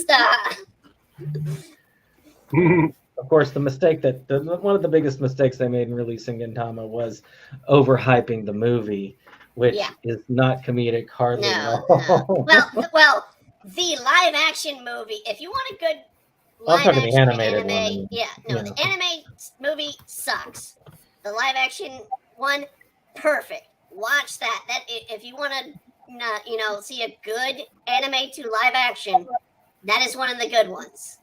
it's Of course, the mistake one of the biggest mistakes they made in releasing Gintama was overhyping the movie, which is not comedic hardly at all. No. Well, the live action movie, if you want a good live action animated anime, the anime movie sucks. The live action one, perfect. Watch that. That if you want to, see a good anime to live action, that is one of the good ones.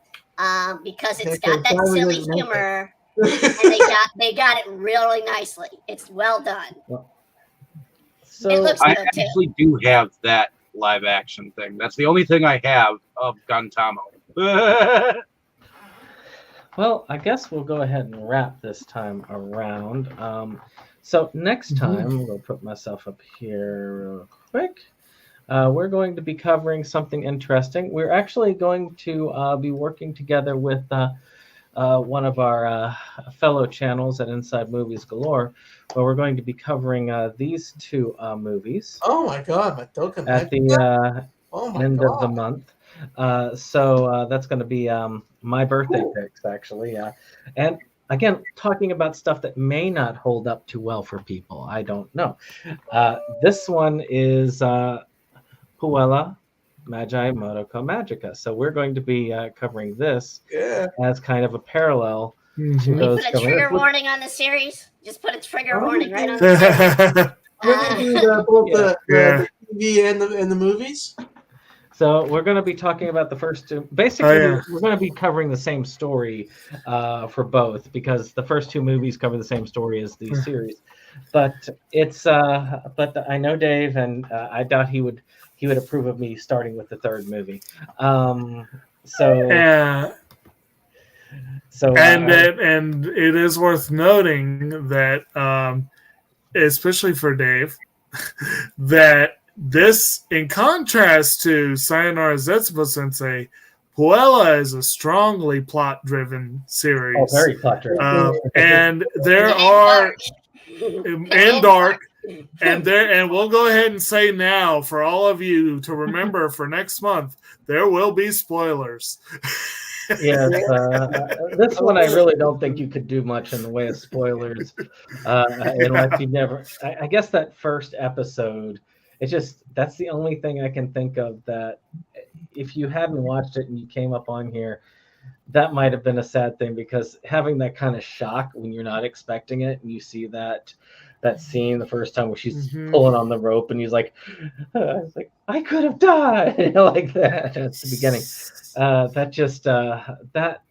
Because it's got that silly humor, and they got it really nicely. It's well done. So it looks I good actually do have that live action thing. That's the only thing I have of Gintama. Well, I guess we'll go ahead and wrap this time around. So next time, we'll put myself up here real quick. We're going to be covering something interesting. We're actually going to be working together with one of our fellow channels at Inside Movies Galore, where we're going to be covering these two movies. Oh my God, my token at the end of the month. So that's going to be my birthday picks, actually. And again, talking about stuff that may not hold up too well for people. I don't know. This one is Puella Magi Motoko Magica. So we're going to be covering this as kind of a parallel to those. Put a trigger warning on the series. Just put a trigger warning right on the series. We're going to do both the TV and the movies. So we're going to be talking about the first two. Basically, yeah. we're going to be covering the same story for both, because the first two movies cover the same story as the series. But it's but I know Dave, and I doubt he would approve of me starting with the third movie. Yeah. So And it is worth noting that, especially for Dave, that this, in contrast to Sayonara Zetsubou-Sensei, Puella is a strongly plot-driven series. very plot-driven. And there are and dark, and we'll go ahead and say now for all of you to remember for next month, there will be spoilers. Yes, this one I really don't think you could do much in the way of spoilers, unless you never. I guess that first episode, that's the only thing I can think of that if you hadn't watched it and you came up on here, that might have been a sad thing, because having that kind of shock when you're not expecting it and you see that scene the first time where she's pulling on the rope and he's like, I could have died, like that at the beginning. That just that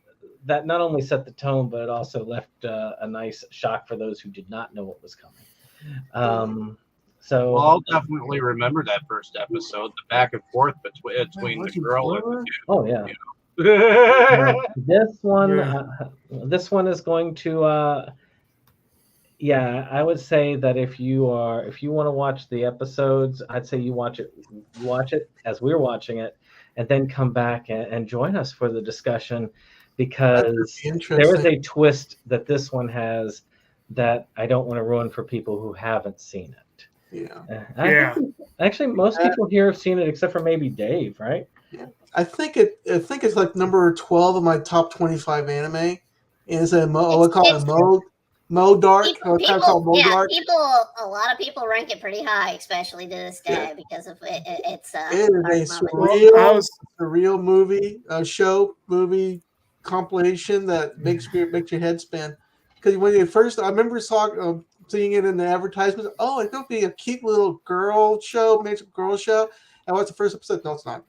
not only set the tone, but it also left a nice shock for those who did not know what was coming. So well, I'll definitely remember that first episode, the back and forth between the girl and the dude. Oh yeah. This one is going to I would say that if you want to watch the episodes, I'd say you watch it as we're watching it, and then come back and join us for the discussion, because there is a twist that this one has that I don't want to ruin for people who haven't seen it. Actually, most people here have seen it except for maybe Dave, right? Yeah. I think it's like number 12 of my top 25 anime. And it's a Mo dark. A lot of people rank it pretty high, especially to this day, because of it. It's a surreal movie, movie compilation that makes your head spin. Because when I remember seeing it in the advertisements. Oh, it's gonna be a cute little girl show, magic girl show. And what's the first episode? No, it's not.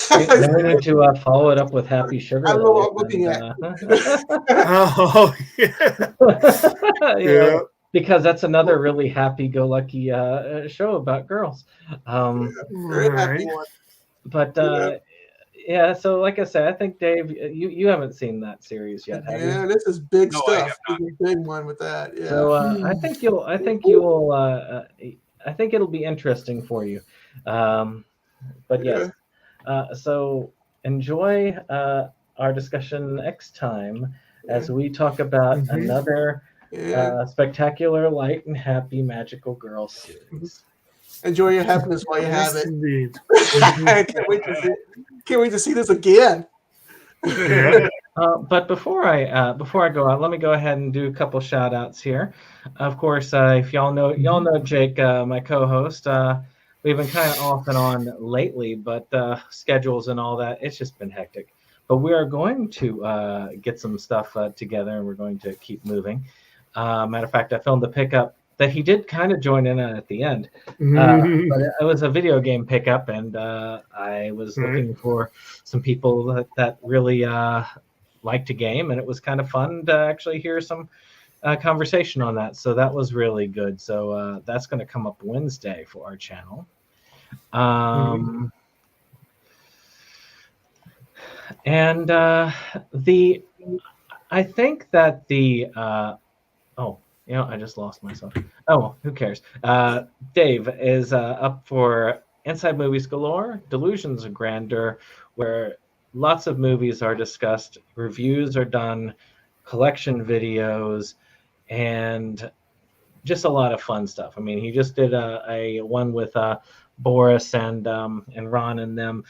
Then we need to follow it up with Happy Sugar. I don't know what I'm looking at. Oh, yeah. Yeah. Because that's another really happy-go-lucky show about girls. Very happy one. But so like I said, I think Dave, you haven't seen that series yet, have you? This is big stuff. This is a big one with that. Yeah. So I think it'll be interesting for you. But yes. So enjoy our discussion next time as we talk about another spectacular, light, and happy magical girl series. Enjoy your happiness while you have it. Indeed. I can't wait to see this again. But before I go out, let me go ahead and do a couple shout outs here. Of course, if y'all know Jake, my co-host. We've been kind of off and on lately, but schedules and all that, it's just been hectic. But we are going to get some stuff together, and we're going to keep moving. Matter of fact, I filmed a pickup that he did kind of join in on at the end. But it was a video game pickup, and I was looking for some people that really liked a game, and it was kind of fun to actually hear some conversation on that. So that was really good. So that's going to come up Wednesday for our channel. And I think that I just lost myself. Oh, who cares? Dave is up for Inside Movies Galore, Delusions of Grandeur, where lots of movies are discussed, reviews are done, collection videos, and just a lot of fun stuff. I mean, he just did a one with Boris and Ron and them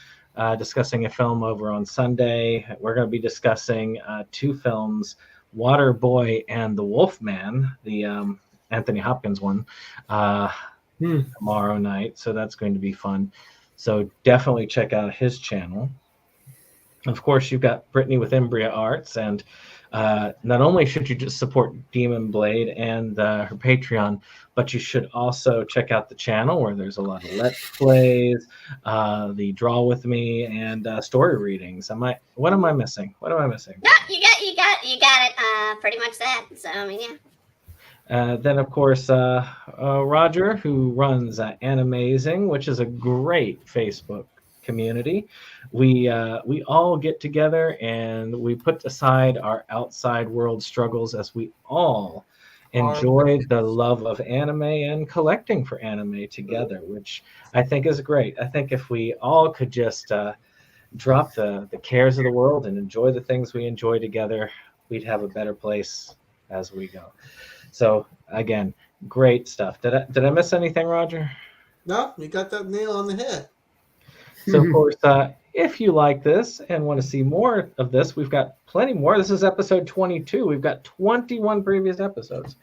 discussing a film over on Sunday. We're going to be discussing two films, Water Boy and The Wolfman, the Anthony Hopkins one, tomorrow night. So that's going to be fun. So definitely check out his channel. Of course, you've got Brittany with Embria Arts, and not only should you just support Demon Blade and her Patreon, but you should also check out the channel where there's a lot of Let's Plays, the Draw With Me, and story readings. What am I missing? What am I missing? No, you got it. Pretty much that. So I mean, yeah. Then, of course, Roger, who runs Animazing, which is a great Facebook community. We all get together and we put aside our outside world struggles as we all enjoy the love of anime and collecting for anime together, which I think is great. I think if we all could just drop the cares of the world and enjoy the things we enjoy together, we'd have a better place as we go. So again, great stuff. Did I miss anything, Roger? No, you got that nail on the head. So, of course, if you like this and want to see more of this, we've got plenty more. This is episode 22. We've got 21 previous episodes,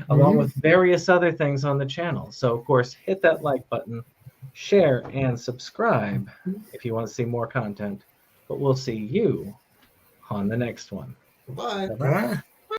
along with various other things on the channel. So, of course, hit that like button, share, and subscribe if you want to see more content. But we'll see you on the next one. Bye. Bye.